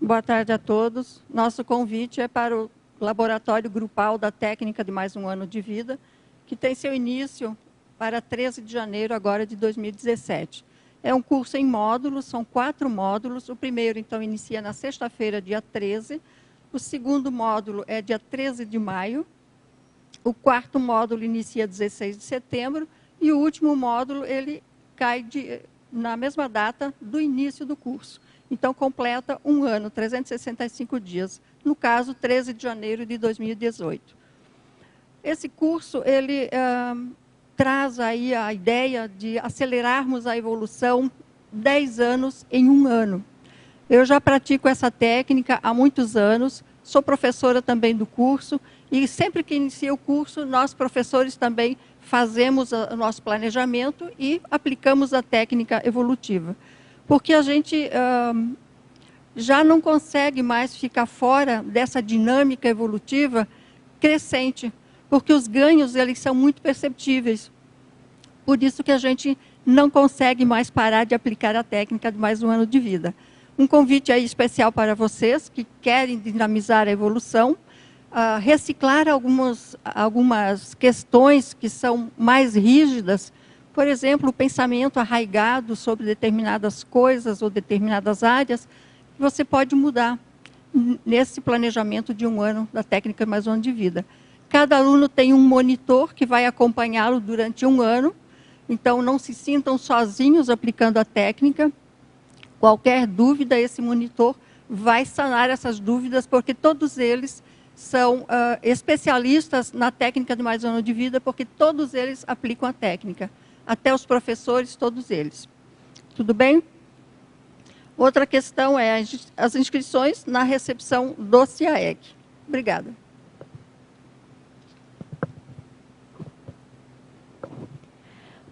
Boa tarde a todos. Nosso convite é para o Laboratório Grupal da Técnica de Mais um Ano de Vida, que tem seu início para 13 de janeiro agora de 2017. É um curso em módulos, são 4 módulos. O primeiro, então, inicia na sexta-feira, dia 13. O segundo módulo é dia 13 de maio. O quarto módulo inicia 16 de setembro. E o último módulo, ele cai na mesma data do início do curso. Então, completa um ano, 365 dias. No caso, 13 de janeiro de 2018. Esse curso, ele traz aí a ideia de acelerarmos a evolução 10 anos em um ano. Eu já pratico essa técnica há muitos anos, sou professora também do curso, e sempre que inicia o curso, nós professores também fazemos o nosso planejamento e aplicamos a técnica evolutiva. Porque a gente já não consegue mais ficar fora dessa dinâmica evolutiva crescente, porque os ganhos eles são muito perceptíveis. Por isso que a gente não consegue mais parar de aplicar a técnica de mais um ano de vida. Um convite aí especial para vocês que querem dinamizar a evolução, reciclar algumas questões que são mais rígidas, por exemplo, o pensamento arraigado sobre determinadas coisas ou determinadas áreas, você pode mudar nesse planejamento de um ano da técnica de mais um ano de vida. Cada aluno tem um monitor que vai acompanhá-lo durante um ano, então não se sintam sozinhos aplicando a técnica. Qualquer dúvida, esse monitor vai sanar essas dúvidas, porque todos eles são especialistas na técnica de mais um ano de vida, porque todos eles aplicam a técnica, até os professores, todos eles. Tudo bem? Outra questão é as inscrições na recepção do CAEC. Obrigada.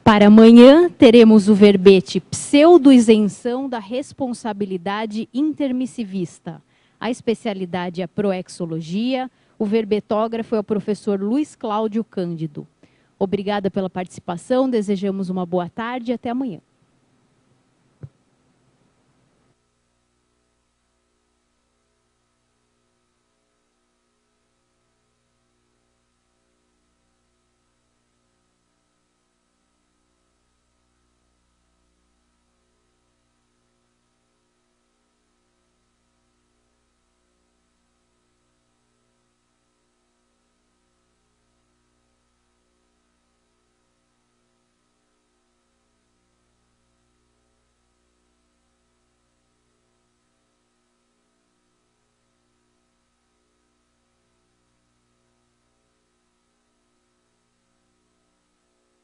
Para amanhã, teremos o verbete pseudo-isenção da responsabilidade intermissivista. A especialidade é a proexologia. O verbetógrafo é o professor Luiz Cláudio Cândido. Obrigada pela participação, desejamos uma boa tarde e até amanhã.